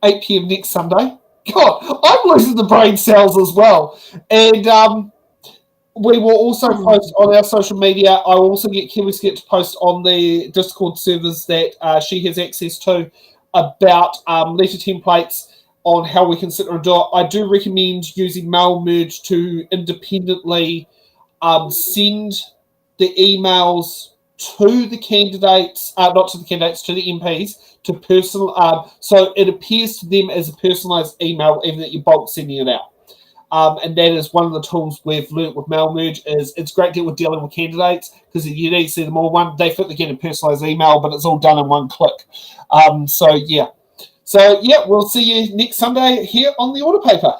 8 p.m. next Sunday. God, I'm losing the brain cells as well. And, we will also post on our social media. I will also get Kiwi to post on the Discord servers that she has access to about letter templates on how we can sit there and do it. I do recommend using Mail Merge to independently send the emails to the candidates, not to the candidates, to the MPs, to personal, so it appears to them as a personalised email, even that you're bulk sending it out. And that is one of the tools we've learnt with Mail Merge. Is it's great deal with dealing with candidates because you need to see them all. They fit again a personalised email, but it's all done in one click. So we'll see you next Sunday here on the Order Paper.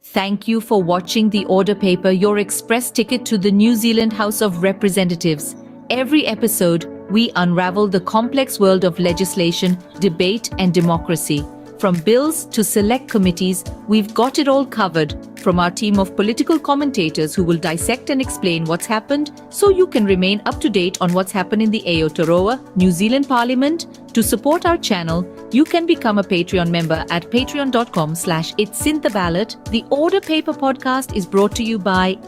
Thank you for watching the Order Paper, your express ticket to the New Zealand House of Representatives. Every episode, we unravel the complex world of legislation, debate, and democracy. From bills to select committees, we've got it all covered. From our team of political commentators who will dissect and explain what's happened so you can remain up to date on what's happened in the Aotearoa, New Zealand Parliament. To support our channel, you can become a Patreon member at patreon.com/itsinthaballot. The Order Paper podcast is brought to you by